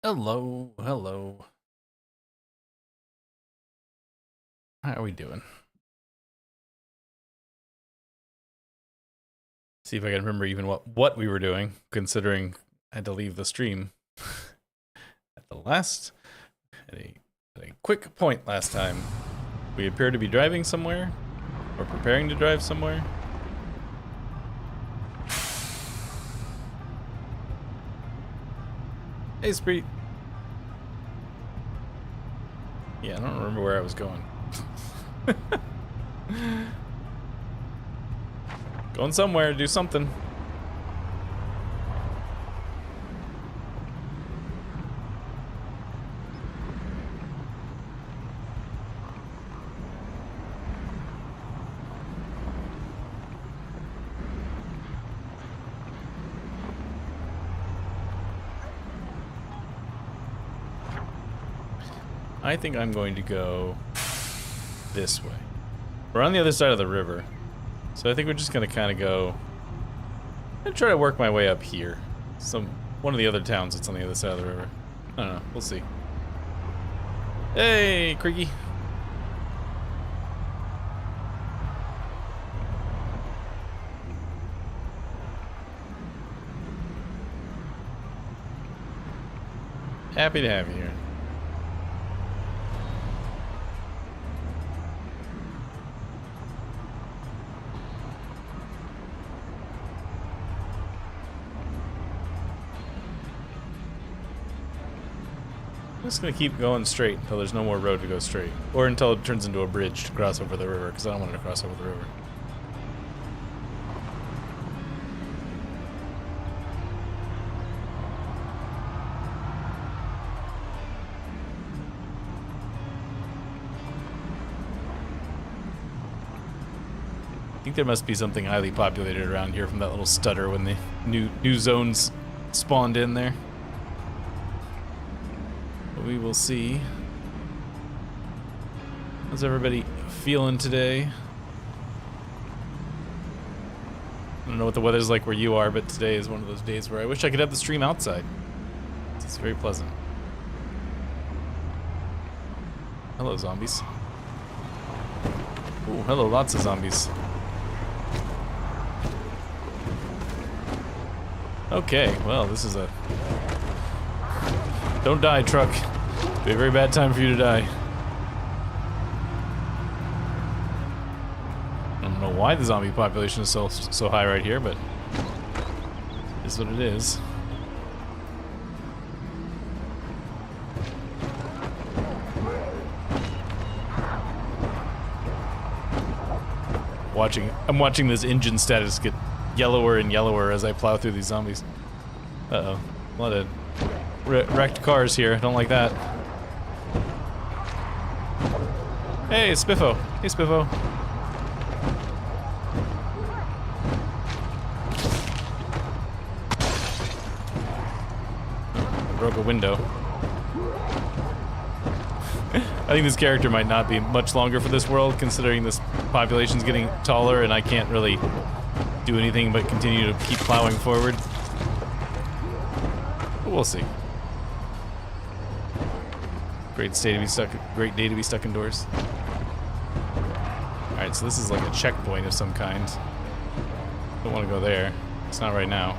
Hello, hello. How are we doing? See if I can remember even what we were doing, considering I had to leave the stream at the last at a quick point last time. We appear to be driving somewhere, or preparing to drive somewhere. Hey, Spree. Yeah, I don't remember where I was going. Going somewhere, do something. I think I'm going to go this way. We're on the other side of the river, so I think we're just gonna kind of go and try to work my way up here. One of the other towns that's on the other side of the river. I don't know. We'll see. Hey, Creaky. Happy to have you here. I'm just gonna keep going straight until there's no more road to go straight. Or until it turns into a bridge to cross over the river, because I don't want it to cross over the river. I think there must be something highly populated around here from that little stutter when the new zones spawned in there. We will see. How's everybody feeling today? I don't know what the weather's like where you are, but today is one of those days where I wish I could have the stream outside. It's very pleasant. Hello, zombies. Ooh, hello, lots of zombies. Okay, well, this is a... Don't die, truck. It'd be a very bad time for you to die. I don't know why the zombie population is so high right here, but it is what it is. I'm watching this engine status get yellower and yellower as I plow through these zombies. Uh-oh. A lot of wrecked cars here. I don't like that. Hey, Spiffo. Hey, Spiffo. I broke a window. I think this character might not be much longer for this world, considering this population's getting taller and I can't really do anything but continue to keep plowing forward. But we'll see. Great day to be stuck indoors. Alright, so this is like a checkpoint of some kind. Don't want to go there. It's not right now.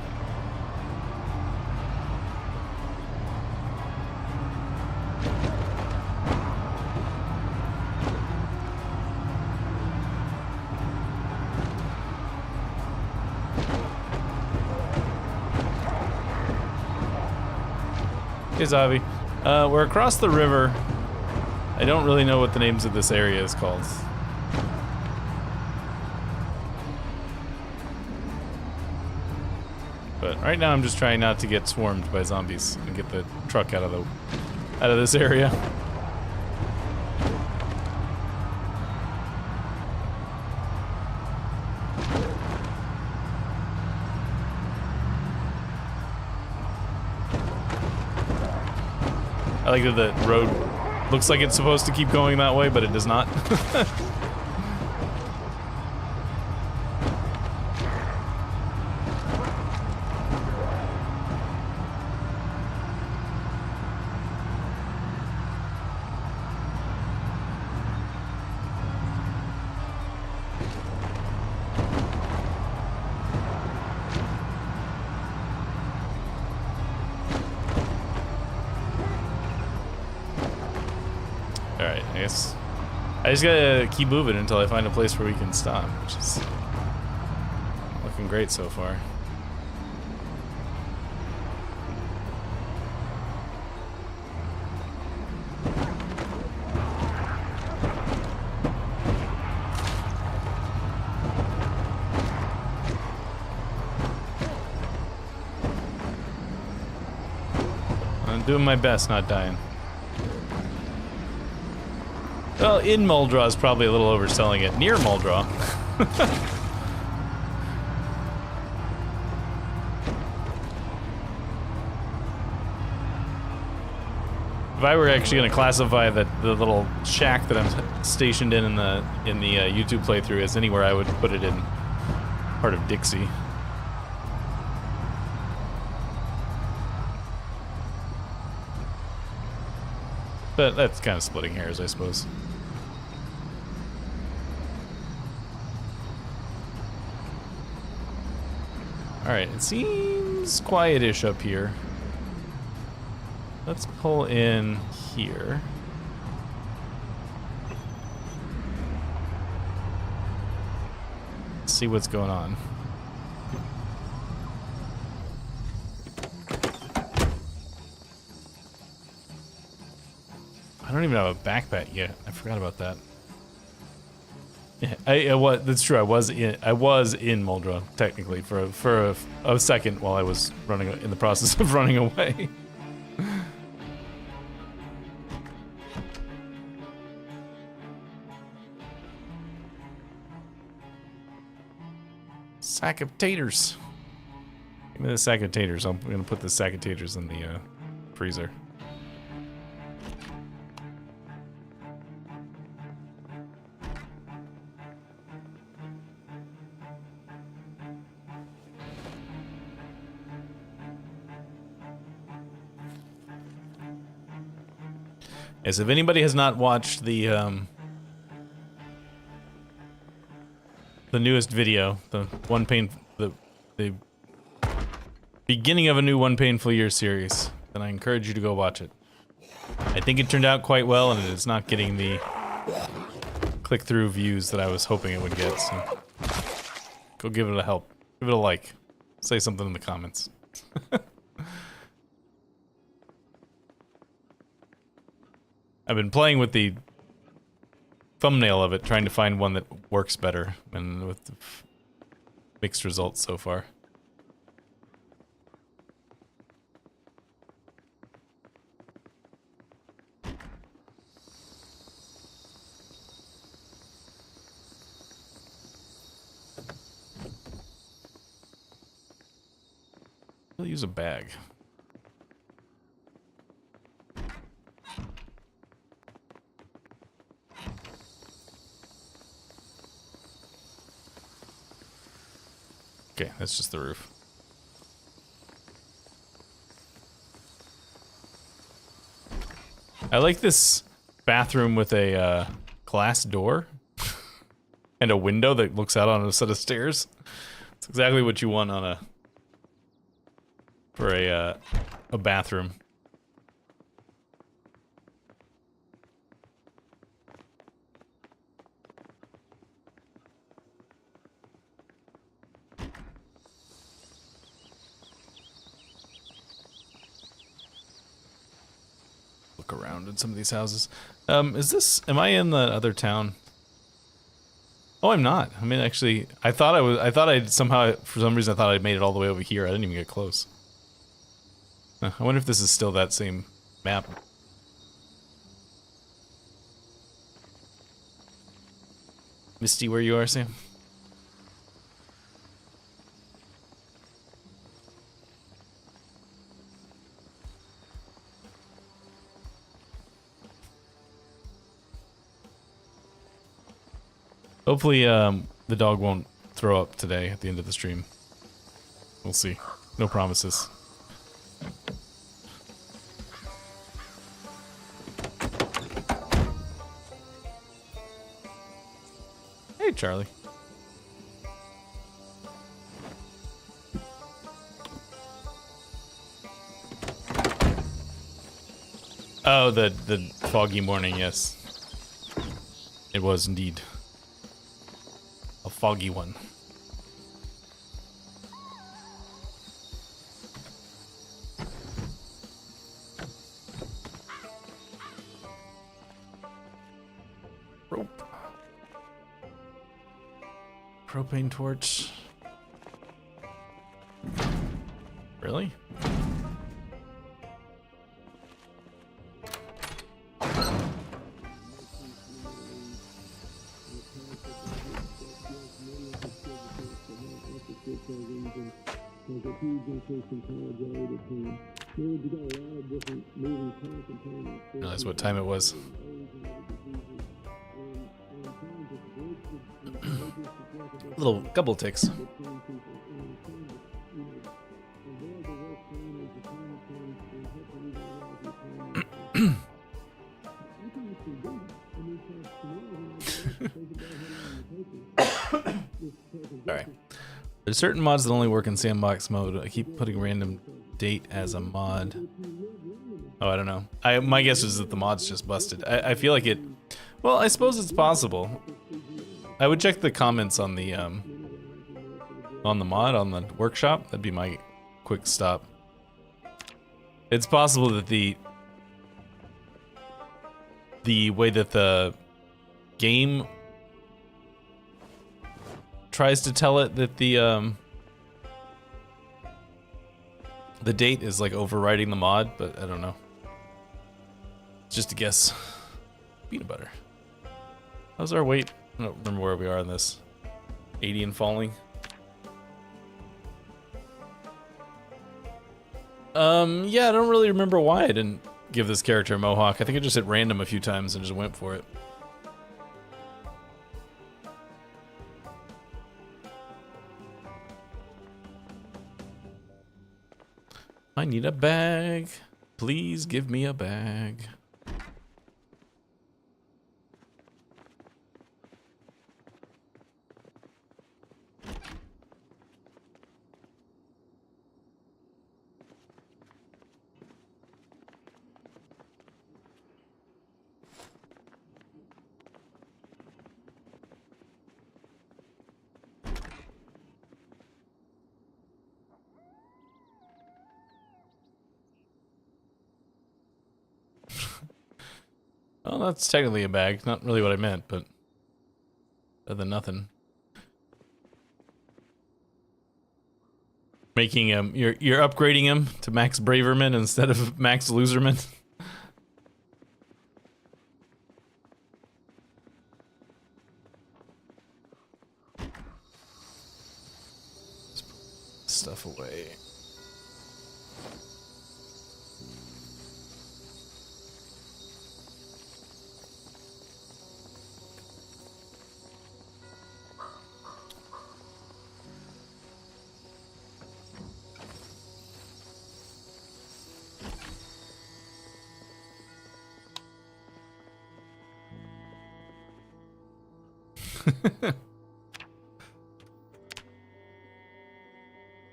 Hey, Zavi. We're across the river. I don't really know what the names of this area is called. But right now I'm just trying not to get swarmed by zombies and get the truck out of this area. I like that the road looks like it's supposed to keep going that way, but it does not. Alright, I guess I just gotta keep moving until I find a place where we can stop, which is looking great so far. I'm doing my best not dying. Well, in Muldraw is probably a little overselling it. Near Muldraw. If I were actually going to classify the little shack that I'm stationed in the YouTube playthrough as anywhere, I would put it in part of Dixie. But that's kind of splitting hairs, I suppose. Alright, it seems quietish up here. Let's pull in here. See what's going on. I don't even have a backpack yet. I forgot about that. Yeah, that's true. I was in Muldra technically for a second while I was running in the process of running away. Sack of taters. Give me the sack of taters. I'm gonna put the sack of taters in the freezer. Yes, if anybody has not watched the newest video, the beginning of a new One Painful Year series, then I encourage you to go watch it. I think it turned out quite well, and it is not getting the click-through views that I was hoping it would get, so go give it a help. Give it a like. Say something in the comments. I've been playing with the thumbnail of it, trying to find one that works better, and with the mixed results so far. I'll use a bag. Okay, that's just the roof. I like this bathroom with a glass door and a window that looks out on a set of stairs. It's exactly what you want on for a bathroom. Around in some of these houses. Am I in the other town? Oh, I'm not. I mean, actually, I thought I'd somehow, for some reason, I thought I'd made it all the way over here. I didn't even get close. I wonder if this is still that same map. Misty, where you are, Sam? Hopefully, the dog won't throw up today at the end of the stream. We'll see. No promises. Hey, Charlie. Oh, the foggy morning, yes. It was indeed a foggy one. Rope. Propane torch. Really? Realize what time it was. Little couple ticks. Alright. There's certain mods that only work in sandbox mode. I keep putting random date as a mod. Oh, I don't know. My guess is that the mod's just busted. I feel like it... Well, I suppose it's possible. I would check the comments on the mod, on the workshop. That'd be my quick stop. It's possible that the way that the game tries to tell it that the date is like overriding the mod, but I don't know. It's just a guess. Peanut butter. How's our weight? I don't remember where we are on this. 80 and falling. Yeah, I don't really remember why I didn't give this character a mohawk. I think I just hit random a few times and just went for it. I need a bag. Please give me a bag. Well, that's technically a bag. Not really what I meant, but better than nothing. Making him, you're upgrading him to Max Braverman instead of Max Loserman. Just put stuff away.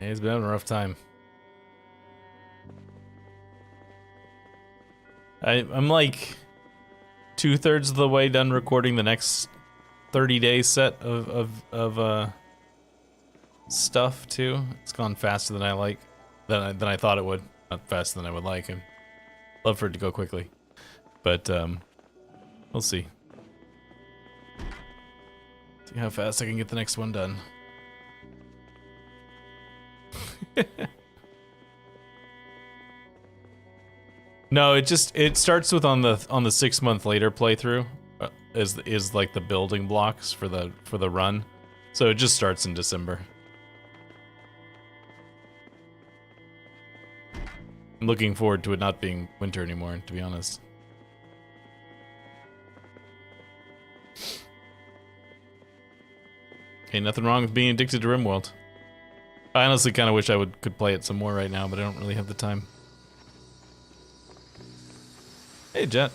Yeah, he's been having a rough time. I'm like 2/3 of the way done recording the next 30-day set of stuff too. It's gone faster than I like, than I thought it would. Not faster than I would like. I'd love for it to go quickly, but we'll see. See how fast I can get the next one done. No, it starts with on the 6 month later playthrough is like the building blocks for the run. So it just starts in December. I'm looking forward to it not being winter anymore, to be honest. Okay, nothing wrong with being addicted to RimWorld. I honestly kind of wish I could play it some more right now, but I don't really have the time. Hey, Jet.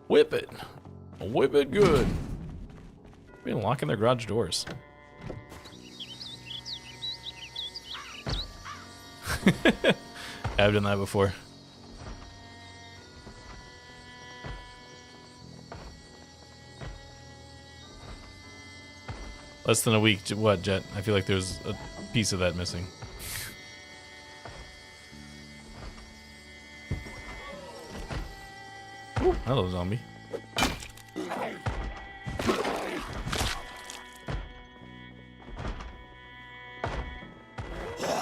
Whip it. Whip it good. Been locking their garage doors. I've done that before. Less than a week. What, Jet? I feel like there's a piece of that missing. Ooh, hello, zombie.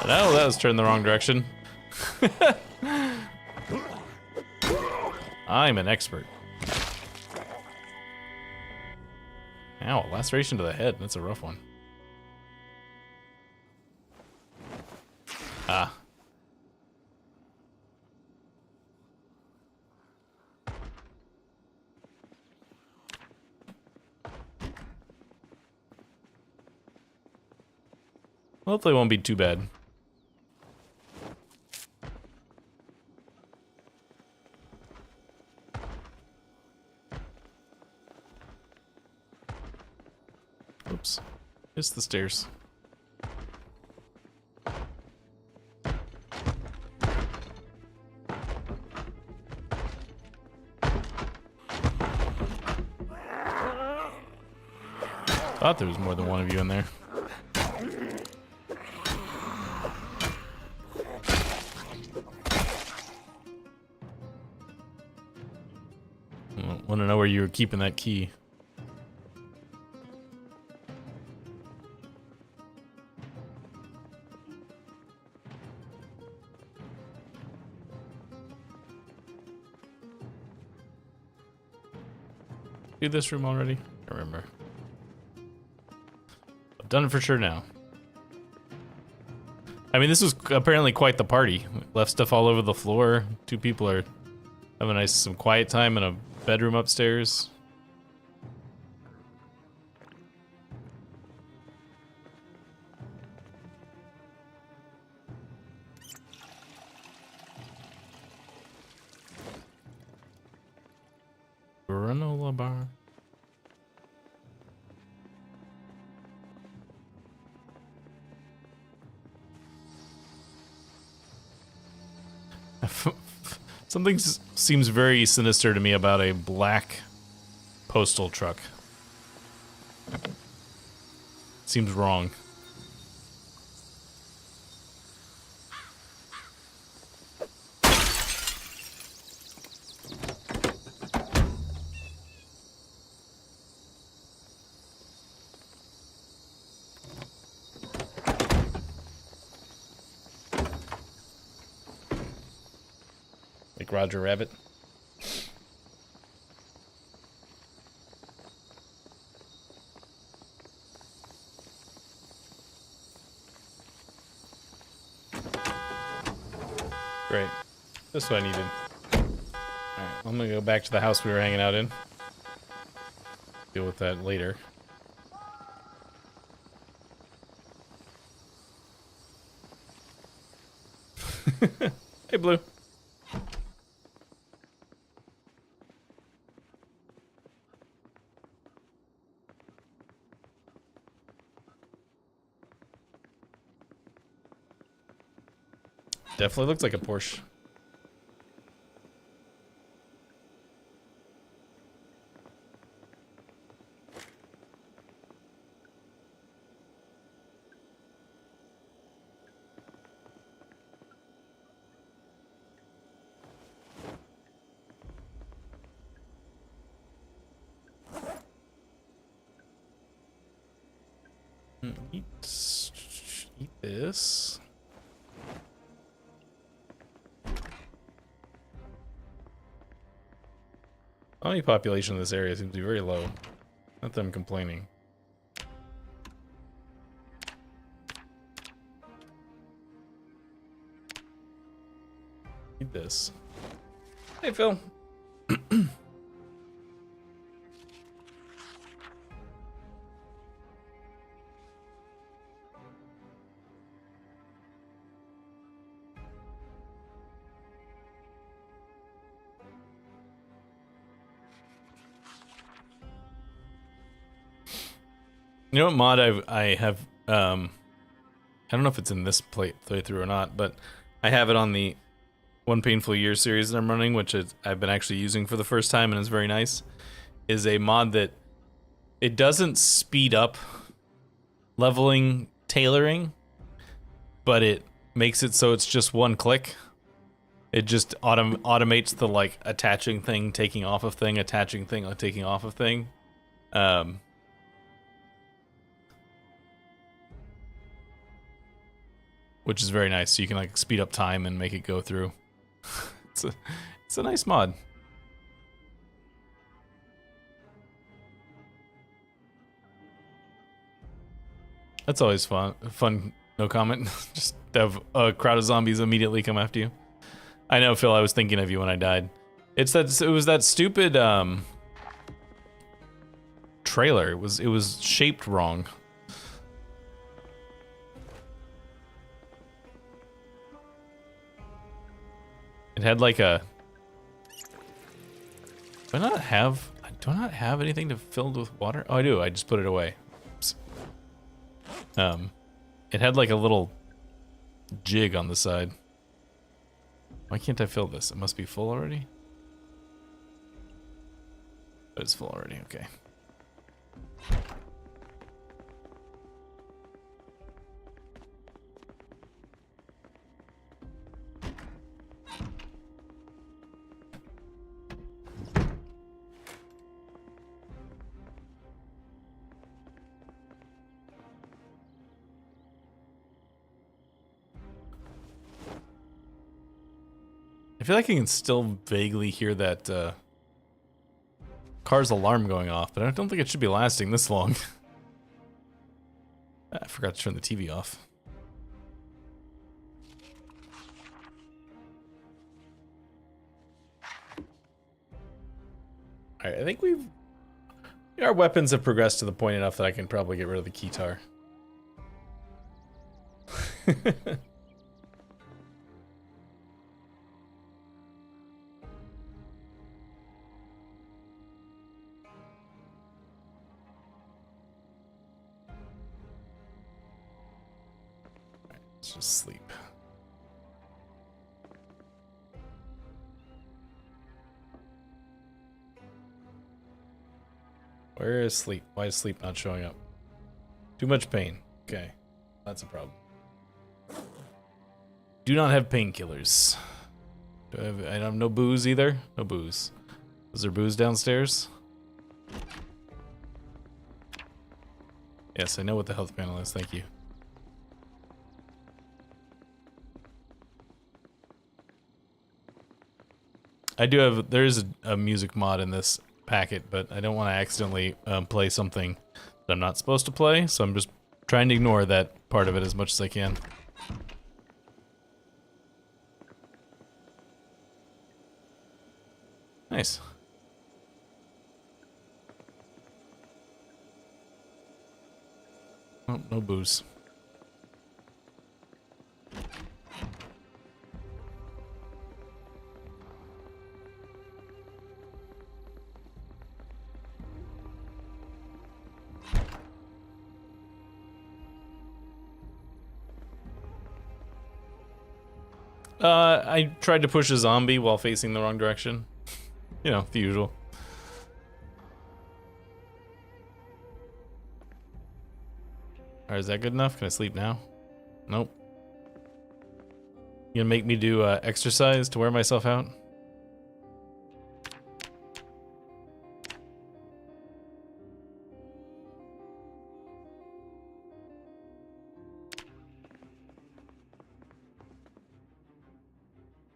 No, that was turned the wrong direction. I'm an expert. Ow, laceration to the head. That's a rough one. Ah. Hopefully it won't be too bad. Oops. Missed the stairs. Thought there was more than one of you in there. Want to know where you were keeping that key. Do this room already? I remember. I've done it for sure now. I mean, this was apparently quite the party. Left stuff all over the floor. Two people are having some quiet time in a bedroom upstairs. Granola bar. Something seems very sinister to me about a black postal truck. Seems wrong. Like Roger Rabbit. Great. That's what I needed. Alright, I'm gonna go back to the house we were hanging out in. Deal with that later. Hey, Blue. Definitely looks like a Porsche. Eat this. Zombie population in this area seems to be very low. Not that I'm complaining. Eat this. Hey, Phil. You know what mod I have, I don't know if it's in this playthrough or not, but I have it on the One Painful Year series that I'm running, which I've been actually using for the first time and is very nice. Is a mod that it doesn't speed up leveling tailoring, but it makes it so it's just one click. It just automates the like attaching thing, taking off of thing, attaching thing, taking off of thing. Which is very nice. So you can like speed up time and make it go through. it's a nice mod. That's always fun. No comment. Just have a crowd of zombies immediately come after you. I know, Phil. I was thinking of you when I died. It was that stupid trailer. It was shaped wrong. It had like a. Do I not have anything to filled with water? Oh, I do. I just put it away. Oops. It had like a little jig on the side. Why can't I fill this? It must be full already? But it's full already, okay. I feel like I can still vaguely hear that car's alarm going off, but I don't think it should be lasting this long. I forgot to turn the TV off. Alright, I think our weapons have progressed to the point enough that I can probably get rid of the keytar. Let's just sleep. Where is sleep? Why is sleep not showing up? Too much pain. Okay, that's a problem. Do not have painkillers. I have no booze either? No booze. Is there booze downstairs? Yes, I know what the health panel is, thank you. There is a music mod in this packet, but I don't want to accidentally play something that I'm not supposed to play, so I'm just trying to ignore that part of it as much as I can. Nice. Oh, no booze. I tried to push a zombie while facing the wrong direction. You know, the usual. Alright, is that good enough? Can I sleep now? Nope. You gonna make me do exercise to wear myself out?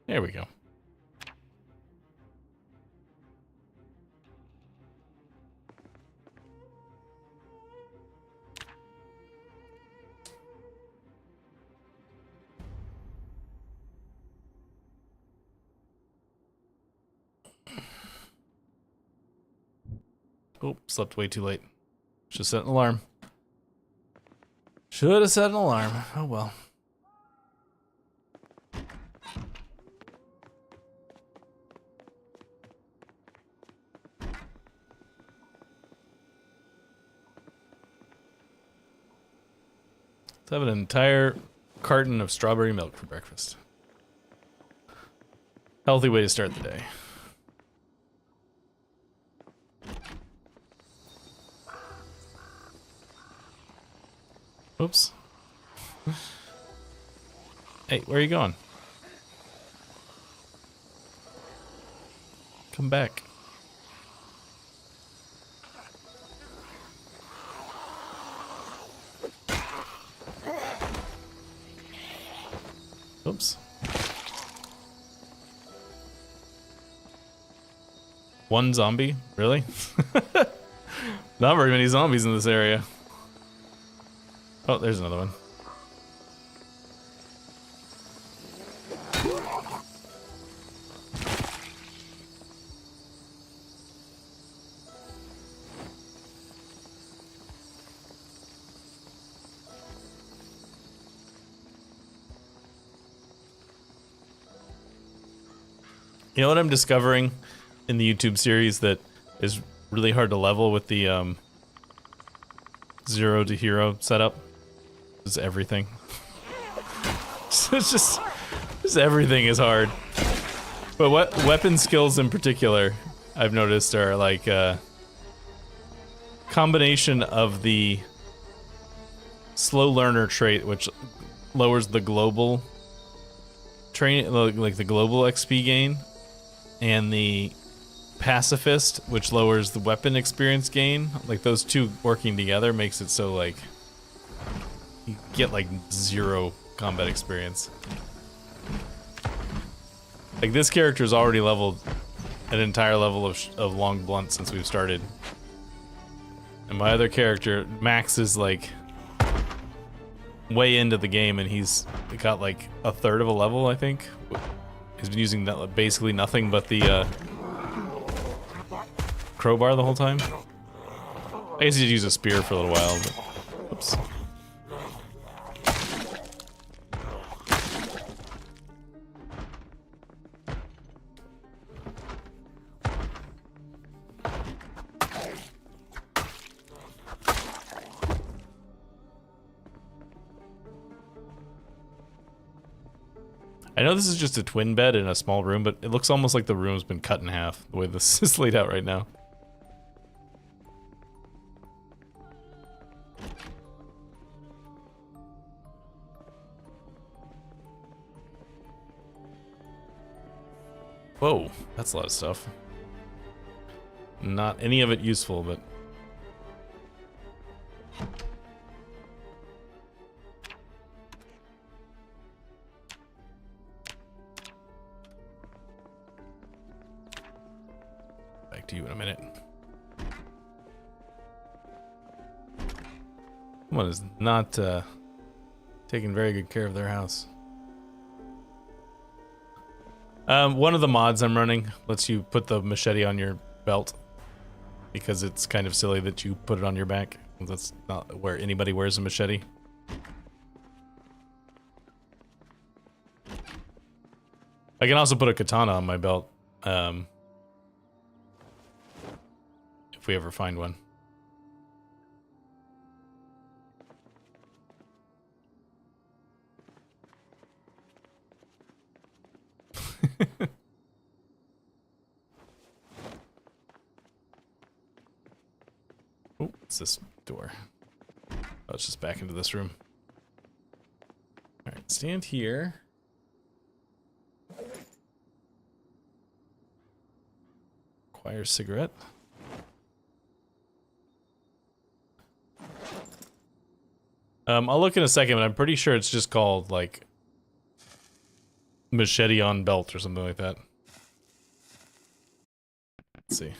There we go. Oh, slept way too late. Should set an alarm. Should have set an alarm. Oh well. Let's have an entire carton of strawberry milk for breakfast. Healthy way to start the day. Oops. Hey, where are you going? Come back. Oops. One zombie? Really? Not very many zombies in this area. Oh, there's another one. You know what I'm discovering in the YouTube series that is really hard to level with the 0 to hero setup? Is everything. It's just everything is hard. But what weapon skills in particular I've noticed are like a combination of the slow learner trait, which lowers the global train, like the global XP gain, and the pacifist, which lowers the weapon experience gain. Like those two working together makes it so like you get like 0 combat experience. Like this character's already leveled an entire level of long blunt since we've started, and my other character Max is like way into the game, and he's got like a third of a level, I think. He's been using basically nothing but the crowbar the whole time. I guess he'd use a spear for a little while, but oops. I know this is just a twin bed in a small room, but it looks almost like the room's been cut in half, the way this is laid out right now. Whoa, that's a lot of stuff. Not any of it useful, but... back to you in a minute. Someone is not taking very good care of their house. One of the mods I'm running lets you put the machete on your belt, because it's kind of silly that you put it on your back. That's not where anybody wears a machete. I can also put a katana on my belt, if we ever find one. Oh, what's this door? Oh, it's just back into this room. Alright, stand here. Acquire cigarette. I'll look in a second, but I'm pretty sure it's just called, like, machete on belt or something like that. Let's see.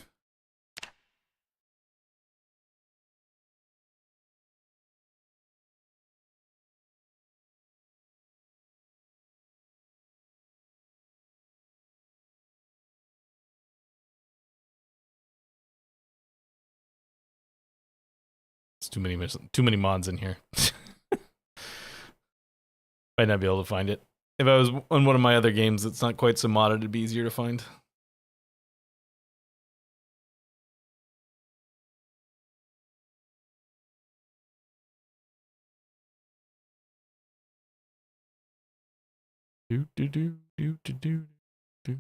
It's too many mods in here. Might not be able to find it. If I was on one of my other games that's not quite so modded, it'd be easier to find. Do do do do do do do.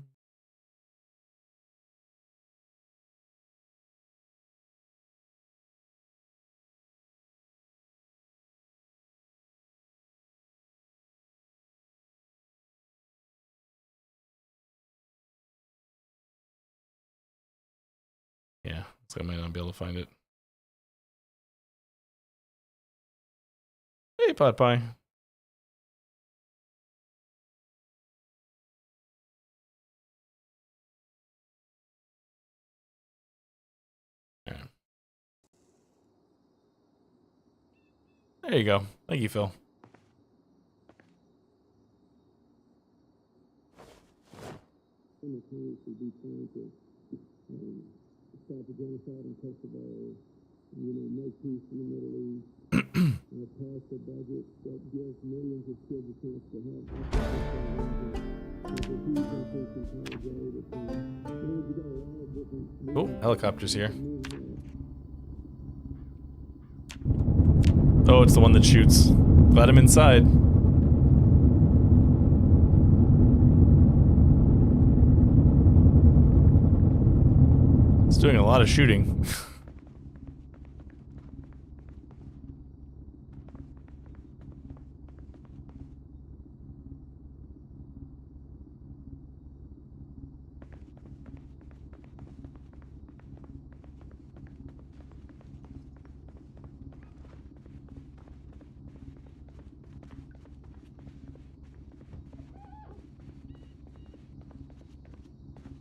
So I might not be able to find it. Hey, Pot Pie. Yeah. There you go. Thank you, Phil. Stop the genocide in Kosovo, make peace in the Middle East, pass the budget that gives millions of kids a chance to have Oh, helicopter's here. Oh, it's the one that shoots. Glad I'm inside. It's doing a lot of shooting.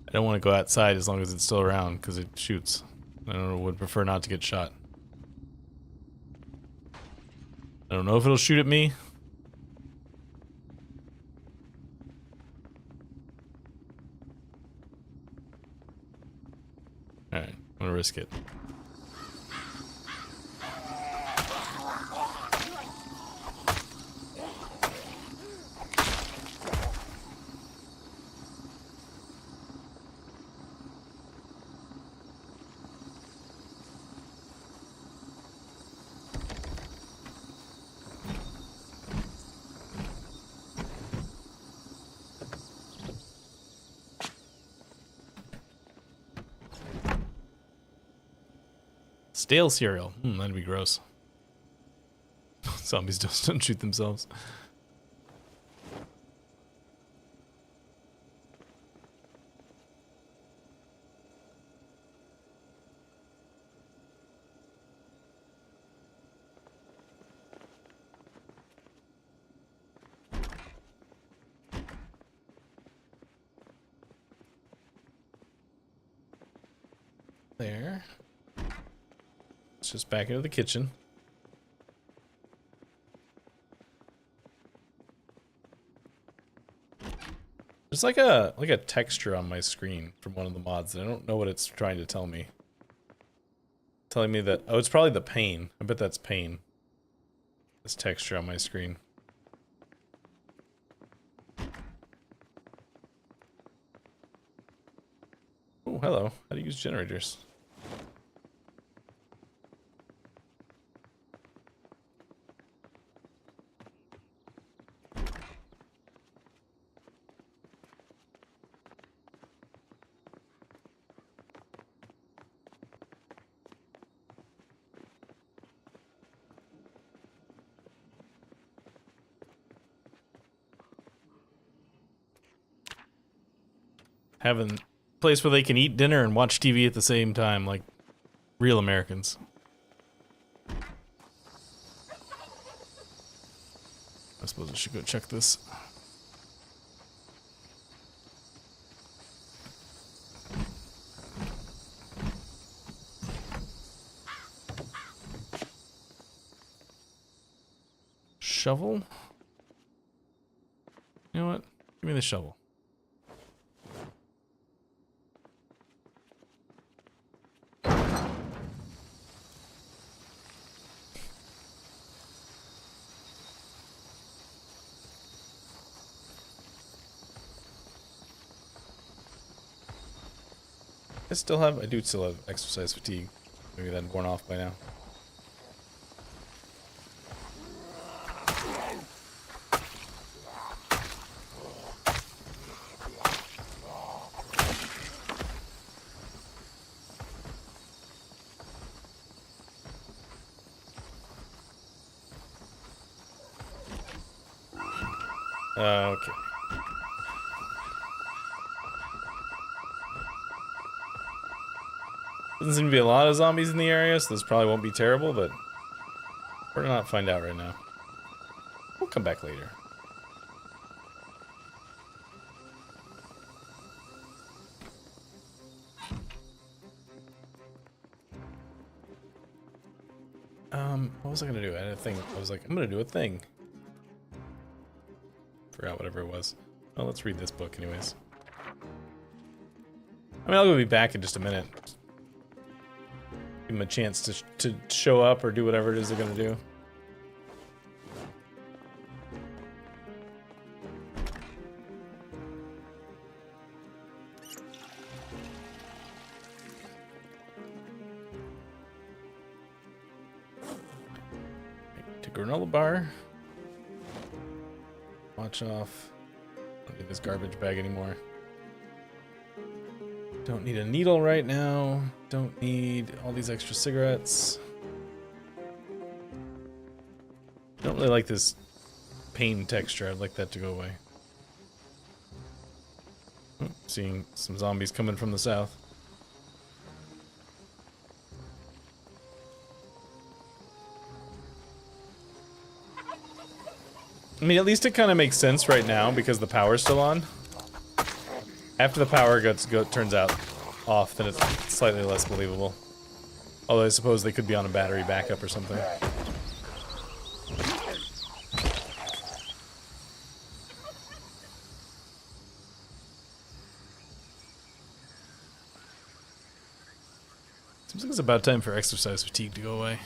I don't want to go outside as long as it's still around because it shoots. I would prefer not to get shot. I don't know if it'll shoot at me. Alright, I'm gonna risk it. Stale cereal. That'd be gross. Zombies don't shoot themselves. There. Let's just back into the kitchen. There's like a texture on my screen from one of the mods, and I don't know what it's trying to tell me. Telling me that, oh, it's probably the pain. I bet that's pain. This texture on my screen. Oh, hello. How to use generators. Having a place where they can eat dinner and watch TV at the same time, like real Americans. I suppose I should go check this. Shovel? You know what? Give me the shovel. I do still have exercise fatigue. Maybe that worn off by now. Okay. Doesn't seem to be a lot of zombies in the area, so this probably won't be terrible, but we're gonna not find out right now. We'll come back later. What was I gonna do? I had a thing. I was like, I'm gonna do a thing. Forgot whatever it was. Oh, let's read this book anyways. I mean, I'll be back in just a minute. Give them a chance to show up or do whatever it is they're gonna do. To granola bar. Watch off. Don't need this garbage bag anymore. Don't need a needle right now. Don't need all these extra cigarettes. Don't really like this pain texture. I'd like that to go away. Oh, seeing some zombies coming from the south. I mean, at least it kind of makes sense right now because the power's still on. After the power turns out off, then it's slightly less believable. Although I suppose they could be on a battery backup or something. Seems like it's about time for exercise fatigue to go away.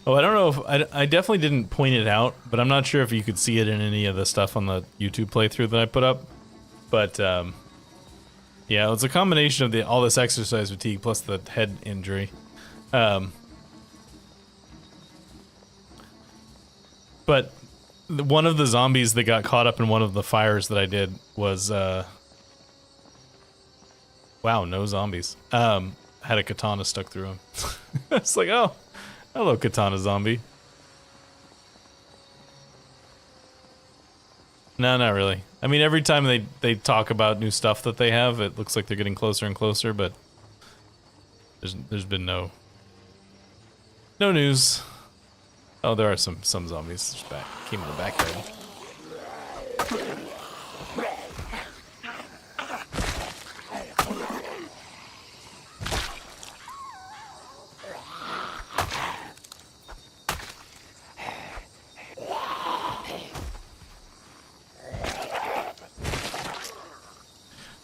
Oh, I don't know if I definitely didn't point it out, but I'm not sure if you could see it in any of the stuff on the YouTube playthrough that I put up. But yeah, it's a combination of all this exercise fatigue plus the head injury. But one of the zombies that got caught up in one of the fires that I did was wow, no zombies. Had a katana stuck through him. It's like, oh. Hello, katana zombie. No, not really. I mean, every time they talk about new stuff that they have, it looks like they're getting closer and closer, but there's been no news. Oh, there are some zombies just came in the backyard.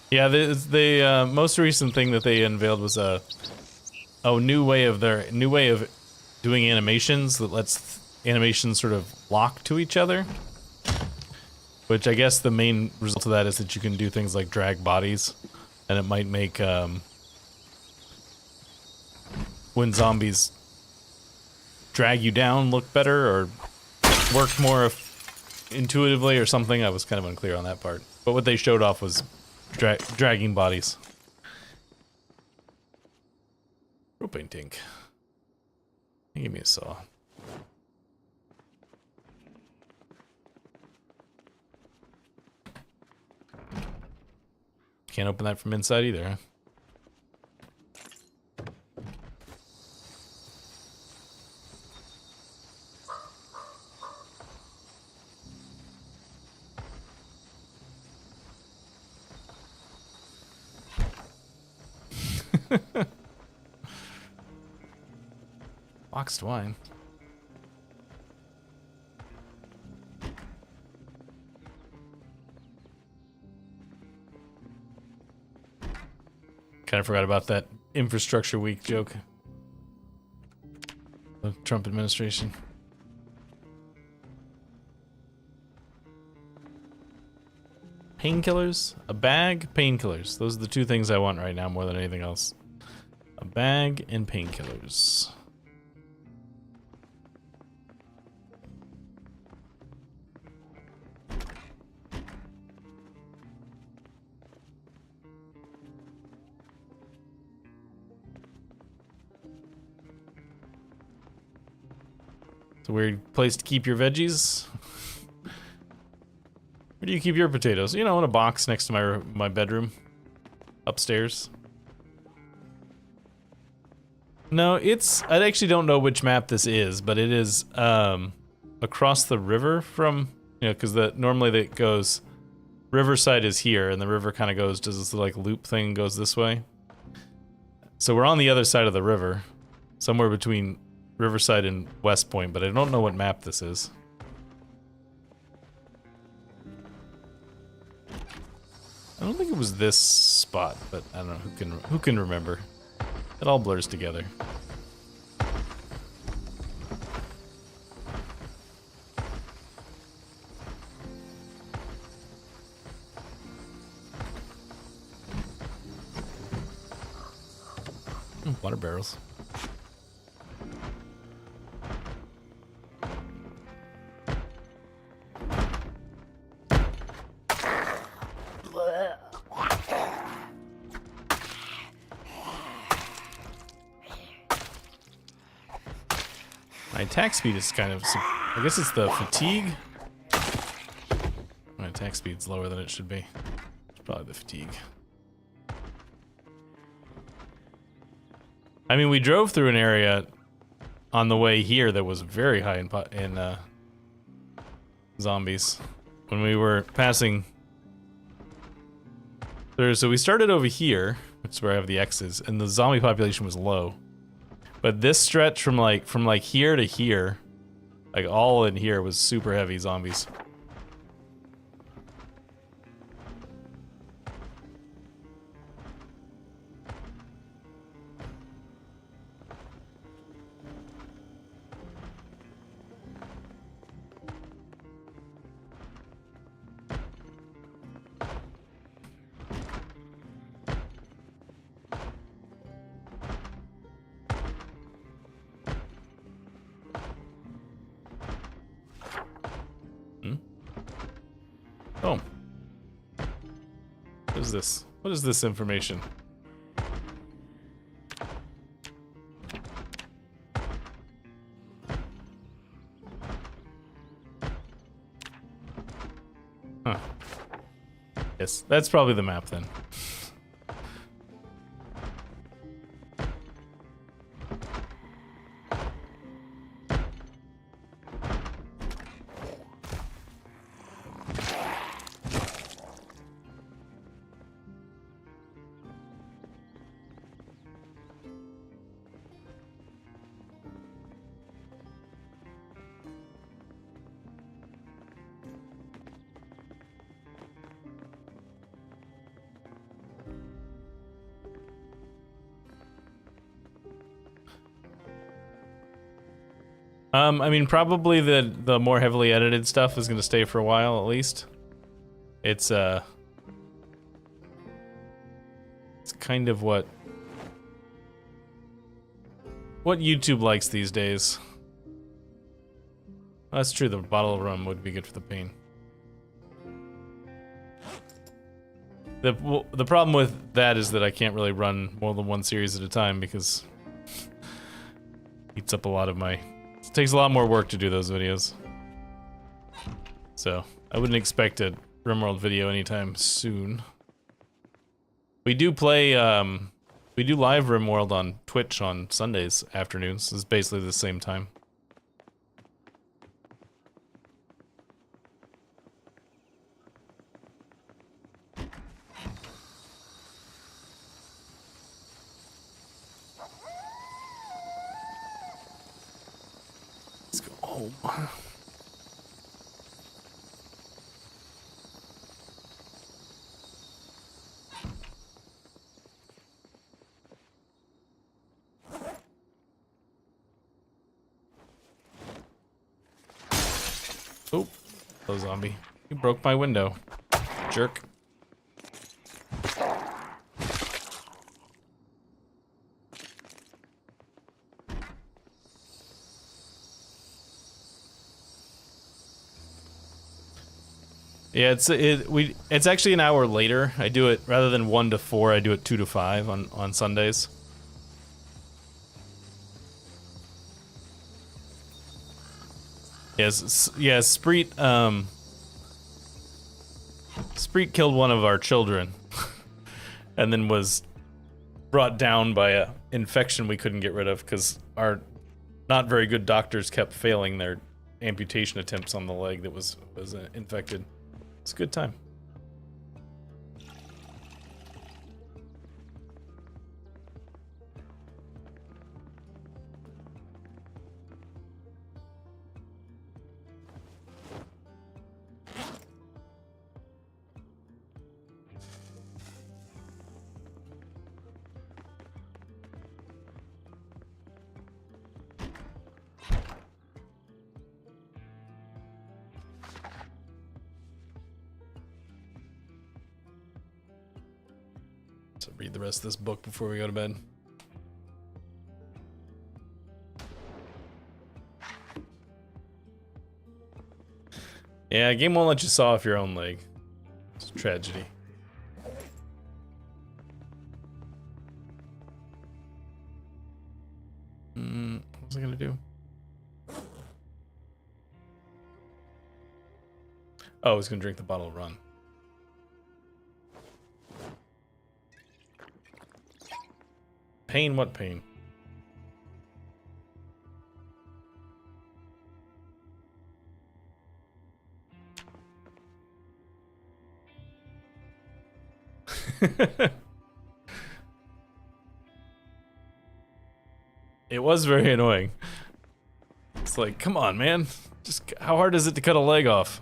Yeah, the most recent thing that they unveiled was a new way of doing animations that lets animations sort of lock to each other. Which I guess the main result of that is that you can do things like drag bodies, and it might make when zombies drag you down look better or work more intuitively or something. I was kind of unclear on that part, but what they showed off was dragging bodies. Propane tank. Give me a saw. Can't open that from inside either, huh? Boxed wine. Kind of forgot about that infrastructure week joke. The Trump administration. Painkillers? A bag? Painkillers. Those are the two things I want right now more than anything else. A bag and painkillers. It's a weird place to keep your veggies. Where do you keep your potatoes? You know, in a box next to my bedroom. Upstairs. No, it's... I actually don't know which map this is, but it is across the river from... You know, because normally that goes... Riverside is here, and the river kind of goes... Does this like loop thing goes this way? So we're on the other side of the river. Somewhere between Riverside and West Point, but I don't know what map this is. I don't think it was this spot, but I don't know who can remember. It all blurs together. Water barrels. My attack speed is kind of... I guess it's the fatigue? My attack speed's lower than it should be. It's probably the fatigue. I mean, we drove through an area on the way here that was very high in zombies. When we were passing through, so we started over here, which is where I have the X's, and the zombie population was low. But this stretch from like here to here, like all in here was super heavy zombies. Oh. What is this? What is this information? Huh. Yes, that's probably the map then. I mean, probably the more heavily edited stuff is gonna stay for a while, at least. It's kind of what YouTube likes these days. That's true, the bottle of rum would be good for the pain. The problem with that is that I can't really run more than one series at a time because it eats up a lot of my... It takes a lot more work to do those videos. So, I wouldn't expect a RimWorld video anytime soon. We do play, we do live RimWorld on Twitch on Sundays afternoons. It's basically the same time. Let's go home. Oh, hello zombie. You broke my window. Jerk. Yeah, it's actually an hour later. I do it rather than 1 to 4, I do it 2 to 5 on Sundays. Yes, yeah, Spreet killed one of our children, and then was brought down by a infection we couldn't get rid of because our not very good doctors kept failing their amputation attempts on the leg that was infected. It's a good time. So read the rest of this book before we go to bed. Yeah, game won't let you saw off your own leg. It's a tragedy. What was I gonna do? Oh, I was gonna drink the bottle of rum. Pain? What pain? It was very annoying. It's like, come on, man. Just how hard is it to cut a leg off?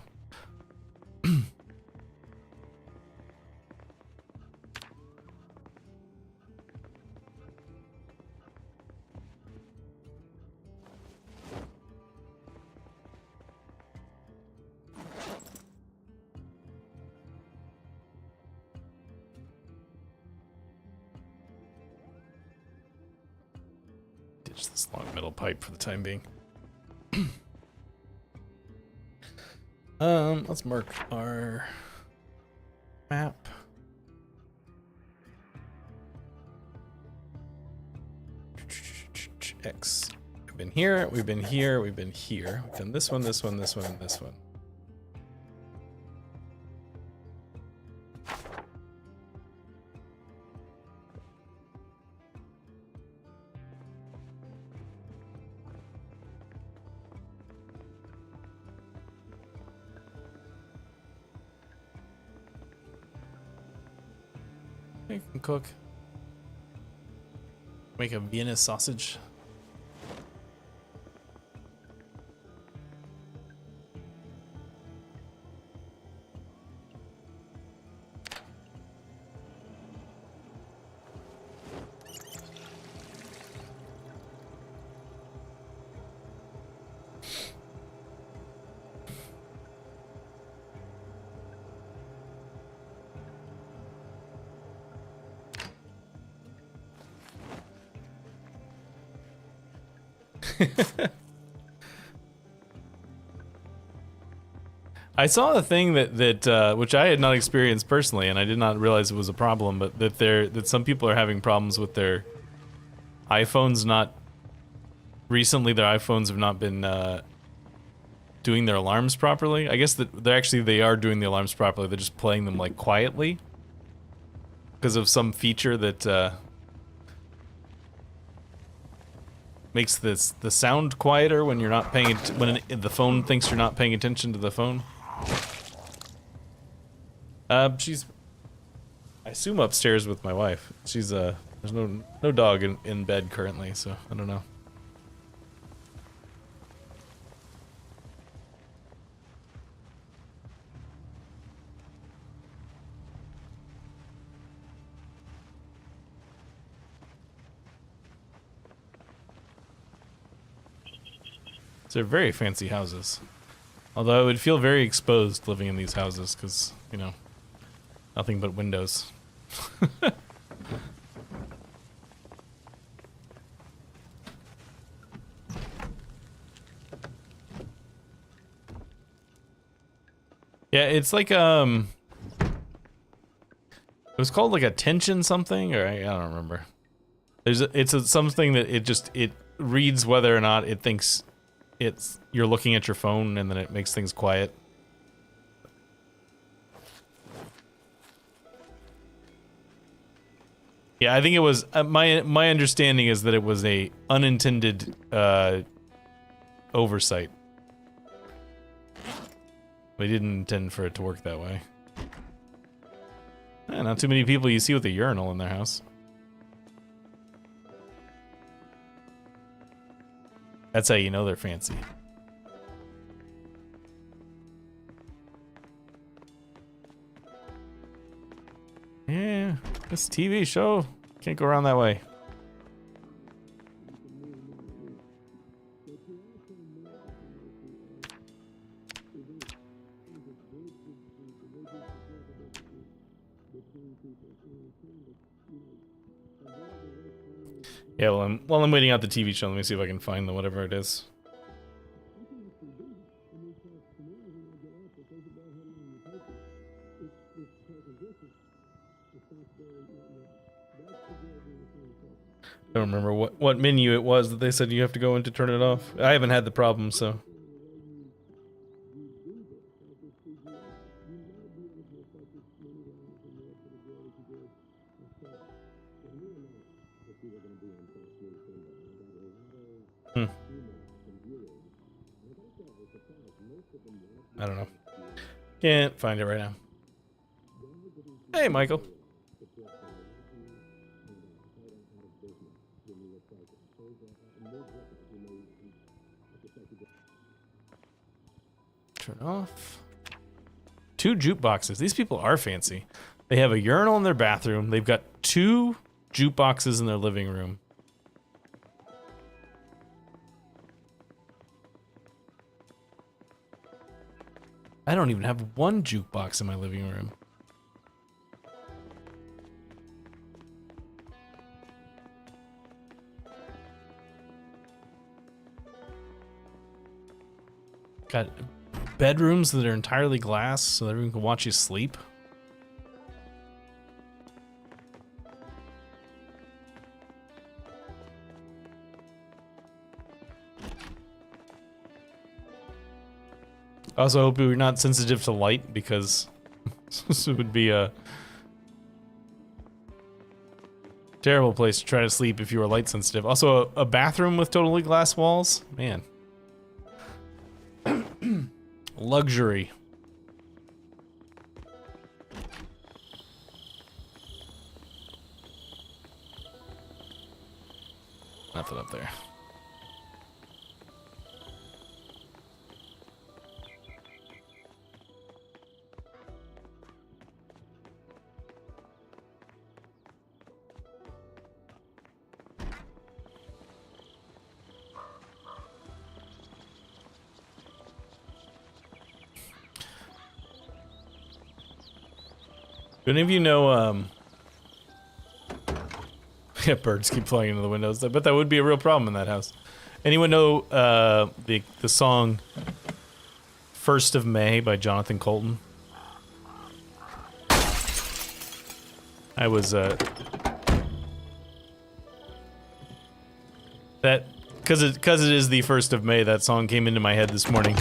Ditch this long metal pipe for the time being. Let's mark our map. X. We've been here, we've been here, we've been here. We've done this one, this one, this one, and this one. You can cook. Make a Vienna sausage. I saw a thing that which I had not experienced personally, and I did not realize it was a problem, but that some people are having problems with their iPhones not. Recently, their iPhones have not been doing their alarms properly. I guess that they are doing the alarms properly. They're just playing them like quietly because of some feature that makes the sound quieter when you're not paying it when the phone thinks you're not paying attention to the phone. She's, I assume, upstairs with my wife. She's there's no dog in bed currently, so I don't know. They're very fancy houses. Although I would feel very exposed living in these houses because, you know, nothing but windows. Yeah, it's like, it was called like a tension something, or I don't remember. It's something that it reads whether or not it thinks you're looking at your phone and then it makes things quiet. Yeah, I think it was my understanding is that it was a unintended oversight. They didn't intend for it to work that way. Not too many people you see with a urinal in their house. That's how you know they're fancy. Yeah, this TV show can't go around that way. Yeah, while I'm waiting out the TV show, let me see if I can find the whatever it is. I don't remember what menu it was that they said you have to go in to turn it off. I haven't had the problem, so. I don't know. Can't find it right now. Hey, Michael. Turn off. 2 jukeboxes. These people are fancy. They have a urinal in their bathroom. They've got 2 jukeboxes in their living room. I don't even have 1 jukebox in my living room. Got bedrooms that are entirely glass so everyone can watch you sleep. I also hope you're not sensitive to light because this would be a terrible place to try to sleep if you were light sensitive. Also, a bathroom with totally glass walls? Man. Luxury. Nothing up there. Do any of you know, yeah, birds keep flying into the windows. I bet that would be a real problem in that house. Anyone know, the song First of May by Jonathan Colton? I was, cause it is the 1st of May, that song came into my head this morning.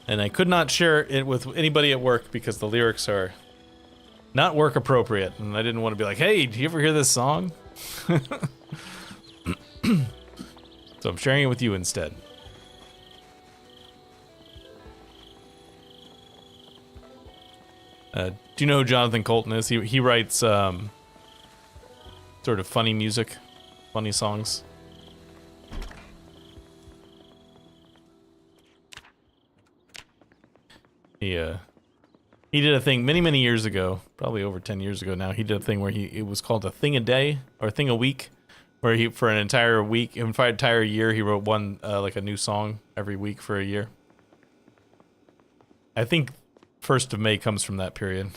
And I could not share it with anybody at work because the lyrics are not work appropriate, and I didn't want to be like, hey, do you ever hear this song? So I'm sharing it with you instead. Do you know who Jonathan Colton is? He writes sort of funny music, funny songs. He did a thing many years ago, probably over 10 years ago now. He did a thing where it was called a thing a day or a thing a week, where he for an entire week, for an entire year, he wrote one like a new song every week for a year. I think 1st of May comes from that period.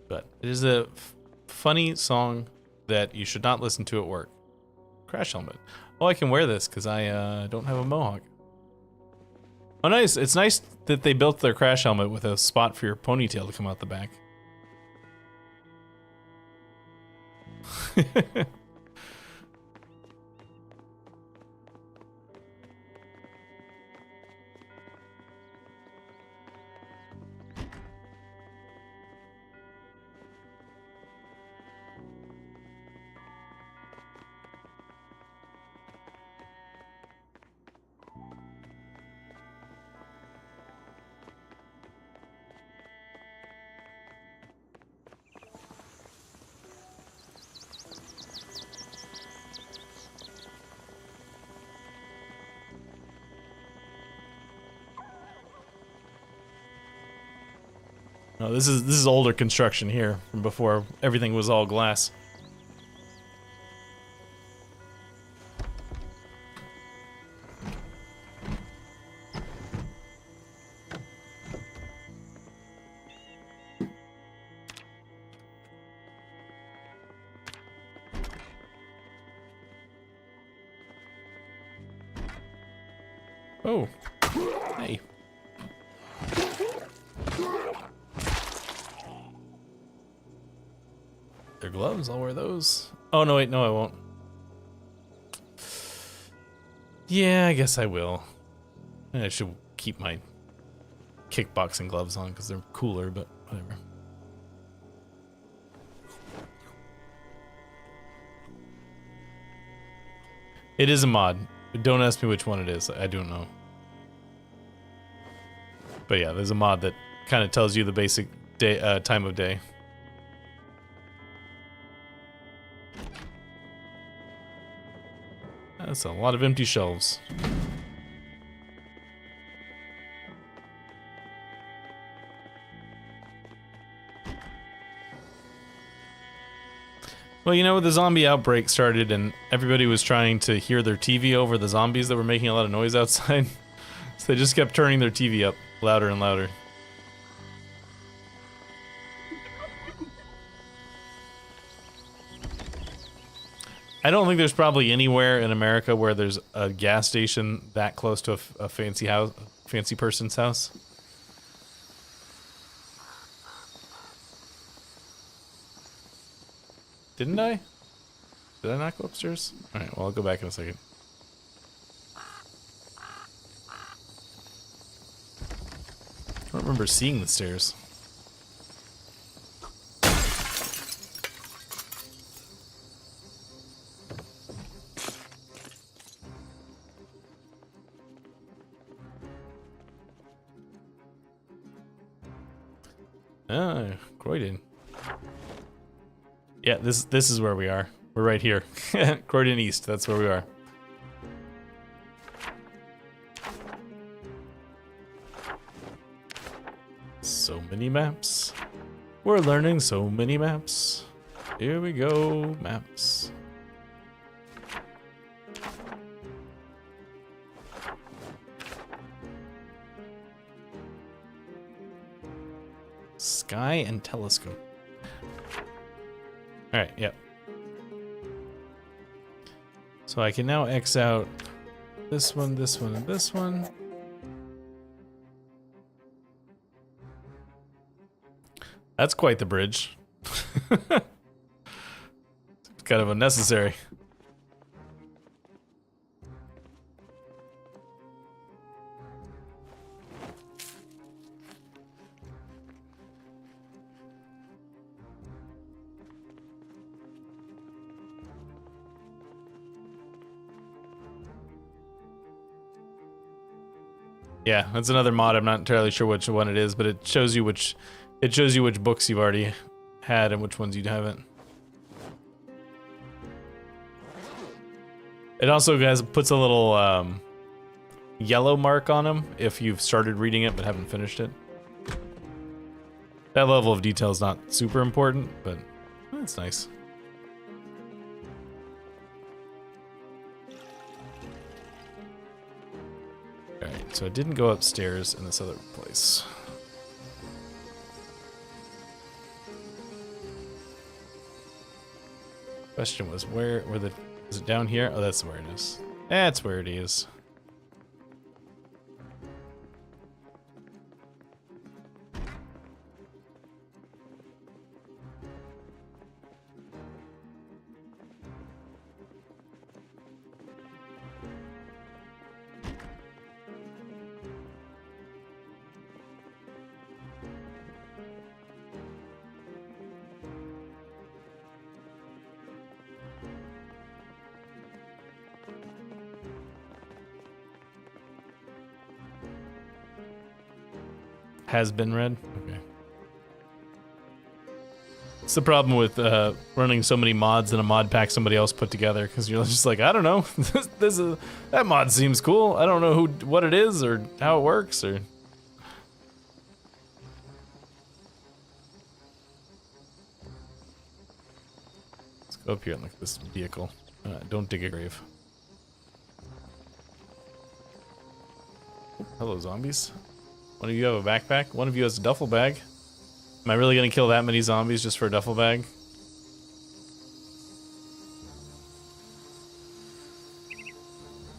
But it is a funny song that you should not listen to at work. Crash helmet. Oh, I can wear this because I don't have a mohawk. Oh, nice. It's nice that they built their crash helmet with a spot for your ponytail to come out the back. No, this is older construction here from before everything was all glass. Oh, hey. Their gloves, I'll wear those. Oh, no, wait, no, I won't. Yeah, I guess I will. I should keep my kickboxing gloves on because they're cooler, but whatever. It is a mod. Don't ask me which one it is. I don't know. But yeah, there's a mod that kind of tells you the basic day, time of day. That's a lot of empty shelves. Well, you know, the zombie outbreak started and everybody was trying to hear their TV over the zombies that were making a lot of noise outside. So they just kept turning their TV up louder and louder. I don't think there's probably anywhere in America where there's a gas station that close to a fancy house, fancy person's house. Didn't I? Did I not go upstairs? Alright, well, I'll go back in a second. I don't remember seeing the stairs. Ah, Croydon. Yeah, this is where we are. We're right here. Croydon East, that's where we are. So many maps. We're learning so many maps. Here we go, maps. Sky and telescope. Alright, yep. So I can now X out this one, this one, and this one. That's quite the bridge. It's kind of unnecessary. Yeah, that's another mod. I'm not entirely sure which one it is, but it shows you which books you've already had and which ones you haven't. It also puts a little yellow mark on them if you've started reading it but haven't finished it. That level of detail is not super important, but it's nice. Alright, so I didn't go upstairs in this other place. Question was is it down here? Oh, that's where it is. That's where it is. has been read? Okay. It's the problem with running so many mods in a mod pack somebody else put together, because you're just like, I don't know, that mod seems cool. I don't know what it is or how it works or. Let's go up here and look at this vehicle. Don't dig a grave. Oh, hello, zombies. One of you have a backpack. One of you has a duffel bag. Am I really gonna kill that many zombies just for a duffel bag?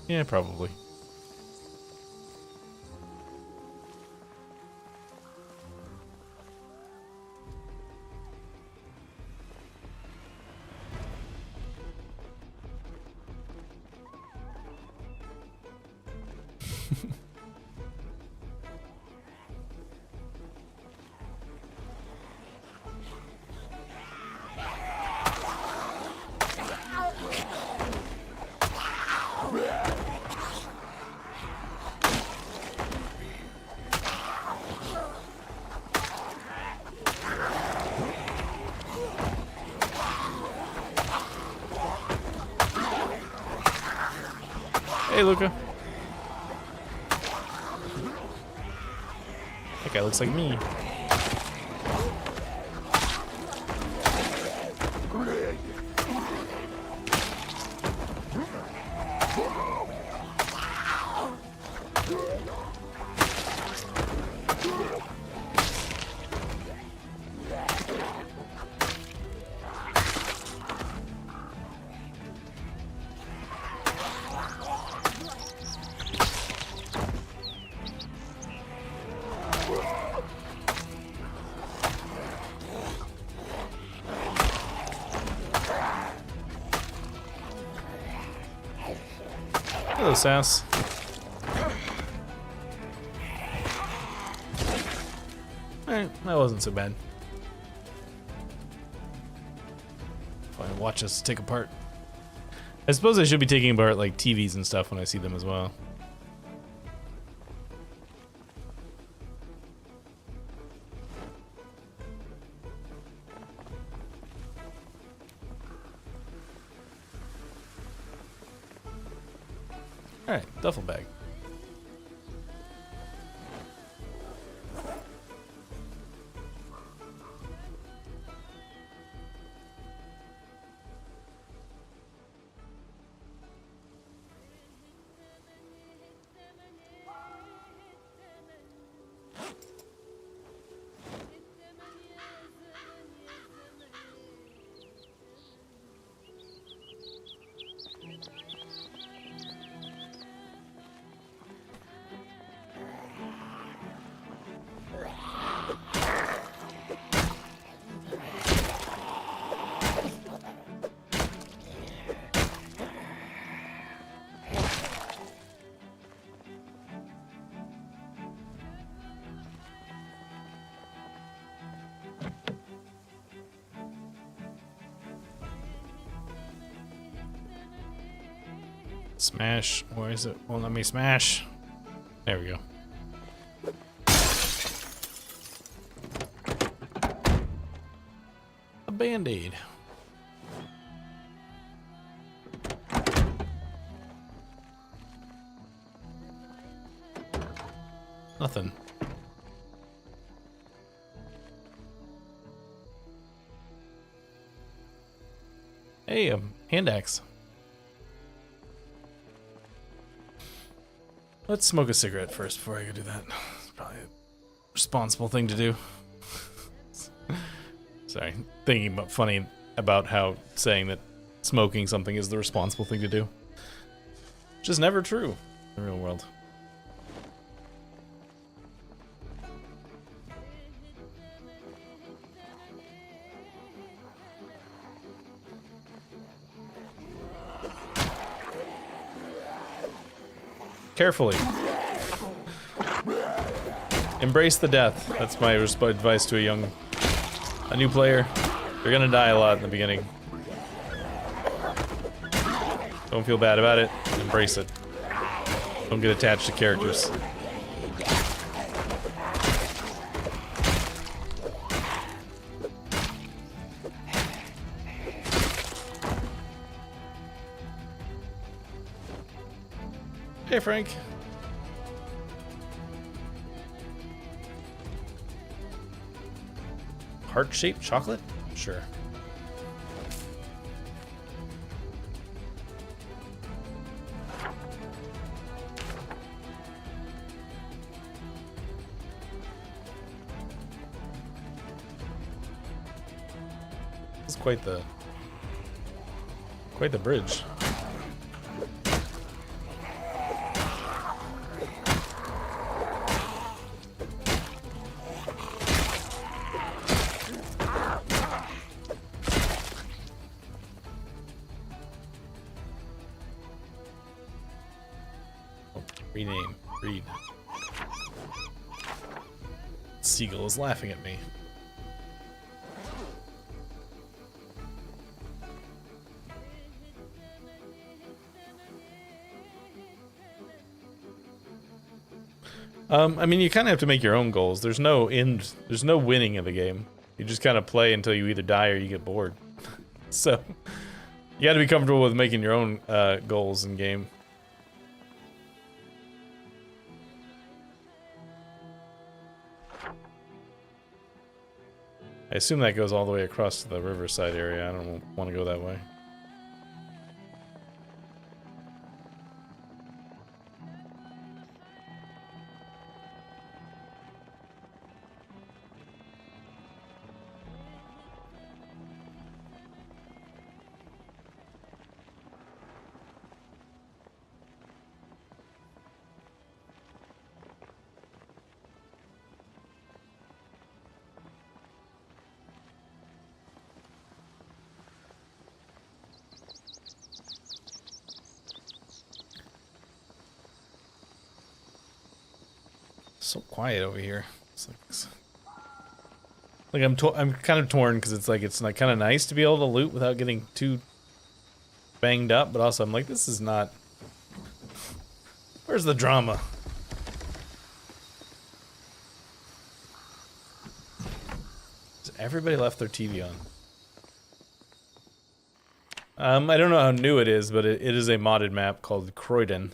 Yeah, probably. Hey, Luca. That guy looks like me. Hello, Sass. Alright, that wasn't so bad. Fine, watch us take apart. I suppose I should be taking apart like TVs and stuff when I see them as well. Alright, duffel bag. Smash. Where is it? Won't let me smash. There we go. A band-aid. Nothing. Hey, hand axe. Let's smoke a cigarette first before I go do that. It's probably a responsible thing to do. Sorry, thinking about funny about how saying that smoking something is the responsible thing to do. Which is never true in the real world. Carefully. Embrace the death. That's my advice to a new player. You're gonna die a lot in the beginning. Don't feel bad about it. Embrace it. Don't get attached to characters. Hey, Frank. Heart-shaped chocolate? Sure. This is quite the bridge. Rename. Read. Seagull is laughing at me. I mean, you kind of have to make your own goals. There's no winning in the game. You just kind of play until you either die or you get bored. So, you got to be comfortable with making your own goals in game. I assume that goes all the way across to the riverside area. I don't want to go that way. So quiet over here. It's like I'm kind of torn because it's like kind of nice to be able to loot without getting too banged up, but also I'm like, this is not. Where's the drama? Everybody left their TV on. I don't know how new it is, but it is a modded map called Croydon.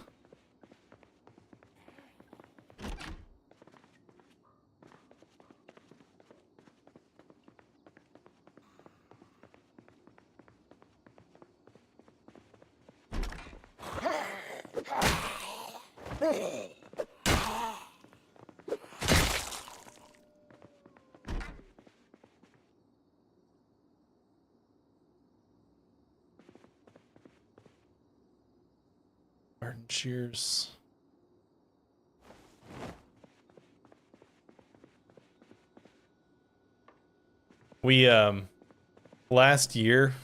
Martin Shears. We last year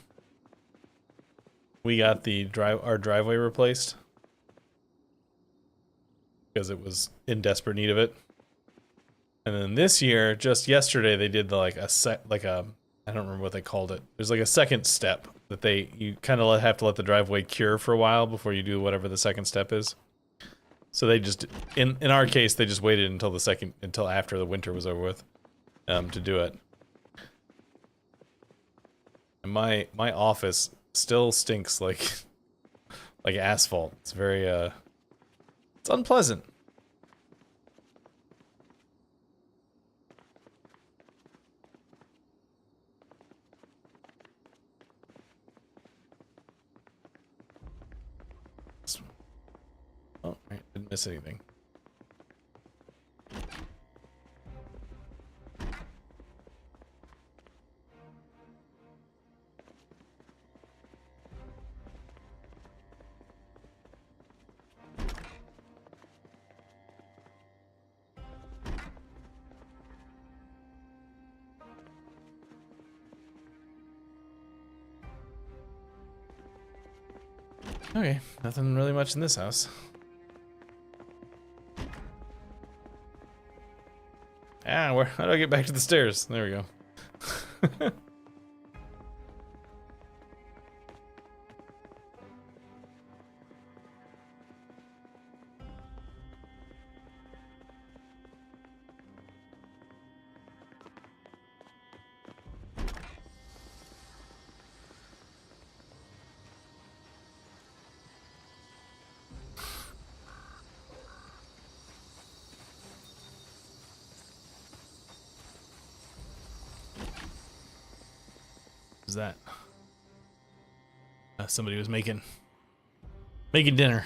we got our driveway replaced because it was in desperate need of it. And then this year, just yesterday, they did I don't remember what they called it. There's like a second step that you kind of have to let the driveway cure for a while before you do whatever the second step is. So they just, in our case, they just waited until after the winter was over with, to do it. And my office still stinks like asphalt. It's very it's unpleasant. Oh, right, didn't miss anything. Okay, nothing really much in this house. How do I get back to the stairs? There we go. Who's that? Somebody was making dinner.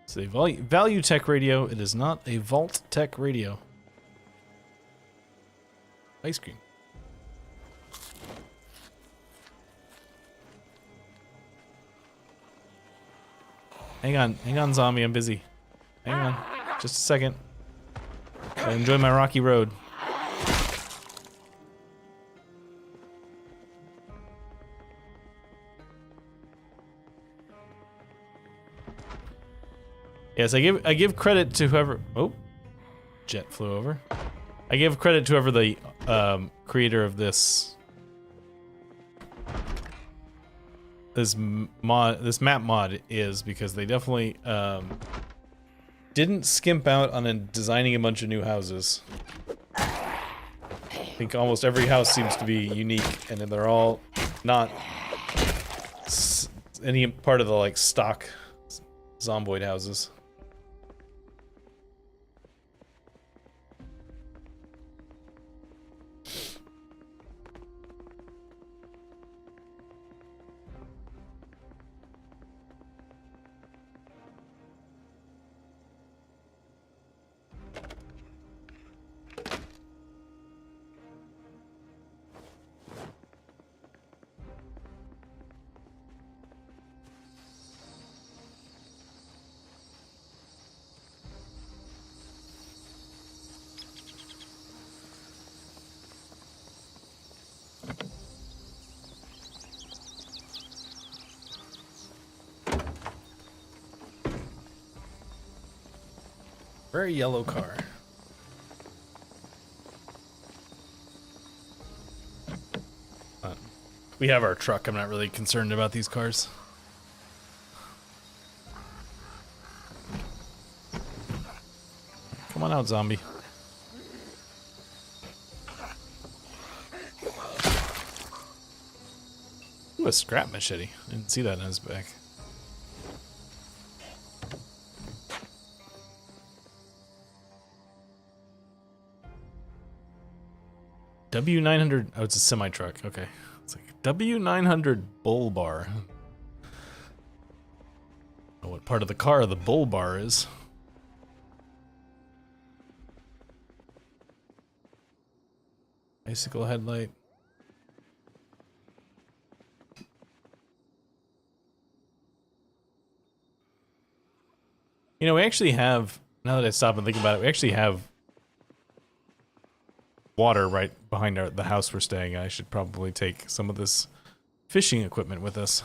It's a value tech radio. It is not a vault tech radio. Ice cream. Hang on, zombie. I'm busy. Hang on, just a second. I enjoy my rocky road. Yes, I give credit to whoever. Oh, jet flew over. I give credit to whoever the creator of this map mod is, because they definitely didn't skimp out on designing a bunch of new houses. I think almost every house seems to be unique, and they're all not any part of the like stock Zomboid houses. Very yellow car. We have our truck. I'm not really concerned about these cars. Come on out, zombie. Ooh, a scrap machete. I didn't see that in his back. W900. Oh, it's a semi truck. Okay. It's like W900 bull bar. Oh, what part of the car the bull bar is? Bicycle headlight. You know, we actually have, now that I stop and think about it, we actually have water right behind the house we're staying in. I should probably take some of this fishing equipment with us.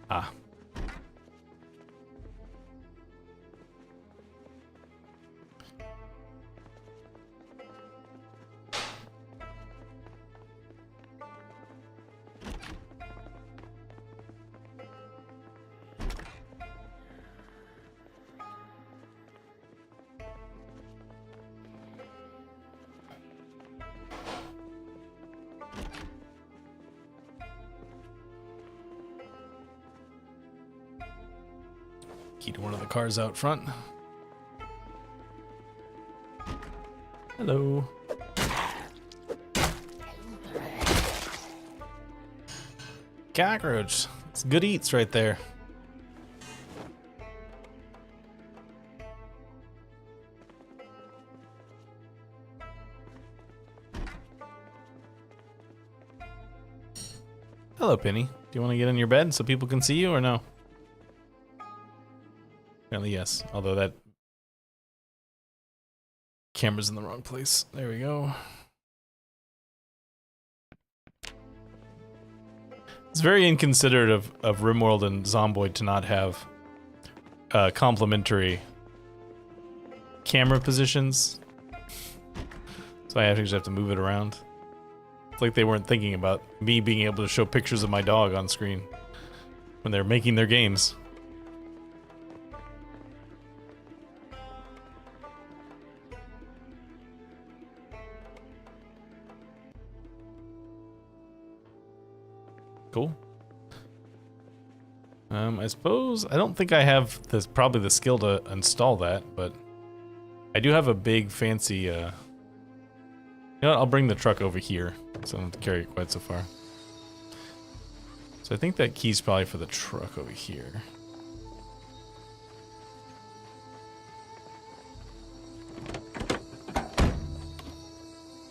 Ah. Key to one of the cars out front. Hello. Cockroach. It's good eats right there. Hello, Penny. Do you want to get in your bed so people can see you or no? Apparently yes, although that camera's in the wrong place. There we go. It's very inconsiderate of RimWorld and Zomboid to not have complementary camera positions. So I actually just have to move it around. It's like they weren't thinking about me being able to show pictures of my dog on screen when they're making their games. Cool. I suppose I don't think I have this probably the skill to install that, but I do have a big fancy. You know what, I'll bring the truck over here, so I don't have to carry it quite so far. So I think that key's probably for the truck over here.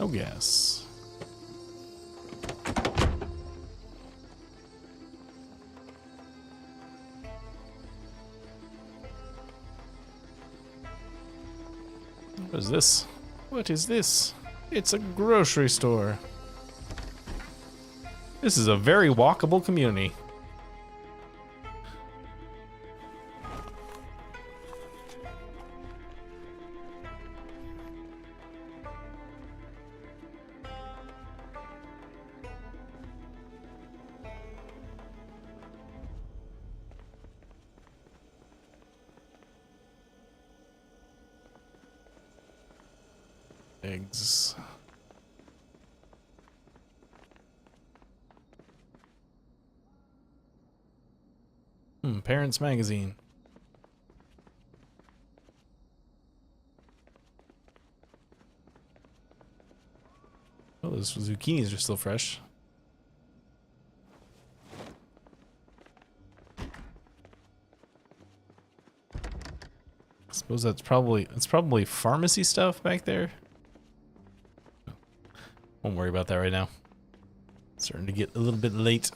No gas. What is this? What is this? It's a grocery store. This is a very walkable community. Eggs. Parents Magazine. Oh, those zucchinis are still fresh. I suppose it's probably pharmacy stuff back there. Won't worry about that right now. It's starting to get a little bit late.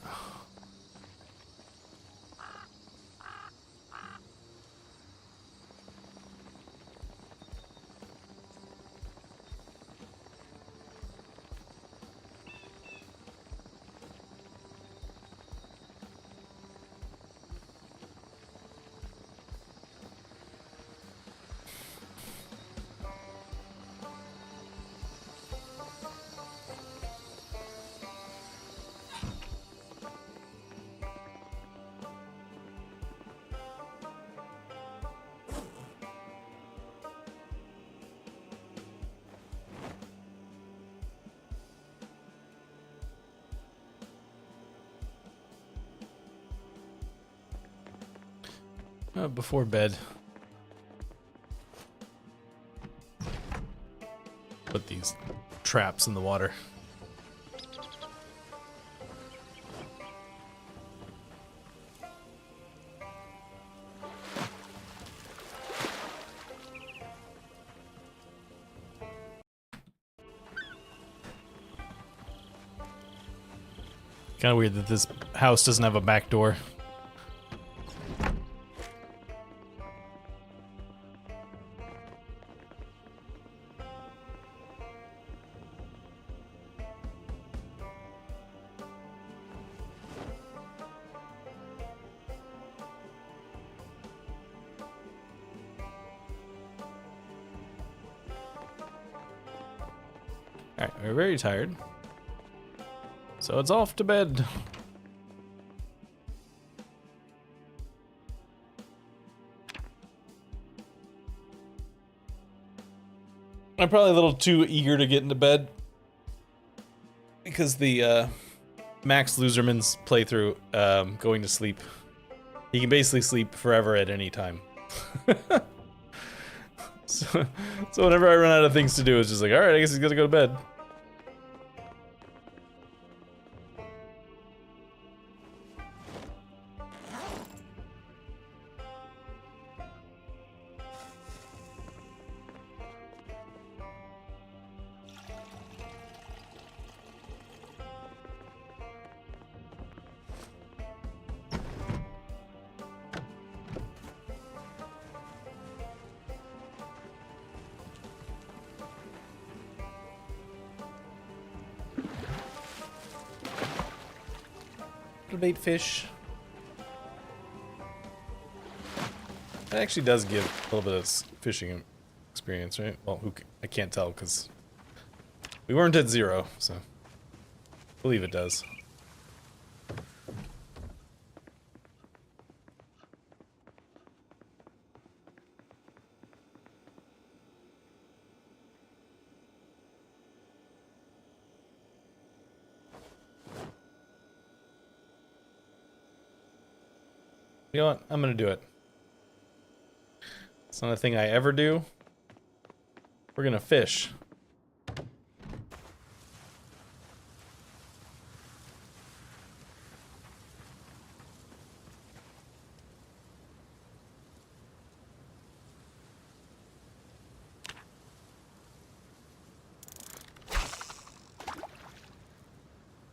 Before bed. Put these traps in the water. Kind of weird that this house doesn't have a back door. Alright, we're very tired. So it's off to bed. I'm probably a little too eager to get into bed because the Max Loserman's playthrough, going to sleep. He can basically sleep forever at any time. So whenever I run out of things to do, it's just like, alright, I guess he's gonna go to bed. Bait fish. That actually does give a little bit of fishing experience, right? Well, I can't tell because we weren't at 0, so I believe it does. You know what? I'm gonna do it. It's not a thing I ever do. We're gonna fish. I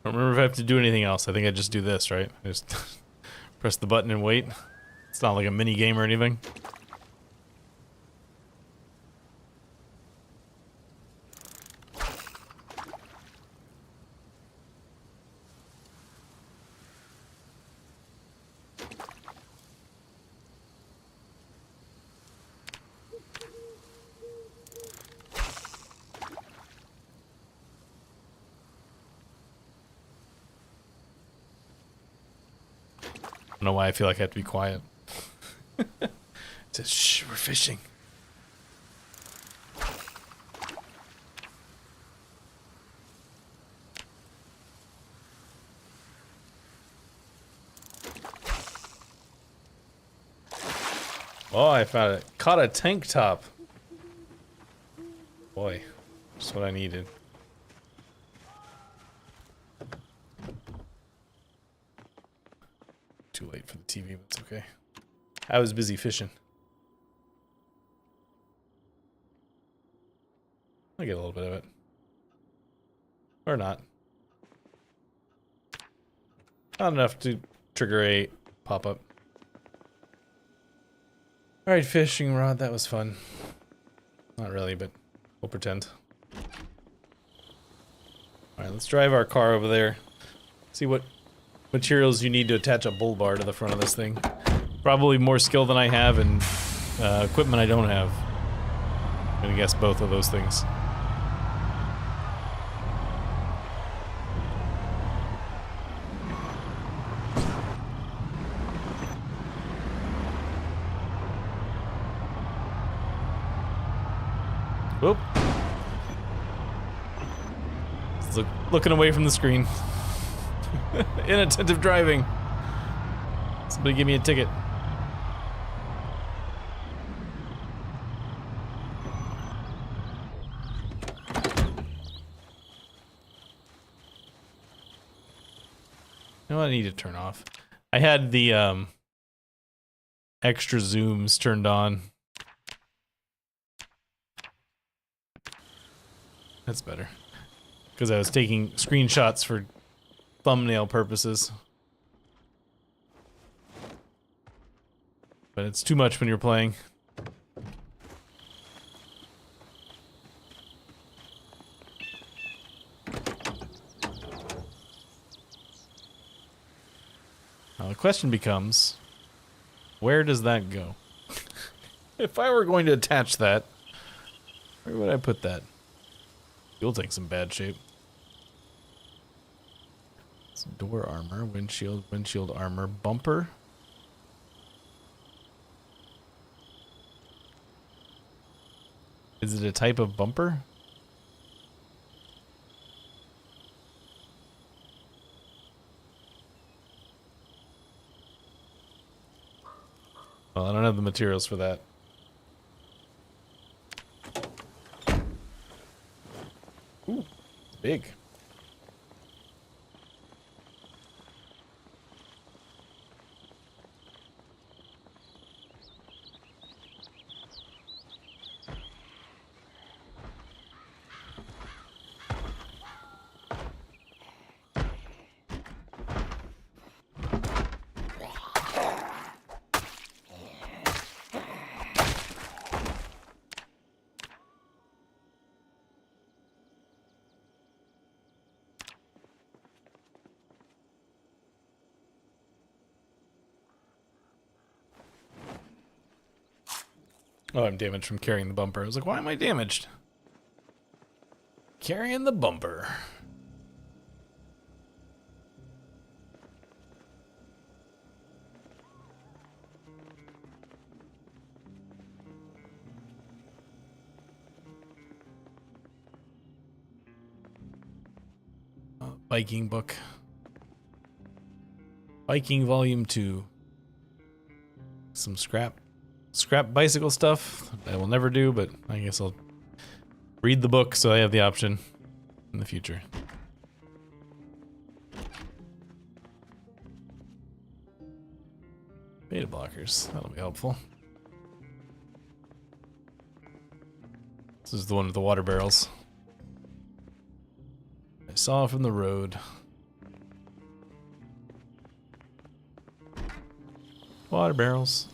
don't remember if I have to do anything else. I think I just do this, right? I just press the button and wait. It's not like a mini game or anything. I don't know why I feel like I have to be quiet. It says, shh, we're fishing. Oh, I found it. Caught a tank top. Boy, just what I needed. Too late for the TV, but it's okay. I was busy fishing. I get a little bit of it. Or not. Not enough to trigger a pop-up. Alright, fishing rod, that was fun. Not really, but we'll pretend. Alright, let's drive our car over there. See what materials you need to attach a bull bar to the front of this thing. Probably more skill than I have and equipment I don't have. I'm gonna guess both of those things. Whoop. Looking away from the screen. Inattentive driving. Somebody give me a ticket. You know what I need to turn off? I had the extra zooms turned on. That's better. Because I was taking screenshots for thumbnail purposes. But it's too much when you're playing. Now the question becomes, where does that go? If I were going to attach that, where would I put that? Fuel tank's in bad shape. It's door armor, windshield armor, bumper. Is it a type of bumper? Well, I don't have the materials for that. Ooh, big. Oh, I'm damaged from carrying the bumper. I was like, why am I damaged? Carrying the bumper. Viking book. Viking Volume 2. some scrap bicycle stuff I will never do, but I guess I'll read the book so I have the option in the future. Beta blockers, that'll be helpful. This is the one with the water barrels. I saw from the road. Water barrels.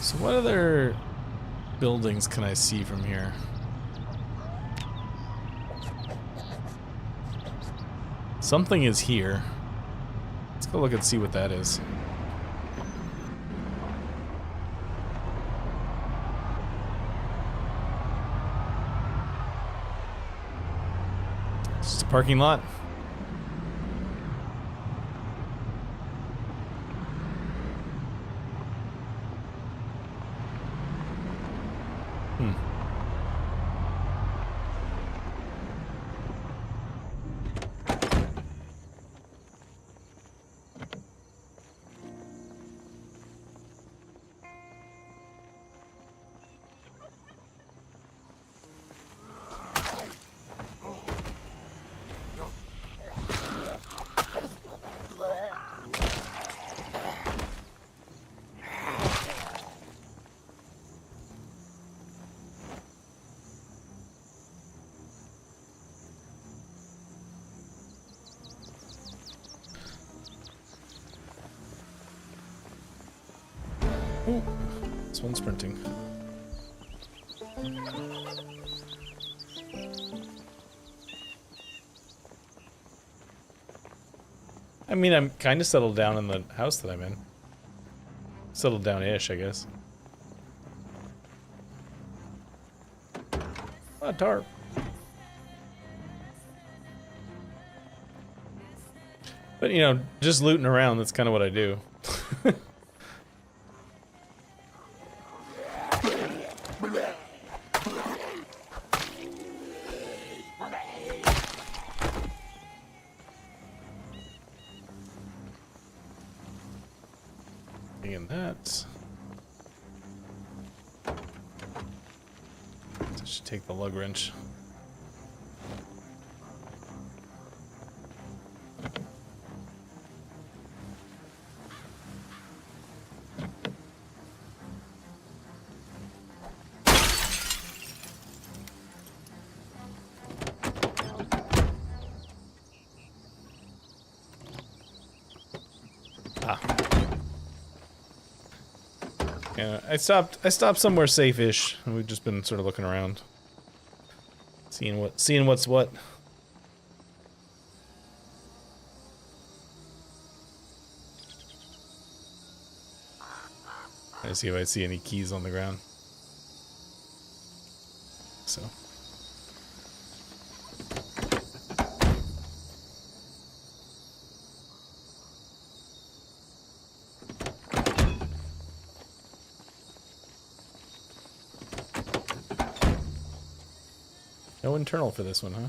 So what other buildings can I see from here? Something is here. Let's go look and see what that is. It's just a parking lot. Ooh, this one's sprinting. I mean, I'm kind of settled down in the house that I'm in. Settled down-ish, I guess. Ah, tarp. But, you know, just looting around, that's kind of what I do. In that. I should take the lug wrench. Ah. Yeah, I stopped somewhere safe-ish, and we've just been sort of looking around. Seeing what's what. Let's see if I see any keys on the ground. So. No internal for this one, huh?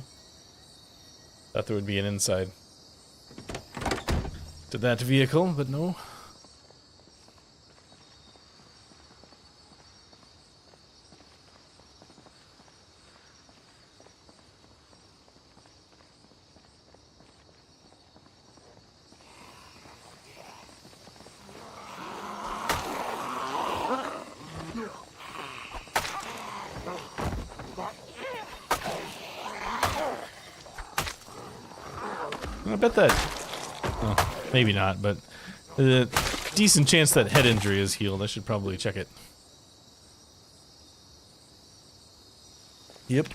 Thought there would be an inside to that vehicle, but no. I bet that... well, maybe not, but... a decent chance that head injury is healed. I should probably check it. Yep.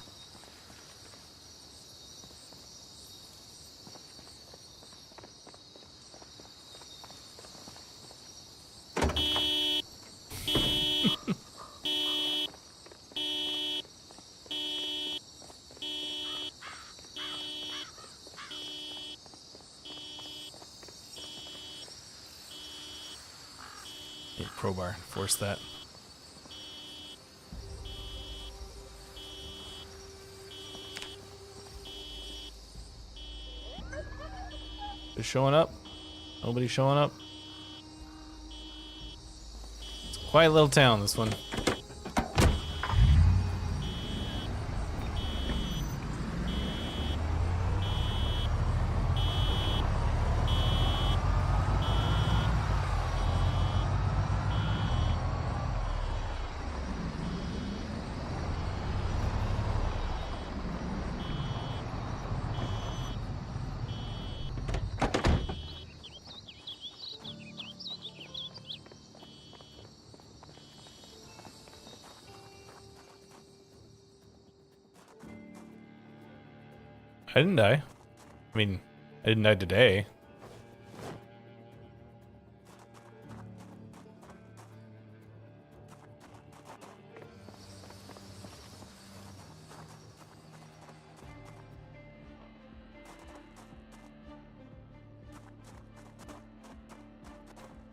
Yeah, crowbar, force that. They're showing up. Nobody's showing up. It's a quiet little town, this one. I didn't die. I mean, I didn't die today.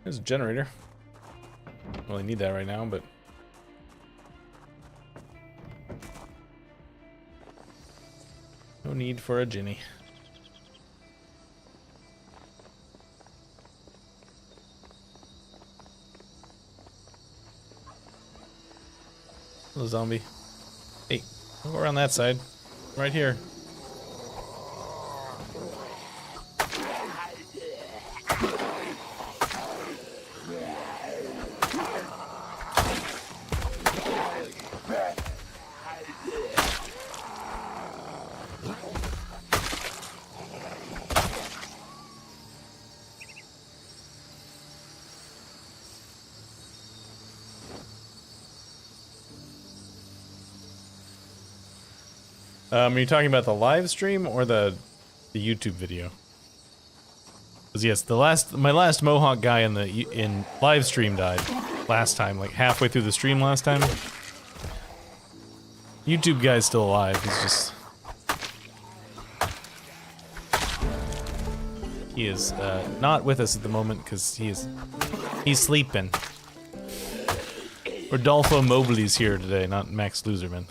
There's a generator. Don't really need that right now, but... no need for a Ginny. Hello, zombie. Hey, don't go around that side. Right here. Are you talking about the live stream or the YouTube video? Because yes, my last Mohawk guy in live stream died last time, like halfway through the stream last time. YouTube guy's still alive. He's just he is not with us at the moment because he's sleeping. Rodolfo Mobley's here today, not Max Loserman.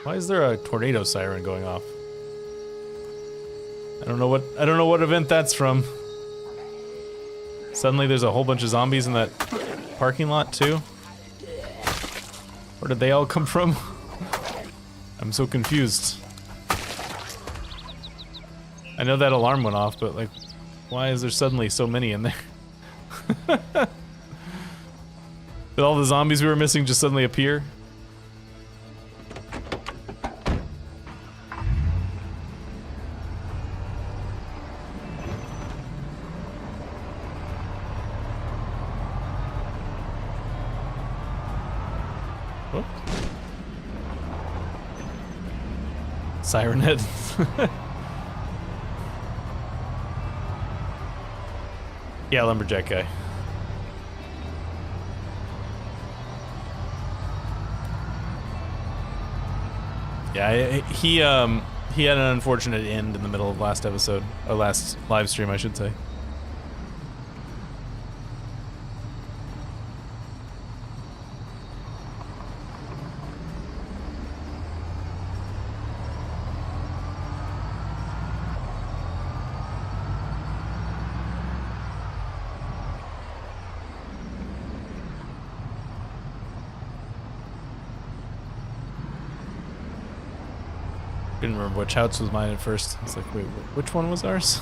Why is there a tornado siren going off? I don't know what event that's from. Suddenly there's a whole bunch of zombies in that parking lot too. Where did they all come from? I'm so confused. I know that alarm went off, but like, why is there suddenly so many in there? Did all the zombies we were missing just suddenly appear? Siren head. Yeah, lumberjack guy. Yeah, he had an unfortunate end in the middle of last episode, or last live stream, I should say. Didn't remember which house was mine at first. I was like, wait, which one was ours?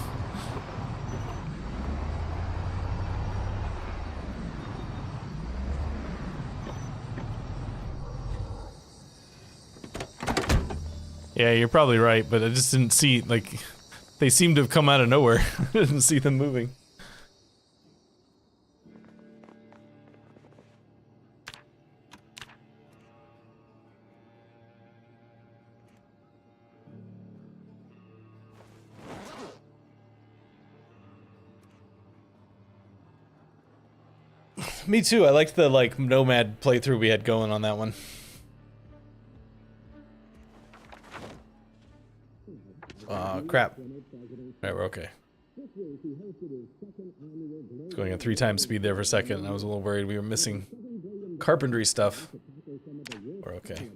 Yeah, you're probably right, but I just didn't see, like, they seemed to have come out of nowhere. I didn't see them moving. Me too. I liked the like nomad playthrough we had going on that one. Crap. Alright, we're okay. It's going at 3 times speed there for a second, and I was a little worried we were missing carpentry stuff. We're okay.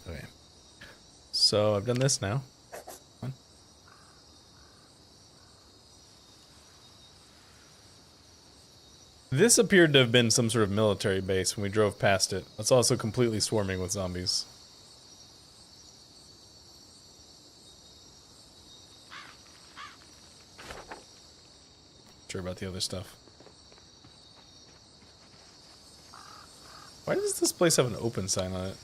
Okay. So I've done this now. This appeared to have been some sort of military base when we drove past it. It's also completely swarming with zombies. Sure about the other stuff. Why does this place have an open sign on it?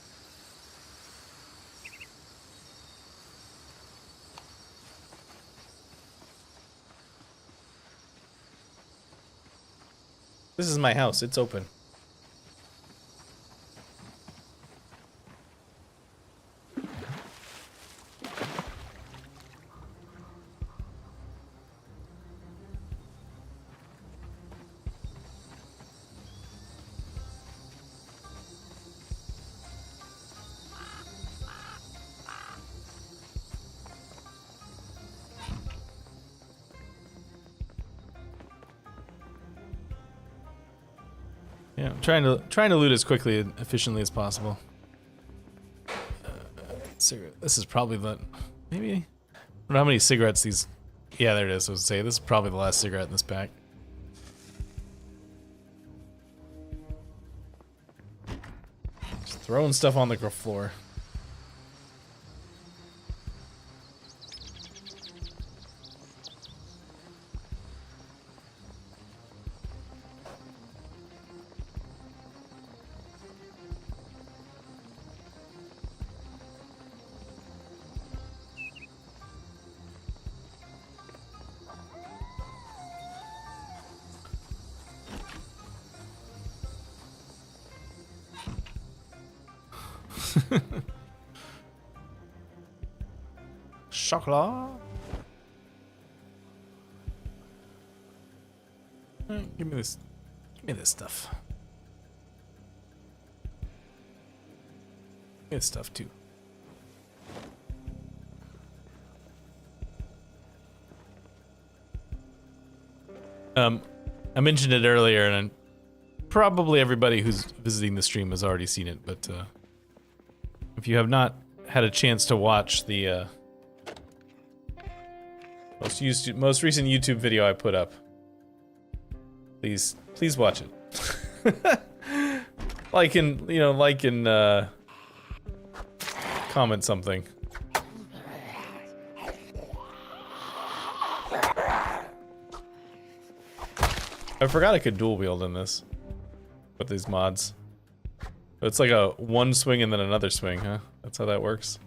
This is my house, it's open. Yeah, I'm trying to loot as quickly and efficiently as possible. This is probably the maybe. I don't know how many cigarettes these. Yeah, there it is. I was say this is probably the last cigarette in this pack. Just throwing stuff on the floor. Chocolat. Give me this. Give me this stuff. Give me this stuff too. I mentioned it earlier, and probably everybody who's visiting the stream has already seen it, but if you have not had a chance to watch the most recent YouTube video I put up, please watch it. like and comment something. I forgot I could dual wield in this with these mods. It's like a one swing and then another swing, huh? That's how that works.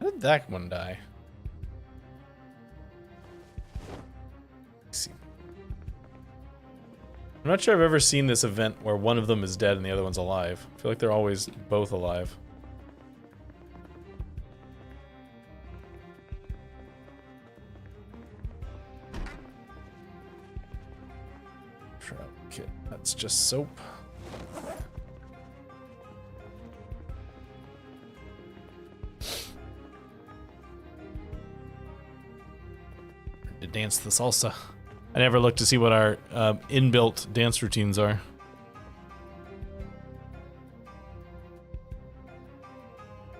How did that one die? Let's see. I'm not sure I've ever seen this event where one of them is dead and the other one's alive. I feel like they're always both alive. Trap kit. That's just soap. To dance the salsa. I never looked to see what our inbuilt dance routines are.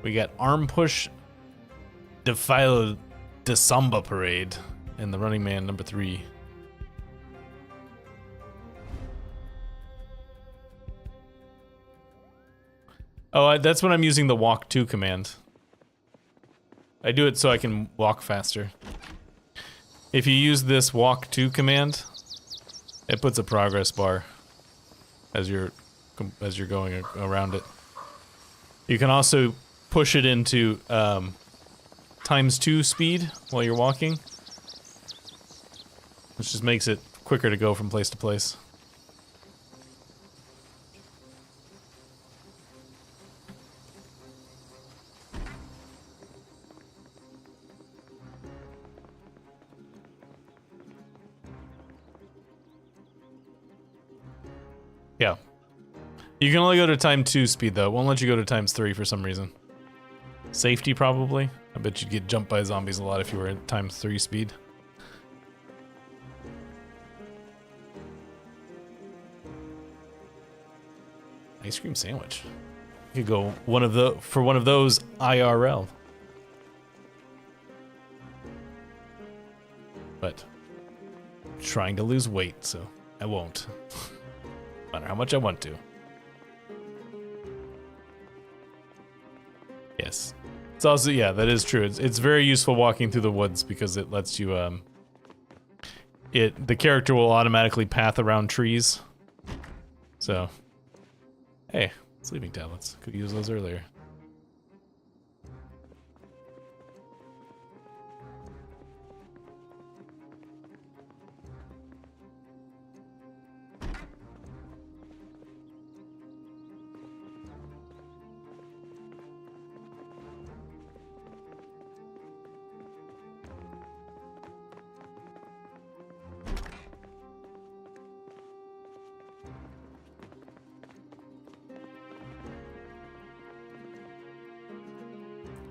We got arm push, defile the samba parade, and the Running Man number 3. Oh, that's when I'm using the walk 2 command. I do it so I can walk faster. If you use this walk 2 command, it puts a progress bar as you're going around it. You can also push it into ×2 speed while you're walking, which just makes it quicker to go from place to place. Yeah. You can only go to ×2 speed though. It won't let you go to ×3 for some reason. Safety probably. I bet you'd get jumped by zombies a lot if you were at ×3 speed. Ice cream sandwich. You could go for one of those IRL. But I'm trying to lose weight, so I won't. No matter how much I want to. Yes. It's also, yeah, that is true. It's very useful walking through the woods because it lets you, the character will automatically path around trees. So, hey, sleeping tablets. Could use those earlier.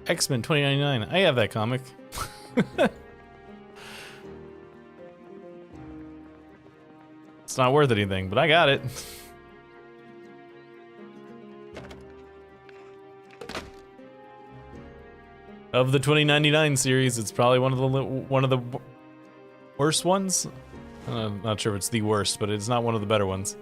X-Men 2099. I have that comic. It's not worth anything, but I got it. Of the 2099 series, it's probably one of the worst ones. I'm not sure if it's the worst, but it's not one of the better ones.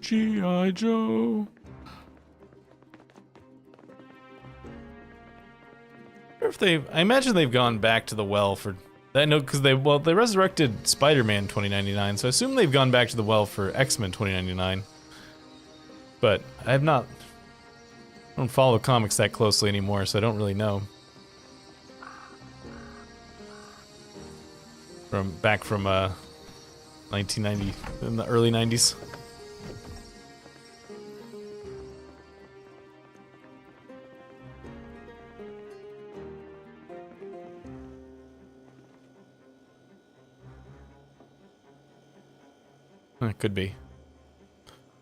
G.I. Joe. I imagine they've gone back to the well for that note because they resurrected Spider-Man 2099, so I assume they've gone back to the well for X-Men 2099. But I don't follow comics that closely anymore, so I don't really know. Back from 1990 in the early 90s. It could be.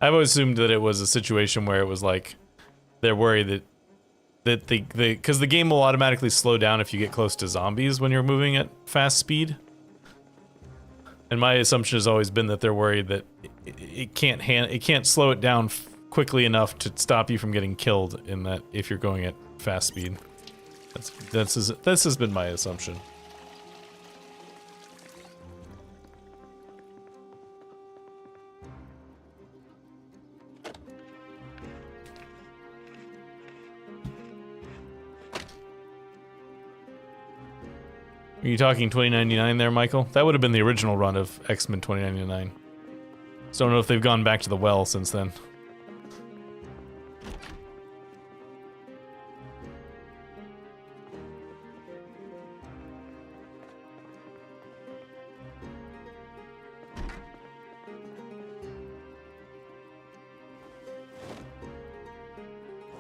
I've always assumed that it was a situation where it was like they're worried that because the game will automatically slow down if you get close to zombies when you're moving at fast speed. And my assumption has always been that they're worried that it can't slow it down quickly enough to stop you from getting killed in that if you're going at fast speed. This has been my assumption. Are you talking 2099 there, Michael? That would have been the original run of X-Men 2099. So I don't know if they've gone back to the well since then.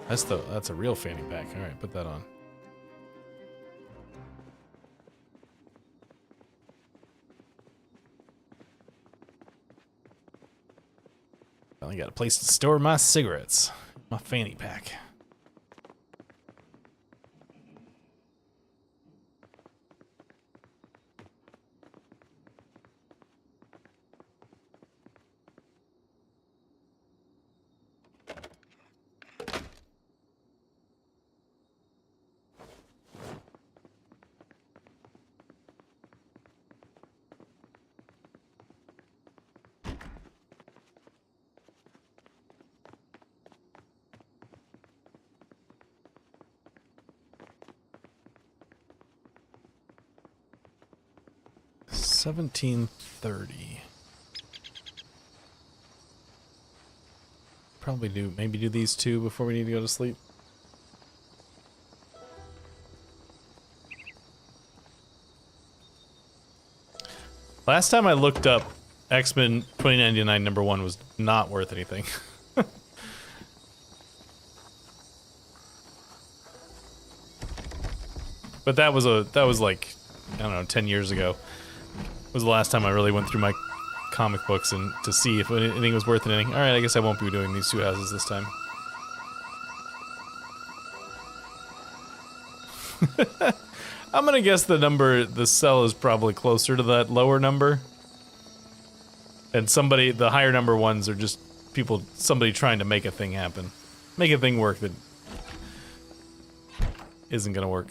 That's a real fanny pack. All right, put that on. Finally got a place to store my cigarettes. My fanny pack. 17:30. Probably maybe do these two before we need to go to sleep. Last time I looked up, X-Men 2099 #1 was not worth anything. But that was like, I don't know, 10 years ago. Was the last time I really went through my comic books and to see if anything was worth anything. Alright, I guess I won't be doing these two houses this time. I'm gonna guess the cell is probably closer to that lower number. And the higher number ones are just somebody trying to make a thing happen. Make a thing work that isn't gonna work.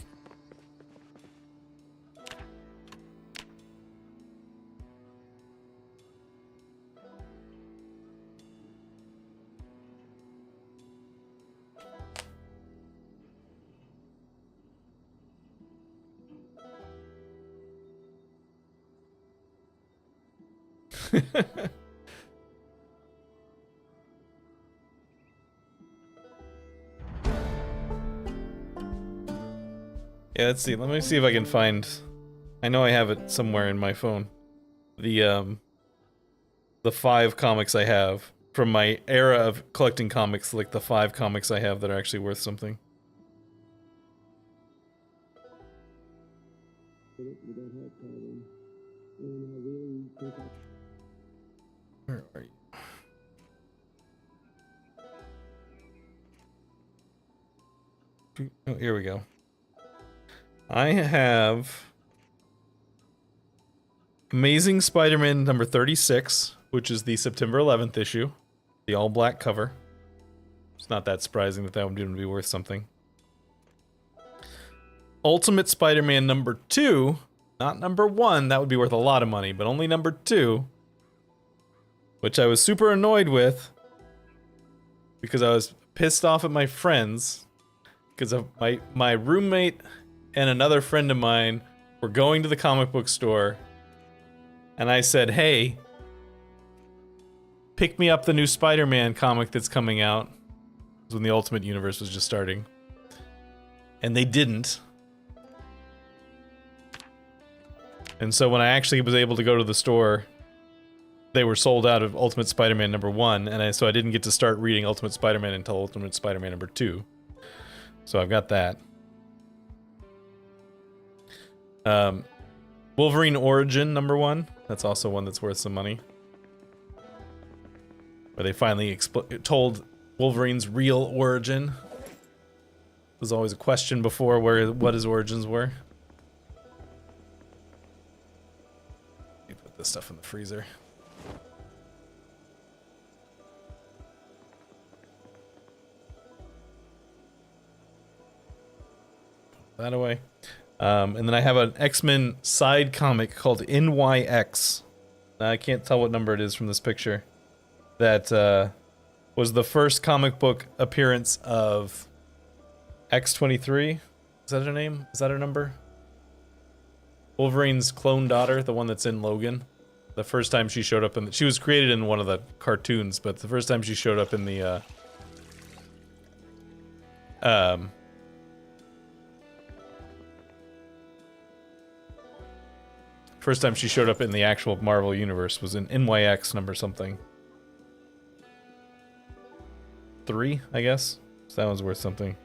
Yeah, let's see. Let me see if I can find. I know I have it somewhere in my phone. The 5 comics I have from my era of collecting comics, like the 5 comics I have that are actually worth something. Where are you? Oh, here we go. I have Amazing Spider-Man number 36, which is the September 11th issue, the all-black cover. It's not that surprising that would be worth something. Ultimate Spider-Man number 2, not number 1, that would be worth a lot of money, but only number 2, which I was super annoyed with because I was pissed off at my friends because of my roommate and another friend of mine were going to the comic book store, and I said, hey, pick me up the new Spider-Man comic that's coming out. It was when the Ultimate Universe was just starting. And they didn't. And so when I actually was able to go to the store, they were sold out of Ultimate Spider-Man number 1, and so I didn't get to start reading Ultimate Spider-Man until Ultimate Spider-Man number 2. So I've got that. Wolverine Origin number 1. That's also one that's worth some money. Where they finally told Wolverine's real origin. Was always a question before what his origins were. Let me put this stuff in the freezer. Put that away. And then I have an X-Men side comic called NYX. I can't tell what number it is from this picture. That was the first comic book appearance of X-23. Is that her name? Is that her number? Wolverine's clone daughter, the one that's in Logan. The first time she showed up she was created in one of the cartoons, but the first time she showed up in the first time she showed up in the actual Marvel universe was in NYX number something. 3, I guess. So that was worth something.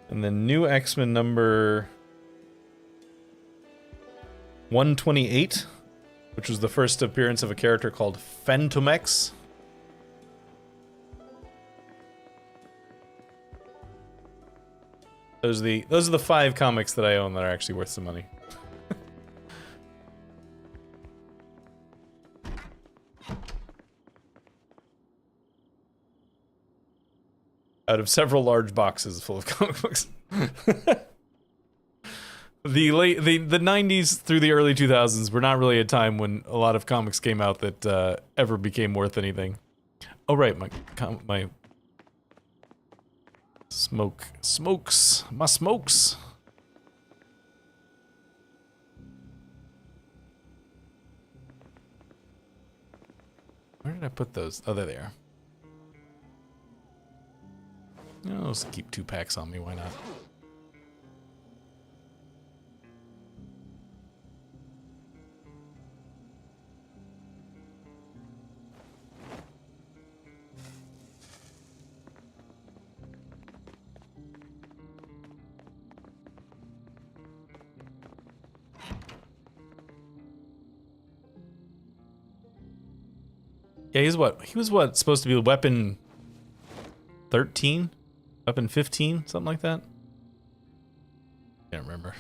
And then new X-Men number 128, which was the first appearance of a character called Phantom X. Those are the 5 comics that I own that are actually worth some money. Out of several large boxes full of comic books. The 90s through the early 2000s were not really a time when a lot of comics came out that ever became worth anything. Oh right, my smokes. Where did I put those? Oh, there they are. I'll just keep 2 packs on me, why not? Yeah, he's what? He was what? Supposed to be weapon 13? Weapon 15? Something like that? Can't remember.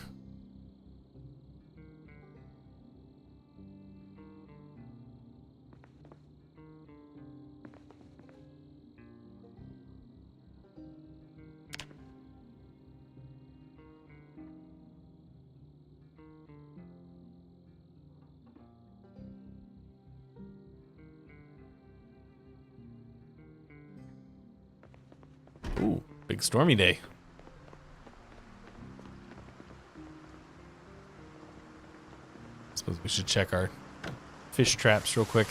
Ooh, big stormy day. Suppose we should check our fish traps real quick.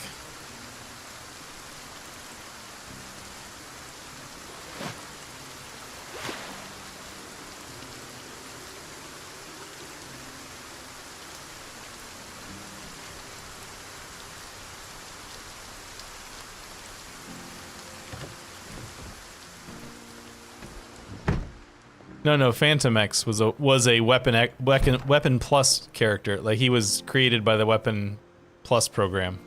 No, Phantom X was a weapon plus character. Like he was created by the Weapon Plus program.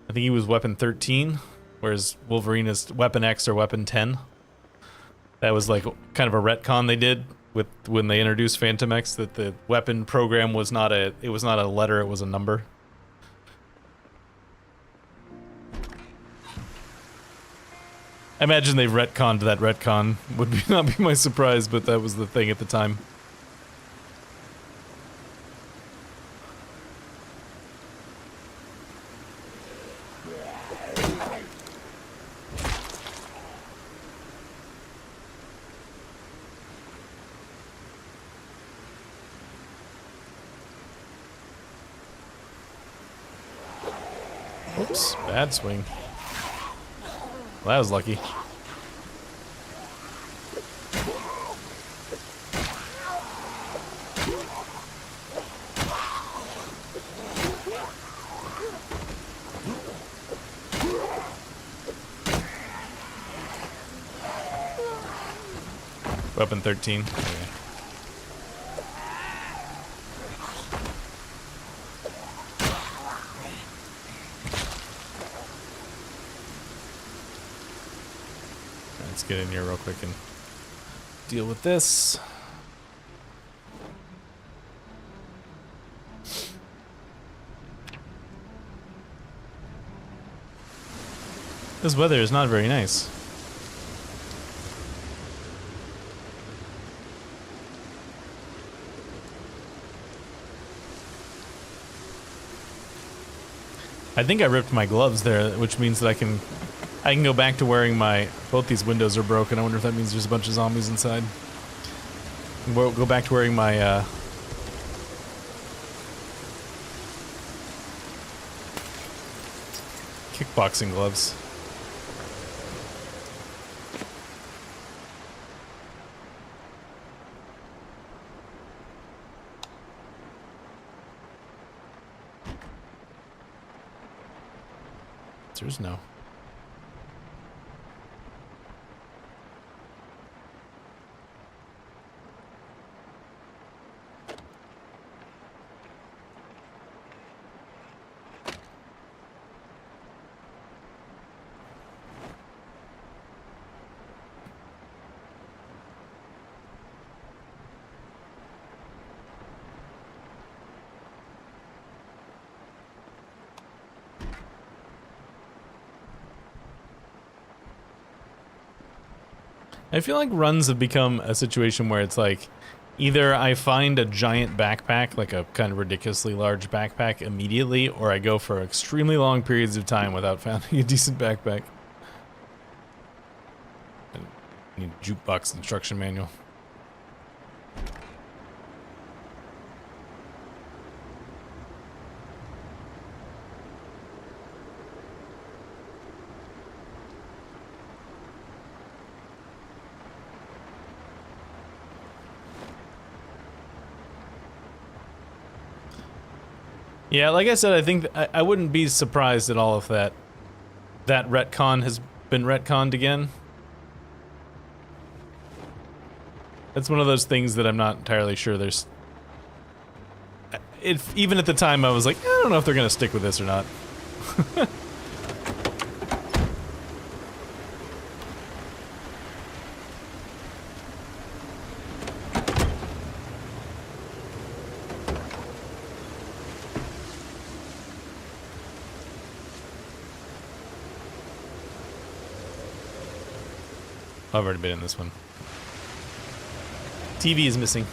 I think he was weapon 13, whereas Wolverine is weapon X or weapon 10. That was like kind of a retcon they did with when they introduced Phantom X, that the weapon program was not a letter, it was a number. I imagine they've retconned that retcon. Would not be my surprise, but that was the thing at the time. Oops, bad swing. Well, that was lucky. Weapon 13. Okay. Let's get in here real quick and deal with this. This weather is not very nice. I think I ripped my gloves there, which means that I can go back to wearing my... Both these windows are broken. I wonder if that means there's a bunch of zombies inside. We'll go back to wearing my kickboxing gloves. There's no. I feel like runs have become a situation where it's like, either I find a giant backpack, like a kind of ridiculously large backpack immediately, or I go for extremely long periods of time without finding a decent backpack. I need a jukebox instruction manual. Yeah, like I said, I think I wouldn't be surprised at all if that retcon has been retconned again. That's one of those things that I'm not entirely sure there's... Even at the time I was like, I don't know if they're gonna stick with this or not. I've already been in this one. TV is missing.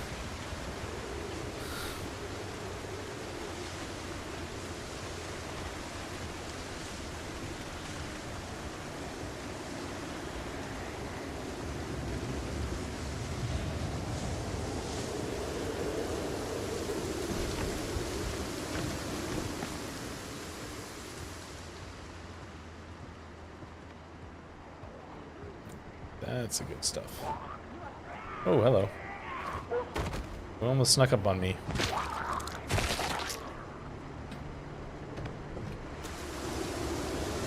That's the good stuff. Oh, hello. You almost snuck up on me.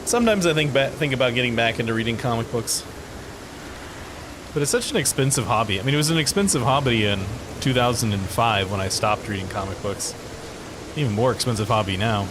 Sometimes I think about getting back into reading comic books. But it's such an expensive hobby. I mean, it was an expensive hobby in 2005 when I stopped reading comic books. Even more expensive hobby now.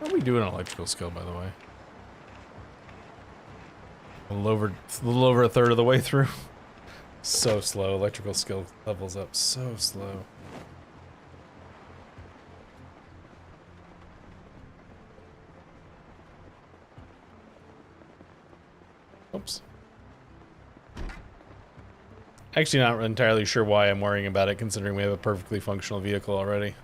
How are we doing on electrical skill, by the way? A little over a third of the way through. So slow. Electrical skill levels up so slow. Oops. Actually not entirely sure why I'm worrying about it, considering we have a perfectly functional vehicle already.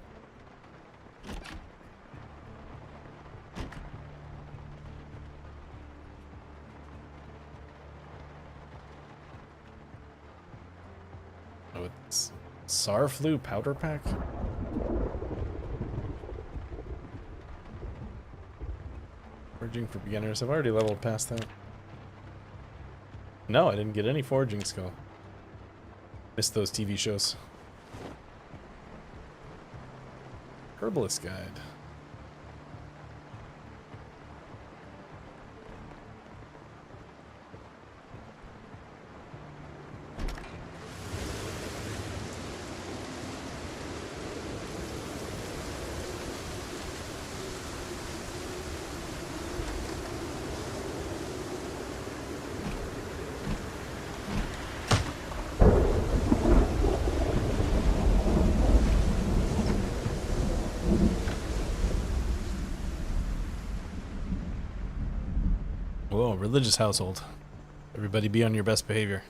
Oh, it's SAR flu powder pack? Forging for beginners. I've already leveled past that. No, I didn't get any forging skill. Missed those TV shows. Herbalist guide. Whoa, religious household. Everybody be on your best behavior.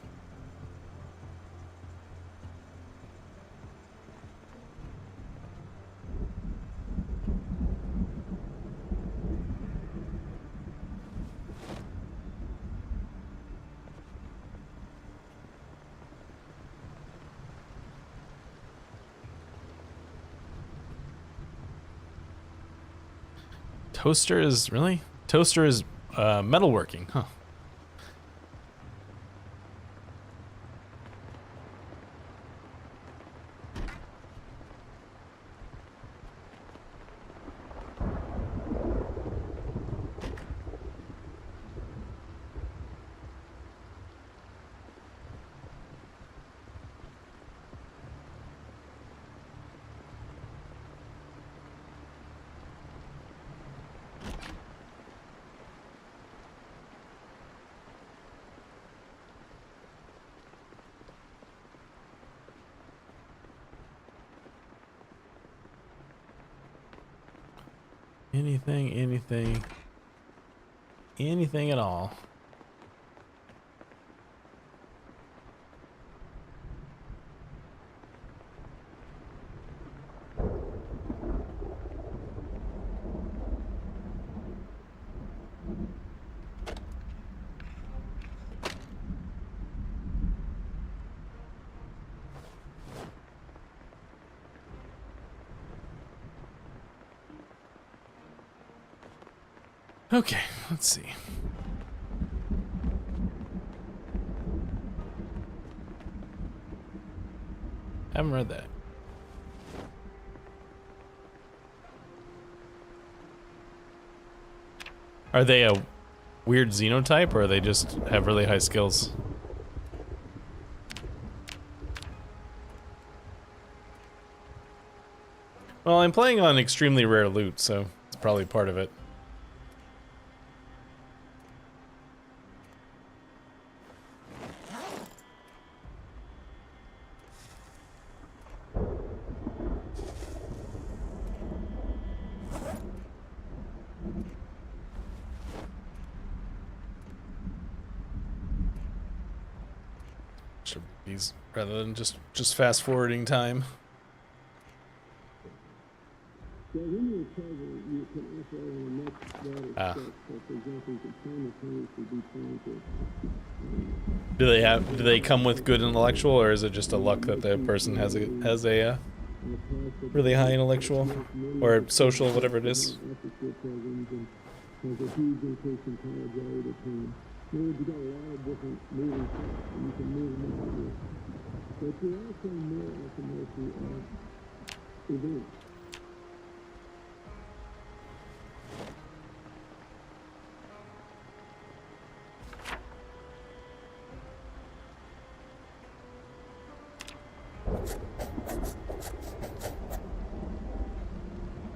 Toaster is, really? Toaster is metalworking, huh? Anything at all. Okay, let's see. Haven't read that. Are they a weird xenotype, or they just have really high skills? Well, I'm playing on extremely rare loot, so it's probably part of it. These rather than just fast forwarding time. So when you're traveling, you can operate on a much broader spectrum. So, for example, you can simultaneously be trying to. Do they come with good intellectual, or is it just a luck that the person has a really high intellectual or social, whatever it is? There's a huge increase in college aid at time. You got a lot of different moving parts, and you can move them out with. But you're also more ultimately events.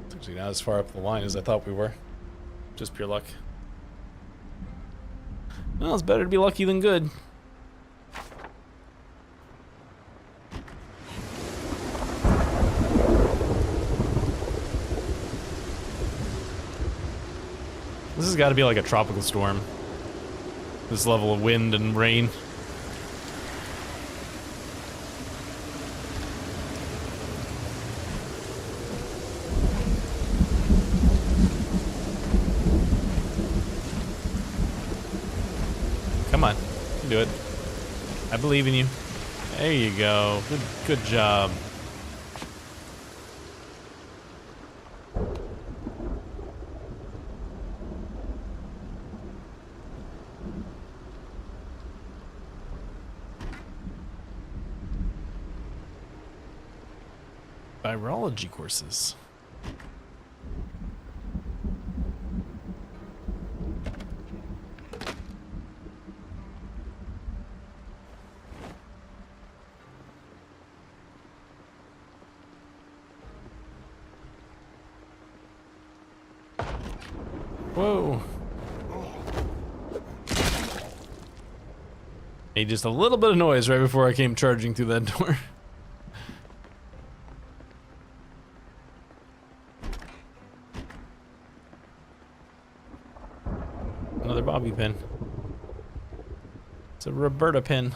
It's actually not as far up the line as I thought we were. Just pure luck. Well, it's better to be lucky than good. This has got to be like a tropical storm. This level of wind and rain. Come on, you can do it. I believe in you. There you go. Good job. Virology courses. Whoa. Made just a little bit of noise right before I came charging through that door. Another bobby pin. It's a Roberta pin.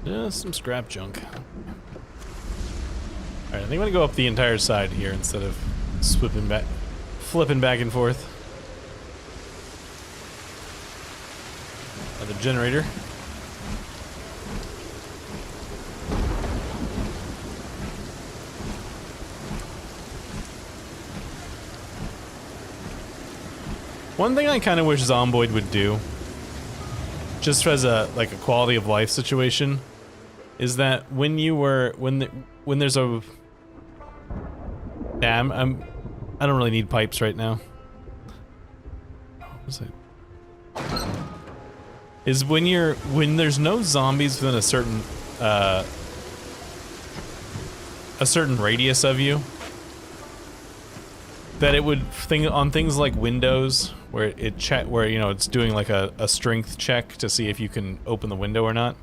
Just some scrap junk. Alright, I think I'm gonna go up the entire side here instead of flipping back and forth. Another generator. One thing I kind of wish Zomboid would do, just as a quality of life situation, is that when there's a I don't really need pipes right now. What was it? Is when there's no zombies within a certain a certain radius of you, that it would on things like windows where where you know it's doing like a strength check to see if you can open the window or not.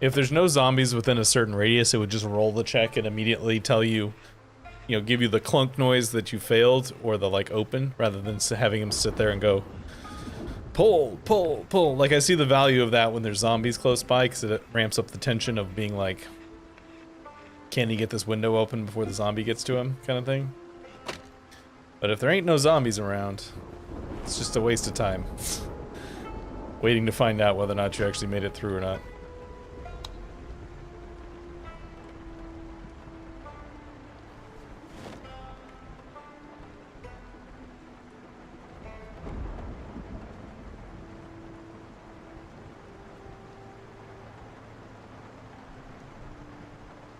If there's no zombies within a certain radius, it would just roll the check and immediately tell you, you know, give you the clunk noise that you failed or the like open, rather than having him sit there and go pull, pull, pull. Like, I see the value of that when there's zombies close by, because it ramps up the tension of being like, can he get this window open before the zombie gets to him, kind of thing. But if there ain't no zombies around, it's just a waste of time. Waiting to find out whether or not you actually made it through or not.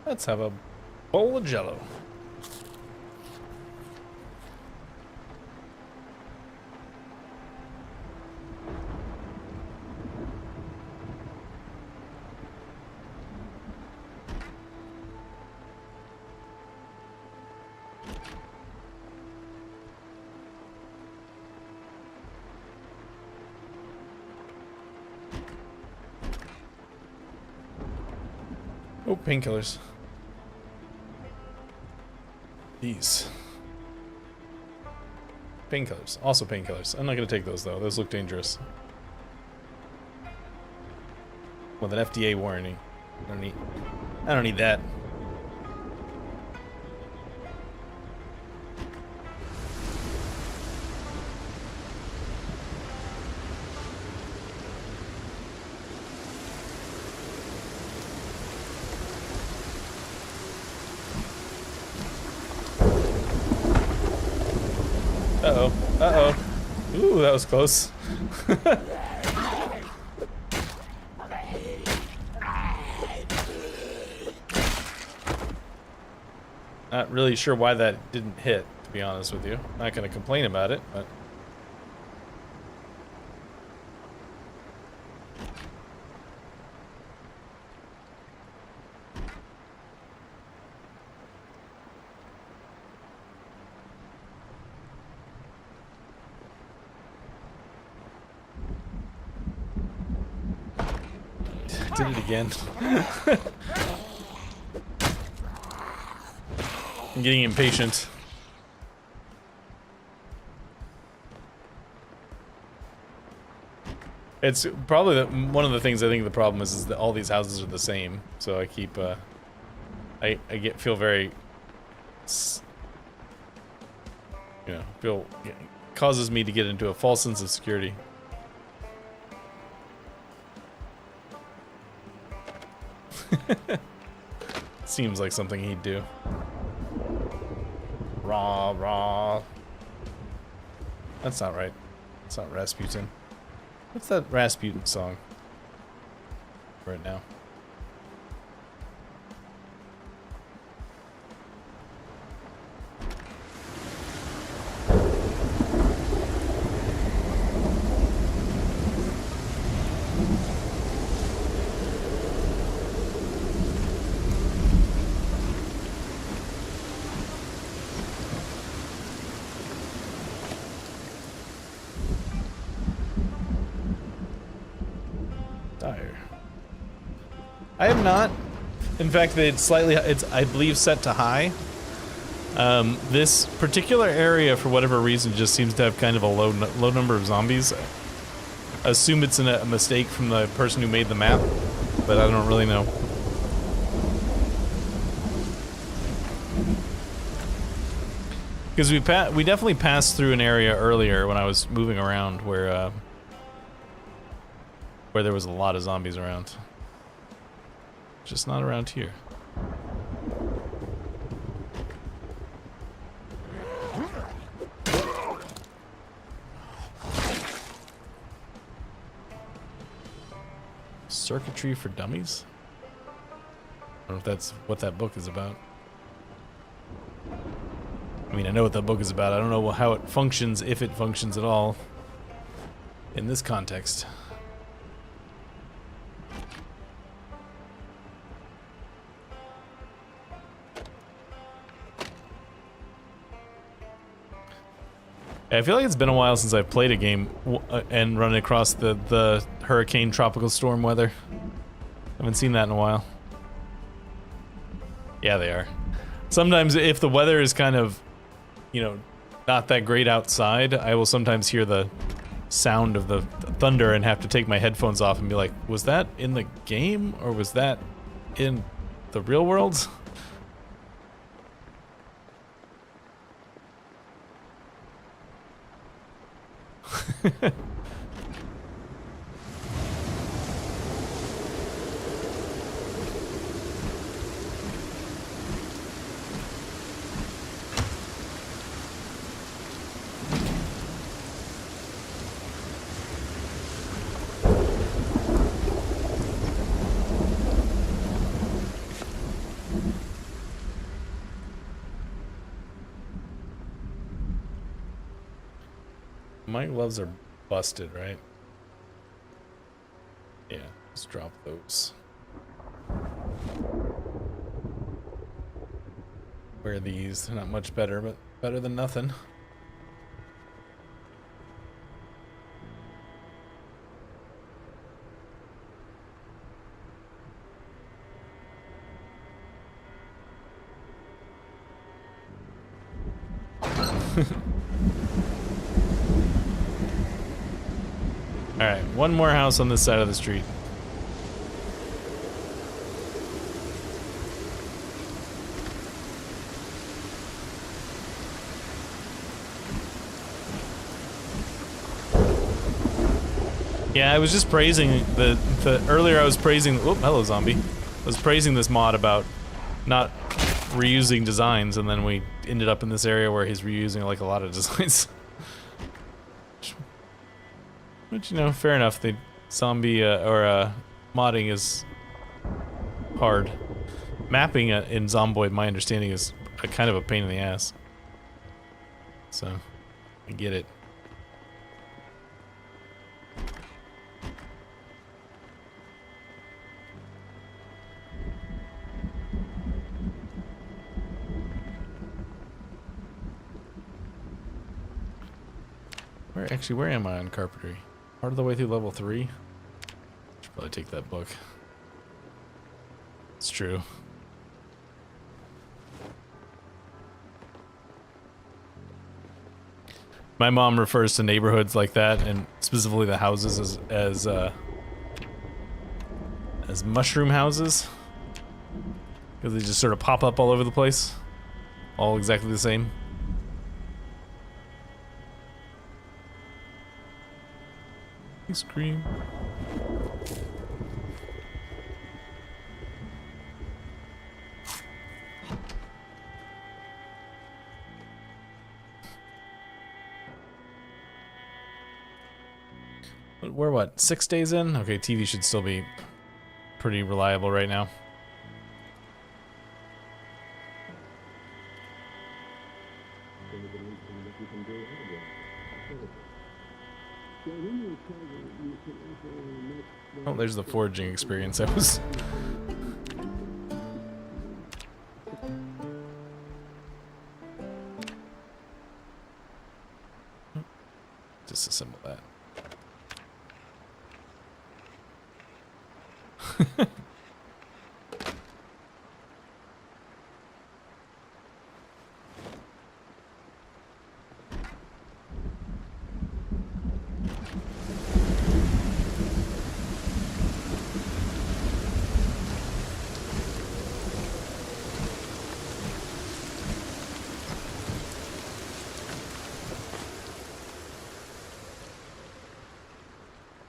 Let's have a bowl of Jello. Oh, painkillers. These. Painkillers. Also painkillers. I'm not gonna take those though. Those look dangerous. With an FDA warning. I don't need that. Uh-oh. Uh-oh. Ooh, that was close. Not really sure why that didn't hit, to be honest with you. Not gonna complain about it, but... Did it again. I'm getting impatient. It's probably one of the things I think the problem is that all these houses are the same. So I keep, feel very, you know, causes me to get into a false sense of security. Seems like something he'd do. Raw, raw. That's not right. It's not Rasputin. What's that Rasputin song? Right now. I have not. In fact, it's I believe set to high. This particular area, for whatever reason, just seems to have kind of a low number of zombies. I assume it's a mistake from the person who made the map, but I don't really know. Because we definitely passed through an area earlier when I was moving around where there was a lot of zombies around. Just not around here. Circuitry for Dummies? I don't know if that's what that book is about. I mean, I know what that book is about. I don't know how it functions, if it functions at all, in this context. I feel like it's been a while since I've played a game and run across the hurricane tropical storm weather. Haven't seen that in a while. Yeah, they are. Sometimes if the weather is kind of, you know, not that great outside, I will sometimes hear the sound of the thunder and have to take my headphones off and be like, was that in the game or was that in the real world? My gloves are busted, right? Yeah, let's drop those. Wear these. They're not much better, but better than nothing. Alright, one more house on this side of the street. Yeah, I was just praising earlier I was praising, oh, hello zombie. I was praising this mod about not reusing designs, and then we ended up in this area where he's reusing like a lot of designs. Which, you know, fair enough. The zombie modding is hard. Mapping in Zomboid, my understanding, is a kind of a pain in the ass. So, I get it. Where am I on carpentry? Part of the way through level 3? Should probably take that book. It's true. My mom refers to neighborhoods like that, and specifically the houses, as mushroom houses. Because they just sort of pop up all over the place. All exactly the same. Ice cream. We're what, 6 days in? Okay, TV should still be pretty reliable right now. Oh, there's the foraging experience. I was... Disassemble that.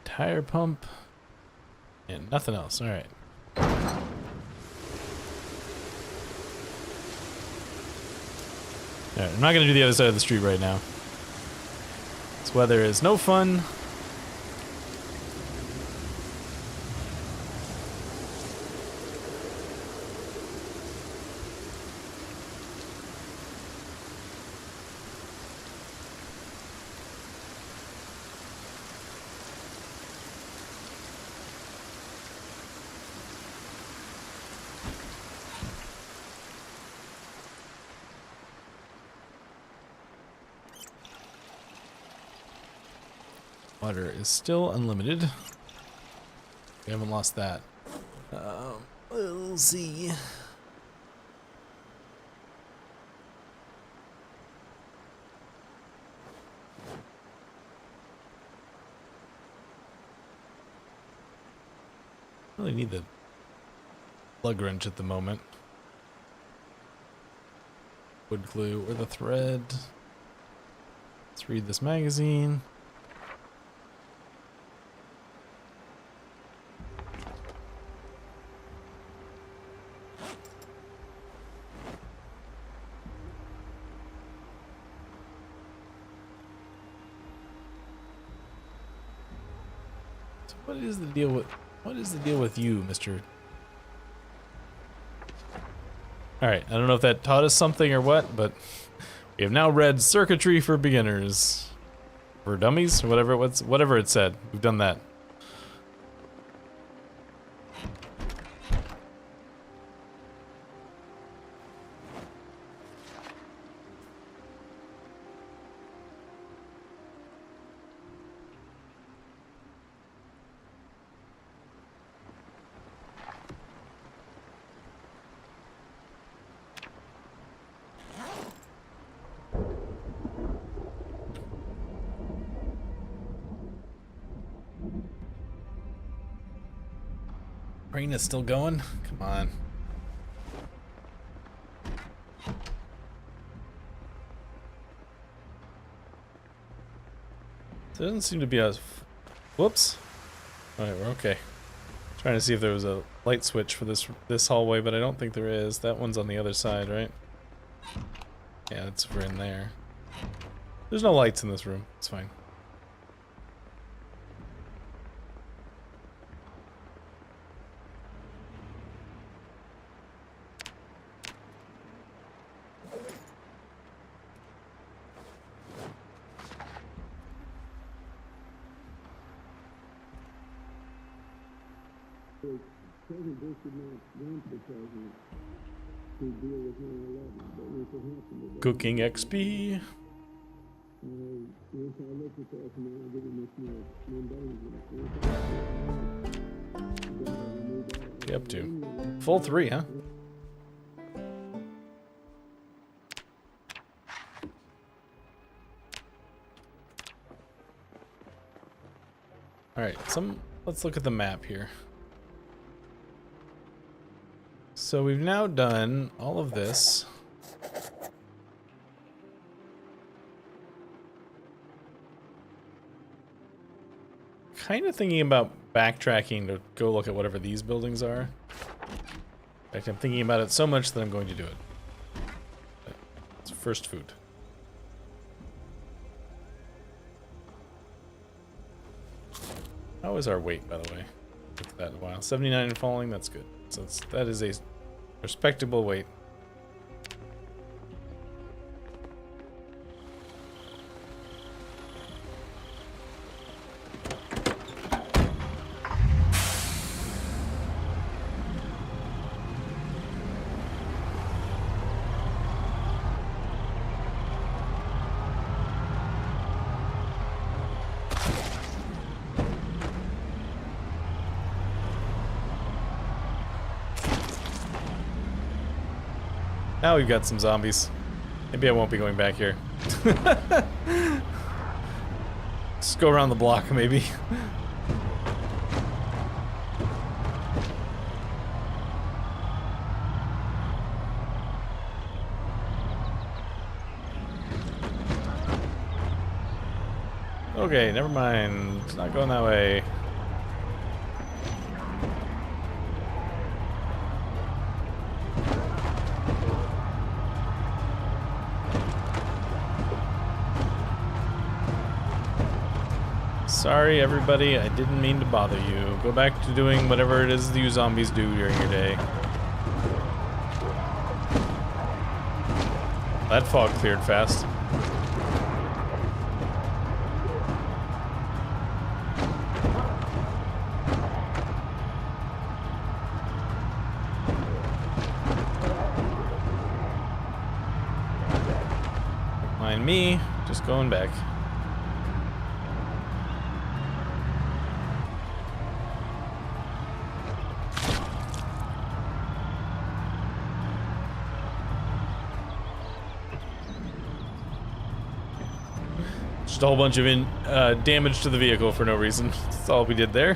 Tire pump. And nothing else. Alright. Alright, I'm not gonna do the other side of the street right now. This weather is no fun. Water is still unlimited. We haven't lost that. We'll see. Really need the plug wrench at the moment. Wood glue or the thread. Let's read this magazine. So what is the deal with you, Mr. Alright, I don't know if that taught us something or what, but we have now read Circuitry for Beginners. For Dummies, or whatever it said. We've done that. Train is still going? Come on. There doesn't seem to be a... Whoops. Alright, we're okay. Trying to see if there was a light switch for this hallway, but I don't think there is. That one's on the other side, right? Yeah, it's over in there. There's no lights in this room. It's fine. The president did not want the president to deal with 9/11, but if it happened today, Cooking XP. if I look at that and I'll give him this more mundane. Be up to full 3, huh? All right, let's look at the map here. So we've now done all of this. Kind of thinking about backtracking to go look at whatever these buildings are. In fact, I'm thinking about it so much that I'm going to do it. But it's first food. How is our weight, by the way? Looked at that in a while. 79 and falling, that's good. So that is a respectable weight. Now we've got some zombies. Maybe I won't be going back here. Just go around the block, maybe. Okay, never mind. It's not going that way. Sorry, everybody. I didn't mean to bother you. Go back to doing whatever it is you zombies do during your day. That fog cleared fast. Don't mind me, just going back. Just a whole bunch of damage to the vehicle for no reason. That's all we did there.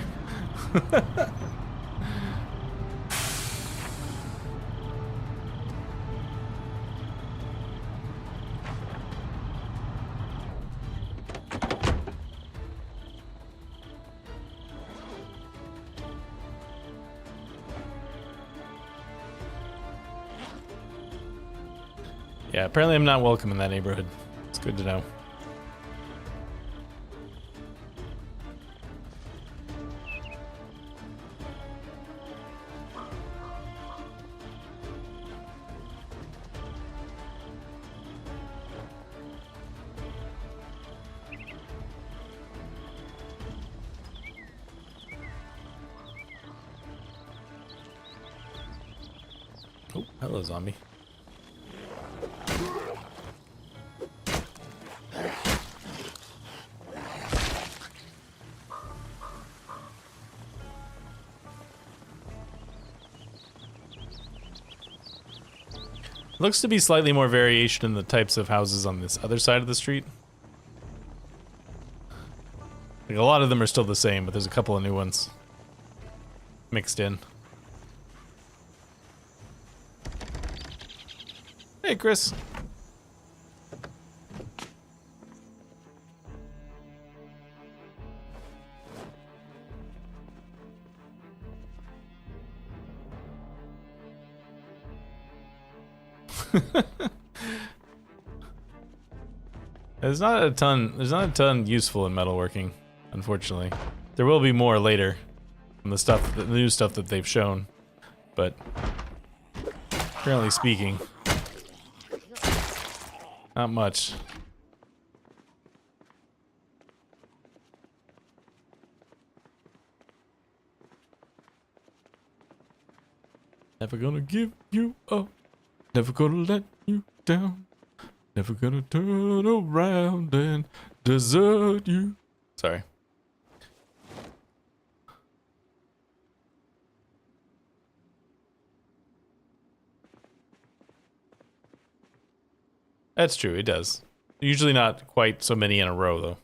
Yeah, apparently I'm not welcome in that neighborhood. It's good to know. Oh, hello, zombie. Looks to be slightly more variation in the types of houses on this other side of the street. Like, a lot of them are still the same, but there's a couple of new ones mixed in. Hey, Chris. There's not a ton useful in metalworking, unfortunately. There will be more later from the new stuff that they've shown, but generally speaking, not much. Never gonna give you up. Never gonna let you down. Never gonna turn around and desert you. Sorry. That's true, it does. Usually not quite so many in a row, though.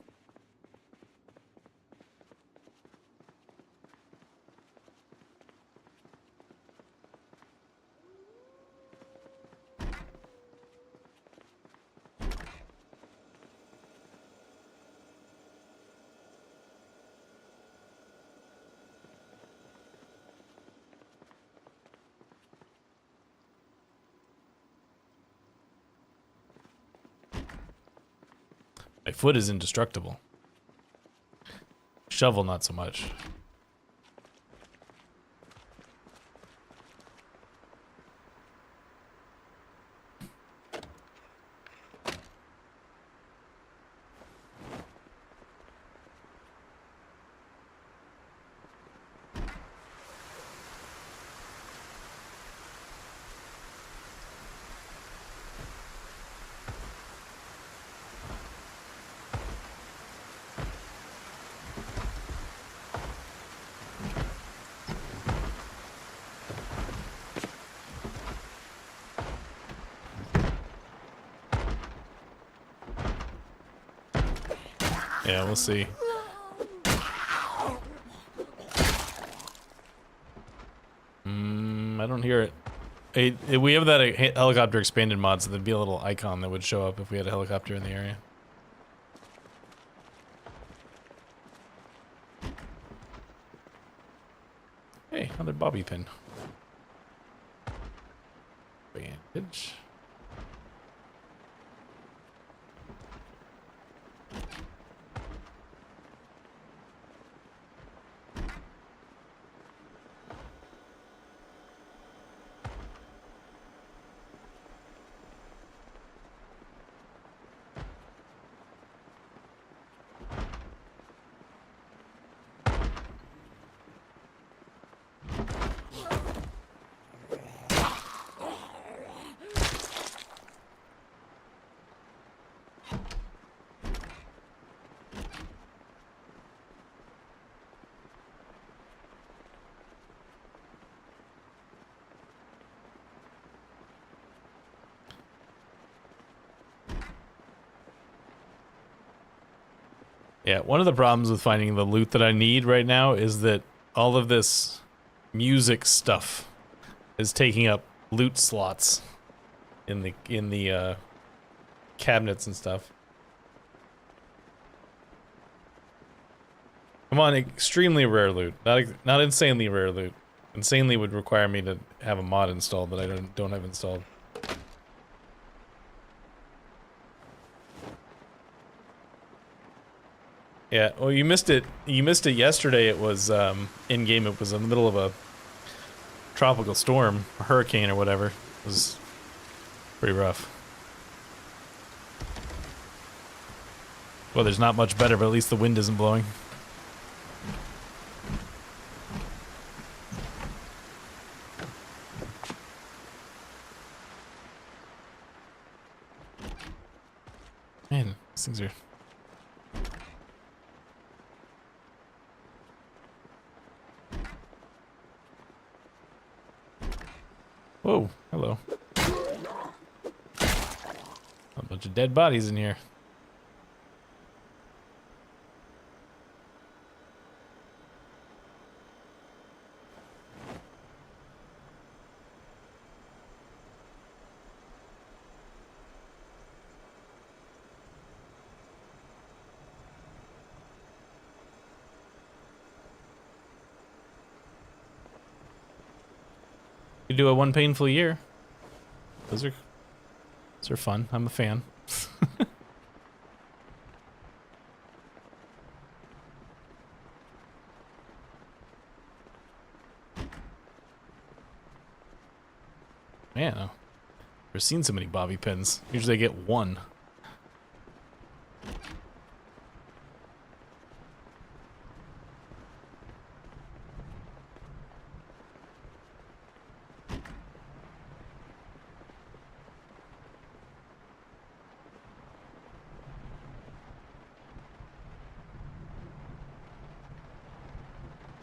My foot is indestructible. Shovel, not so much. Yeah, we'll see. I don't hear it. We have that helicopter expanded mod, so there'd be a little icon that would show up if we had a helicopter in the area. Hey, another bobby pin. Bandage. Yeah, one of the problems with finding the loot that I need right now is that all of this music stuff is taking up loot slots in the cabinets and stuff. Come on, extremely rare loot, not insanely rare loot. Insanely would require me to have a mod installed that I don't have installed. Yeah, well, you missed it. You missed it yesterday. It was in game. It was in the middle of a tropical storm, a hurricane or whatever. It was pretty rough. Well, there's not much better, but at least the wind isn't blowing. Man, these things are... Whoa, hello. A bunch of dead bodies in here. You do a one painful year. Those are fun. I'm a fan. Man, I've never seen so many bobby pins. Usually I get one.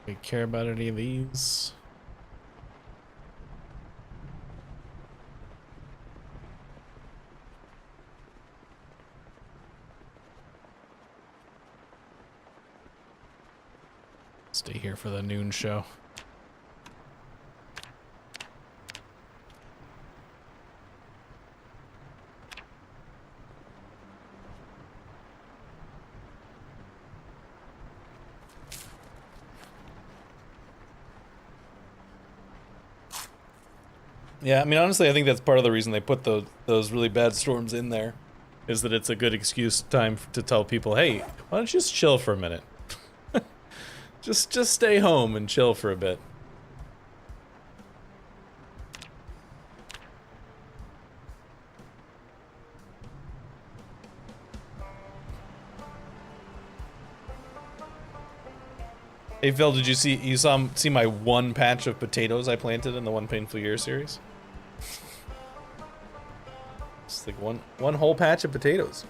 Do you care about any of these? Stay here for the noon show. Yeah, I mean, honestly, I think that's part of the reason they put those really bad storms in there, is that it's a good excuse time to tell people, hey, why don't you just chill for a minute? just stay home and chill for a bit. Hey Phil, did you see my one patch of potatoes I planted in the One Painful Year series? It's like one whole patch of potatoes.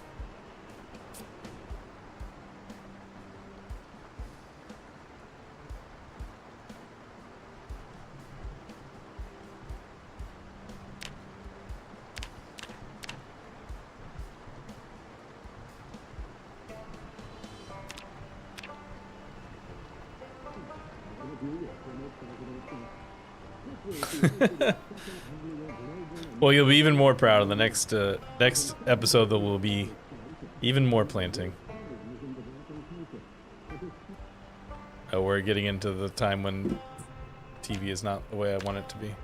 Well, you'll be even more proud in the next episode. There will be even more planting. Oh, we're getting into the time when TV is not the way I want it to be.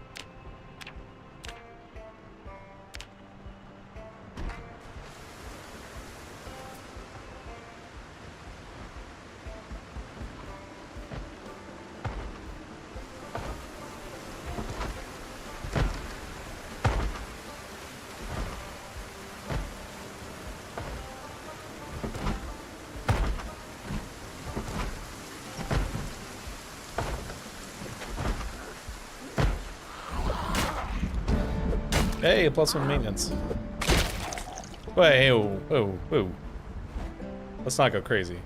Hey, +1 maintenance. Wait, whoa. Let's not go crazy.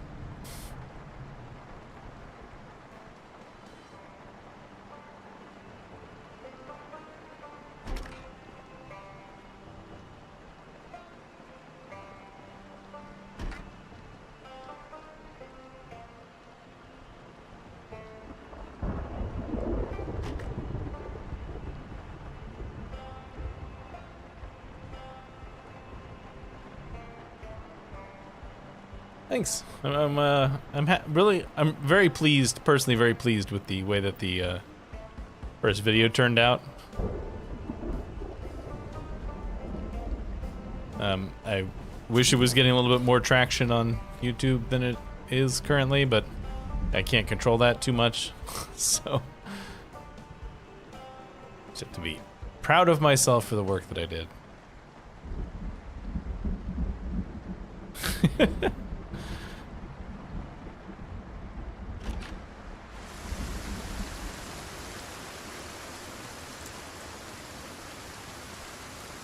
Thanks. I'm very pleased, personally very pleased with the way that the first video turned out. I wish it was getting a little bit more traction on YouTube than it is currently, but I can't control that too much. So, just have to be proud of myself for the work that I did.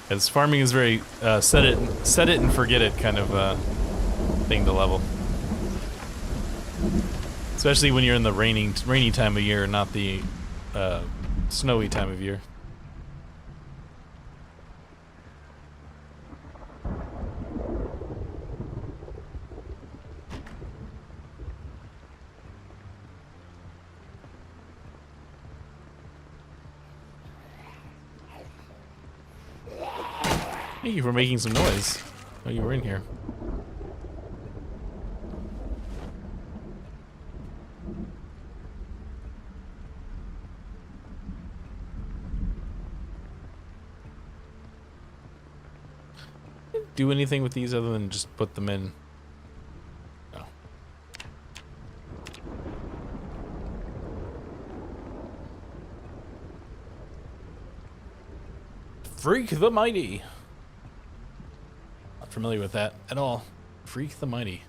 Because farming is very set it and forget it kind of thing to level. Especially when you're in the rainy time of year, not the snowy time of year. Thank you for making some noise while you were in here. Didn't do anything with these other than just put them in. No. Freak the Mighty. Not familiar with that at all. Freak the Mighty.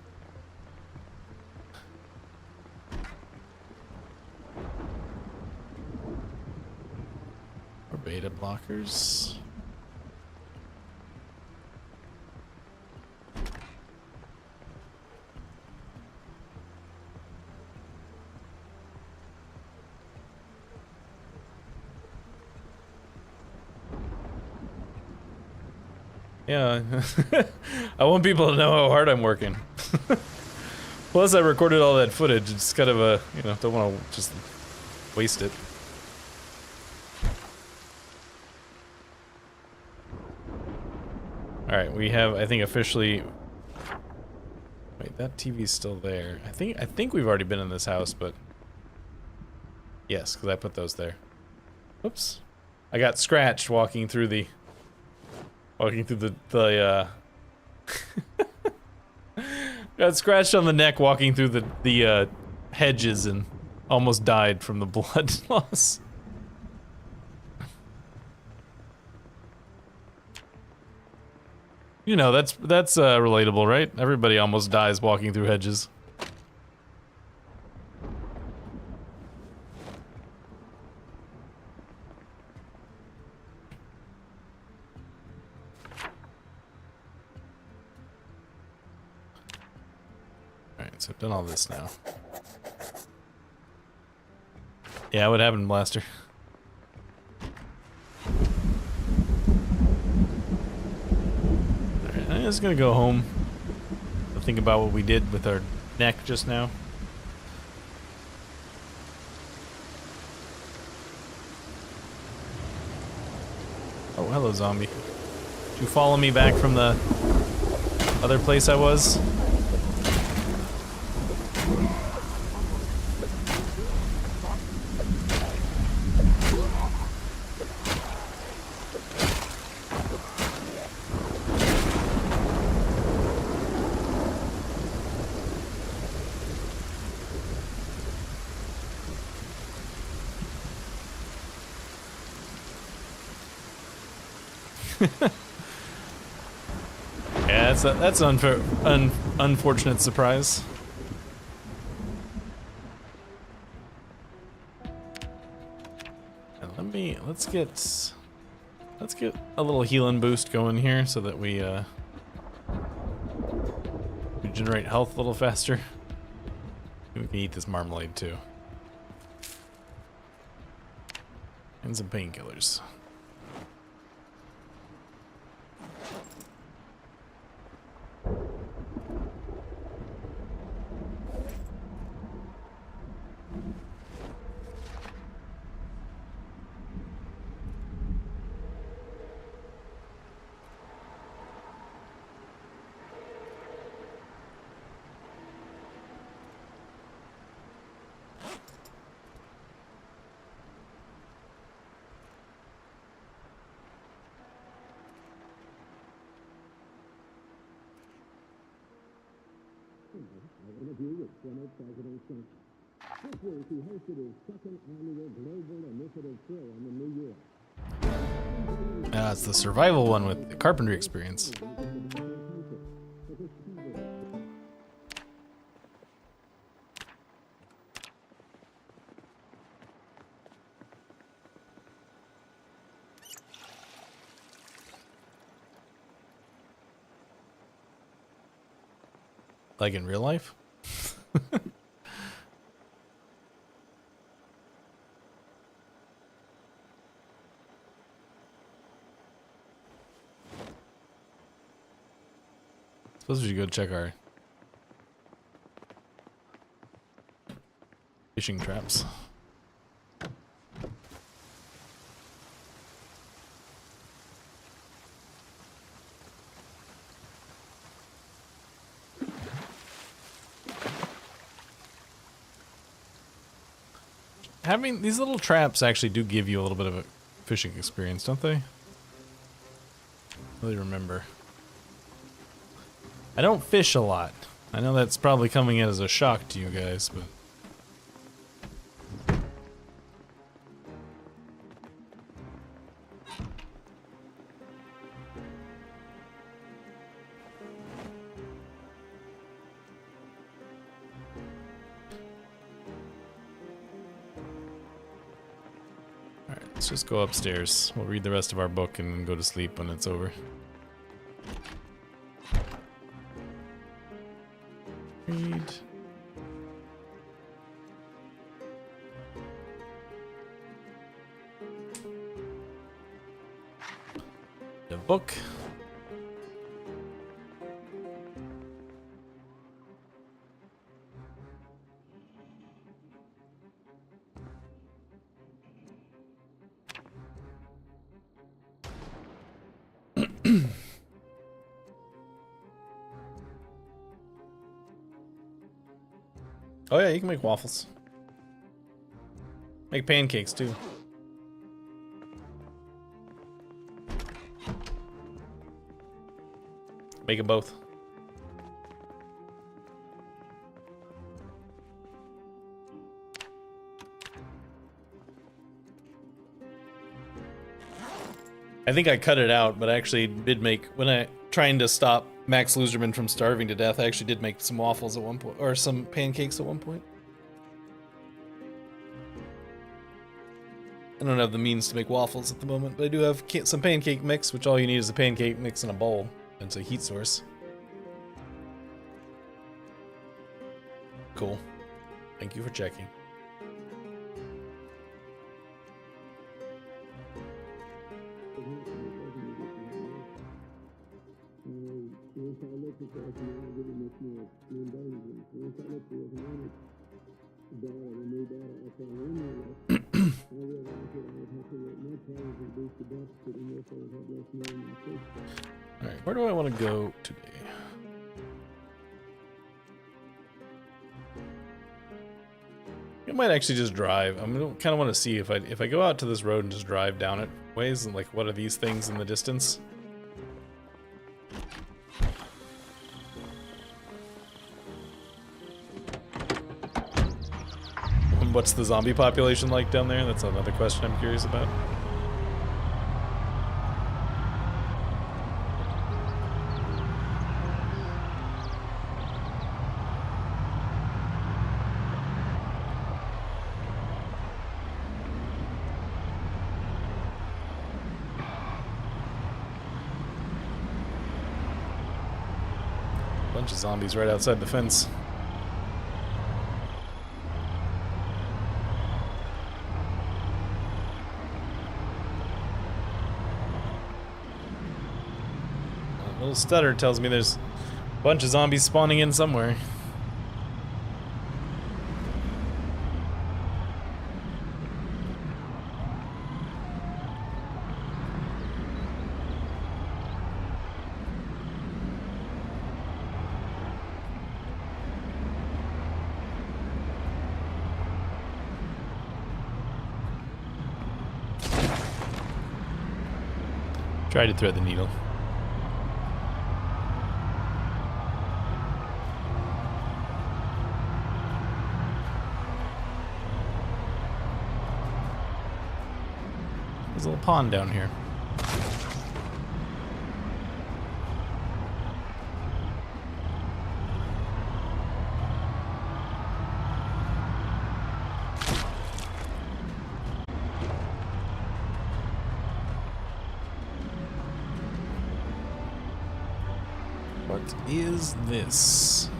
Or beta blockers. Yeah, I want people to know how hard I'm working. Plus, I recorded all that footage. It's kind of a, you know, don't want to just waste it. All right, we have, I think, officially. Wait, that TV's still there. I think we've already been in this house, but yes, because I put those there. Oops, I got scratched walking through the. Got scratched on the neck walking through the hedges and almost died from the blood loss. You know, that's relatable, right? Everybody almost dies walking through hedges. So I've done all this now. Yeah, what happened, Blaster? Alright, I'm just gonna go home. Think about what we did with our neck just now. Oh, hello, zombie. Did you follow me back from the other place I was? Yeah, that's an unfortunate surprise. And let's get a little healing boost going here so that we regenerate health a little faster. We can eat this marmalade too. And some painkillers. interview with former President Trump. This week, he hosted his second annual Global Initiative Fair in New York. It's the survival one with the carpentry experience. Like in real life? Suppose we should go check our fishing traps. Having these little traps actually do give you a little bit of a fishing experience, don't they? Really remember. I don't fish a lot. I know that's probably coming in as a shock to you guys, but... Alright, let's just go upstairs. We'll read the rest of our book and then go to sleep when it's over. Read. The book. Oh yeah, you can make waffles. Make pancakes too. Make them both. I think I cut it out, but I actually did make, when I trying to stop Max Loserman from starving to death, I actually did make some waffles at one point, or some pancakes at one point. I don't have the means to make waffles at the moment, but I do have some pancake mix, which all you need is a pancake mix in a bowl. And it's a heat source. Cool. Thank you for checking. Alright, where do I want to go today? I might actually just drive. I kind of want to see if I go out to this road and just drive down it ways, and like, what are these things in the distance? And what's the zombie population like down there? That's another question I'm curious about. Bunch of zombies right outside the fence. A little stutter tells me there's a bunch of zombies spawning in somewhere. Try to thread the needle. There's a little pond down here. What is this?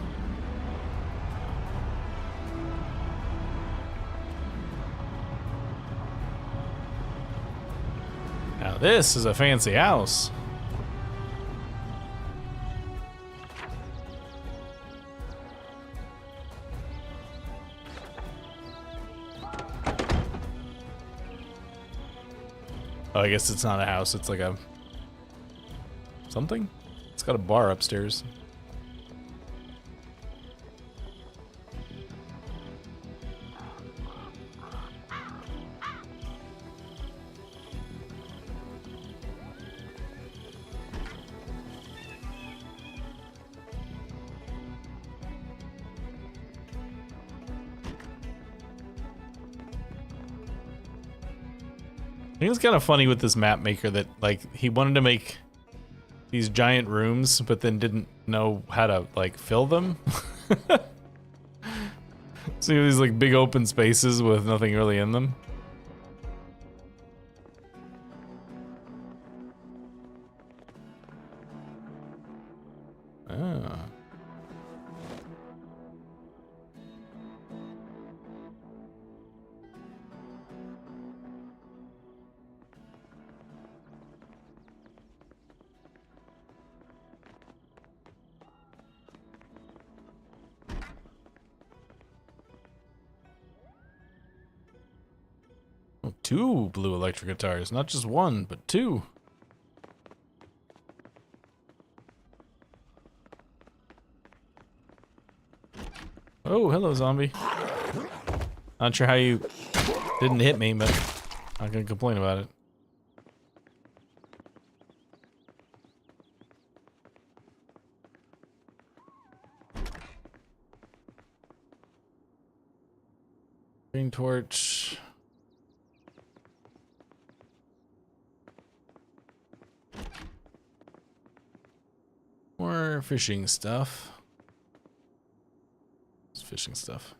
Now this is a fancy house. Oh, I guess it's not a house, it's like a... something? It's got a bar upstairs. I think it's kind of funny with this map maker that, like, he wanted to make these giant rooms, but then didn't know how to, like, fill them. So you have these, like, big open spaces with nothing really in them. Ah. Oh, 2 blue electric guitars, not just 1, but 2. Oh, hello, zombie. Not sure how you didn't hit me, but not gonna complain about it. Green torch. More fishing stuff. It's fishing stuff.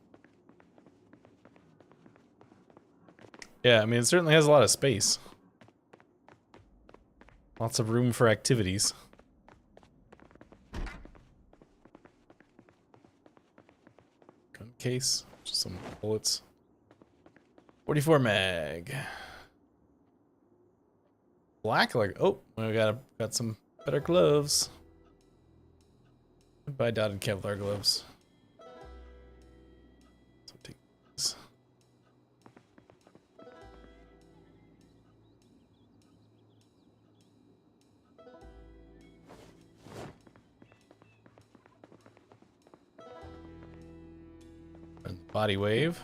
Yeah, I mean, it certainly has a lot of space. Lots of room for activities. Gun case, just some bullets. 44 mag. Black, like, oh, we got some better gloves. Goodbye dotted Kevlar gloves. So take these. And body wave.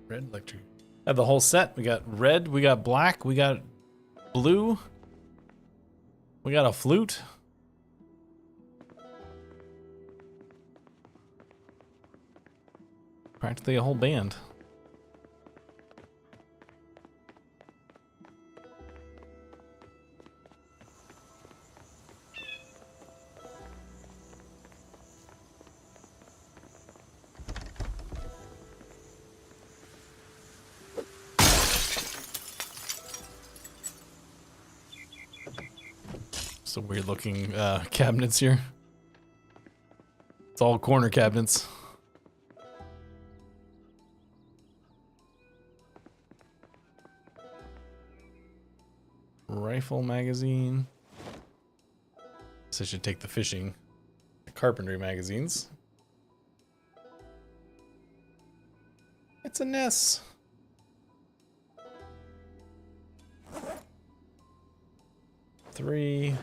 Red electric. Have the whole set. We got red, we got black, we got blue. We got a flute. Practically a whole band. Some weird looking cabinets here. It's all corner cabinets. Rifle magazine. So I should take the fishing, the carpentry magazines. It's a Ness. 3.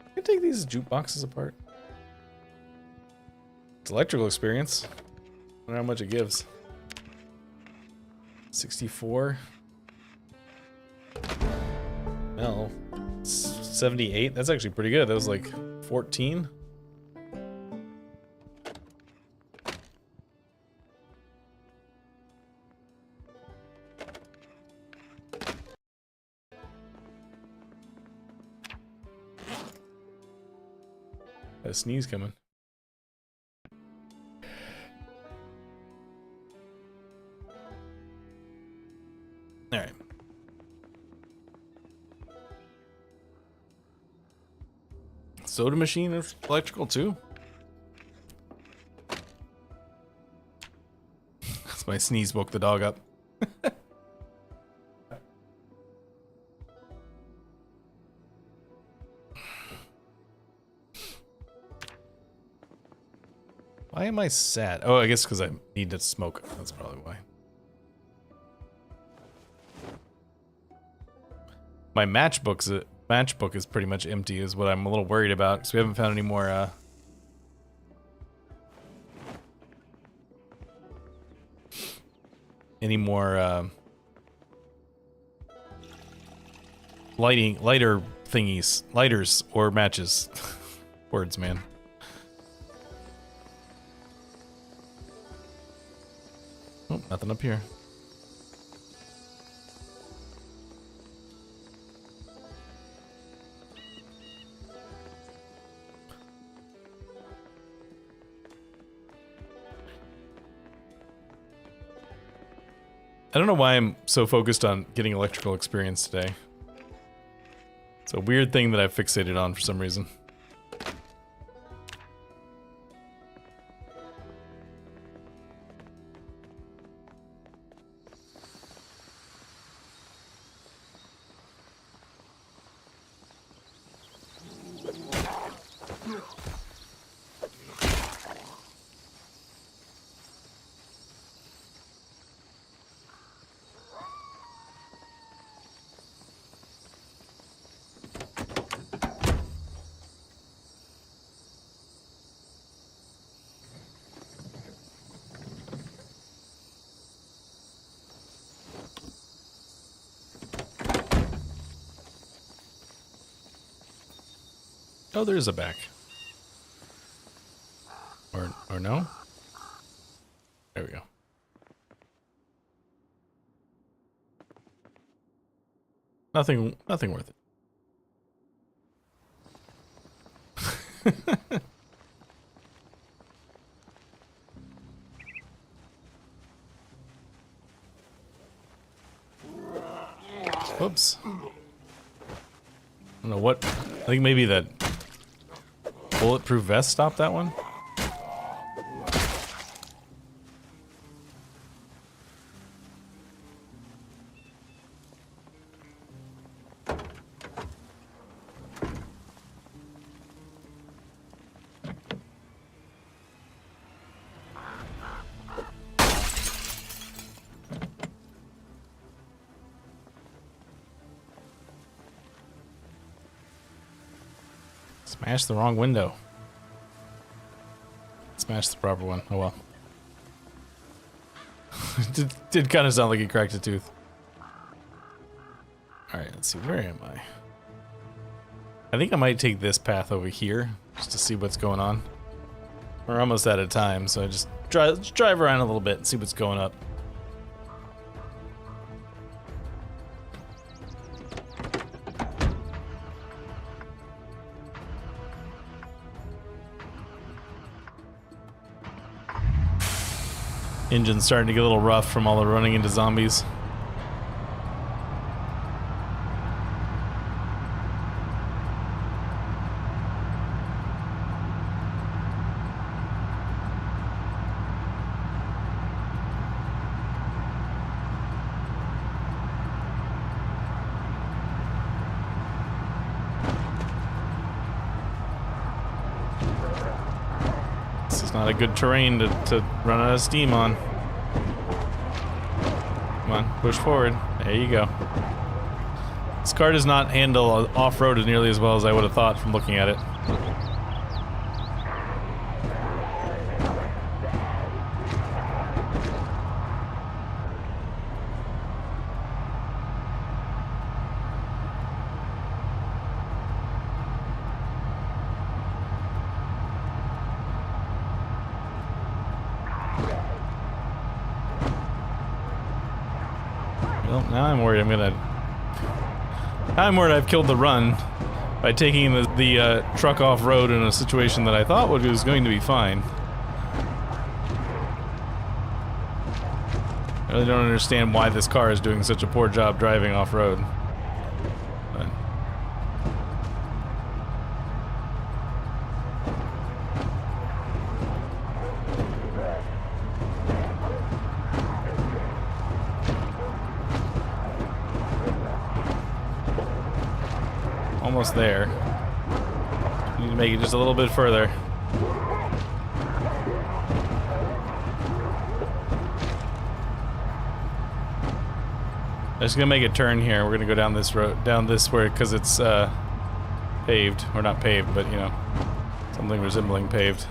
I can take these jukeboxes apart. It's electrical experience. I wonder how much it gives. 64. No. 78. That's actually pretty good. That was like 14. A sneeze coming. All right. Soda machine is electrical too. That's my sneeze woke the dog up. Why am I sad? Oh, I guess because I need to smoke. That's probably why. My matchbook is pretty much empty, is what I'm a little worried about, because we haven't found any more lighter thingies, lighters or matches. Words, man. Oh, nothing up here. I don't know why I'm so focused on getting electrical experience today. It's a weird thing that I've fixated on for some reason. Oh, there is a back. Or no? There we go. Nothing worth it. Oops. I don't know what. I think maybe that bulletproof vest stopped that one. Smashed the wrong window. Smashed the proper one. Oh well. did kind of sound like he cracked a tooth. Alright, let's see. Where am I? I think I might take this path over here just to see what's going on. We're almost out of time, so I just drive around a little bit and see what's going up. Engine's starting to get a little rough from all the running into zombies. This is not a good terrain to run out of steam on. Come on, push forward. There you go. This car does not handle off-road nearly as well as I would have thought from looking at it. Well, now I'm worried I've killed the run by taking the truck off-road in a situation that I thought was going to be fine. I really don't understand why this car is doing such a poor job driving off-road. But almost there. Need to make it just a little bit further. I'm just gonna make a turn here. We're gonna go down this road, down this way, because it's paved, or not paved, but you know, something resembling paved.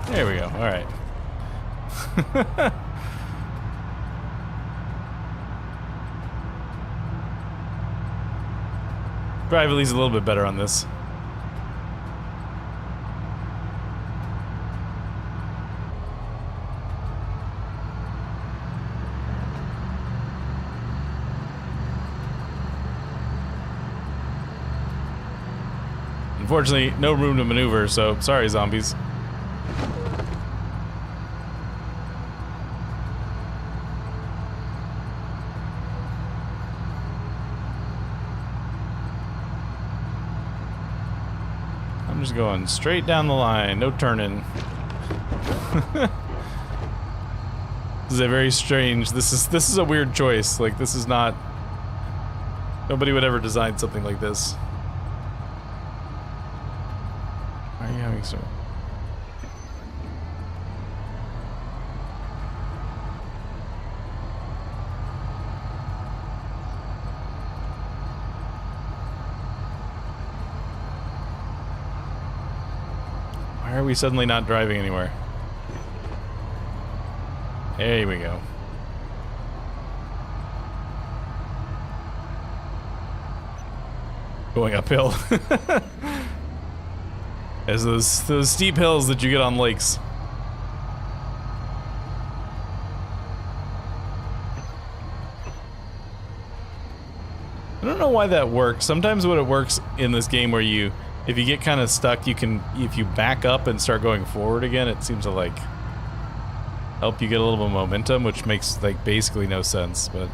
There we go. All right. Drive at least a little bit better on this. Unfortunately, no room to maneuver, so sorry, zombies. I'm just going straight down the line, no turning. This is a very strange, this is a weird choice. Like, this is not, nobody would ever design something like this. Why are you having so? Why are we suddenly not driving anywhere? There we go. Going uphill. As those steep hills that you get on lakes. I don't know why that works. Sometimes when it works in this game where if you get kind of stuck, if you back up and start going forward again, it seems to like help you get a little bit of momentum, which makes like basically no sense, but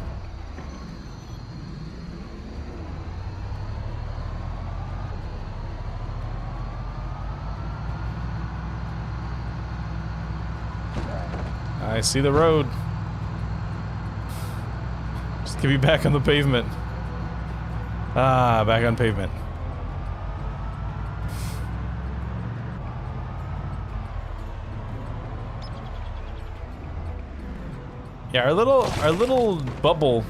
I see the road. Just get me back on the pavement. Ah, back on pavement. Yeah, our little bubble.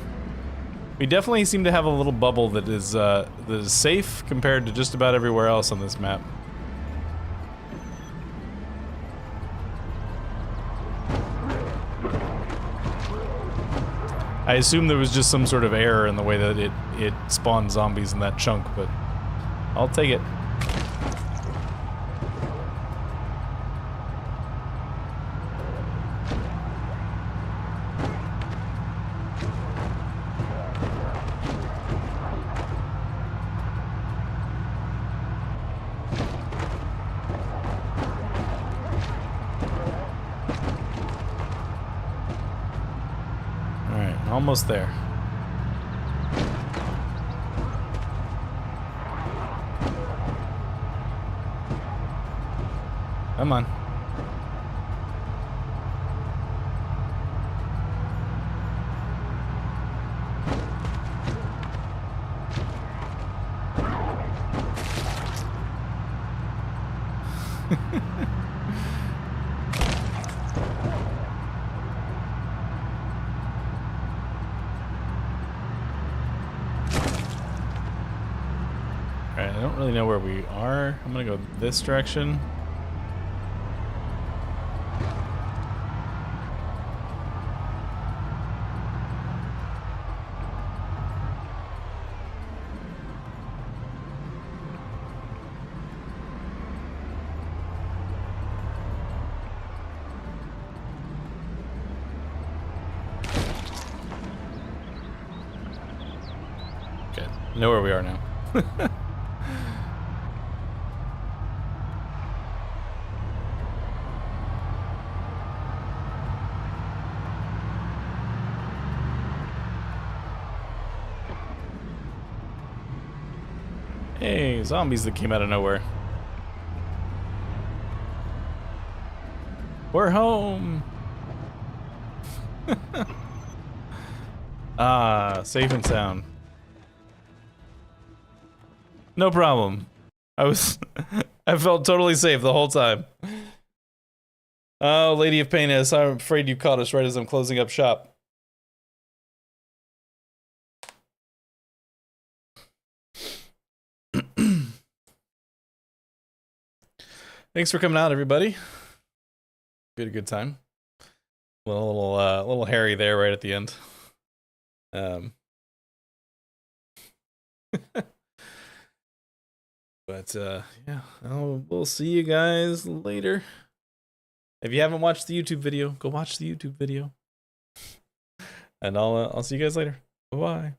We definitely seem to have a little bubble that is safe compared to just about everywhere else on this map. I assume there was just some sort of error in the way that it spawned zombies in that chunk, but I'll take it. Almost there. Come on. Alright, I don't really know where we are. I'm gonna go this direction. Okay, I know where we are now. Hey, zombies that came out of nowhere. We're home! Ah, safe and sound. No problem. I felt totally safe the whole time. Oh, Lady of Painus, I'm afraid you caught us right as I'm closing up shop. Thanks for coming out, everybody. We had a good time. Little hairy there right at the end. But yeah, we'll see you guys later. If you haven't watched the YouTube video, go watch the YouTube video. And I'll see you guys later. Bye-bye.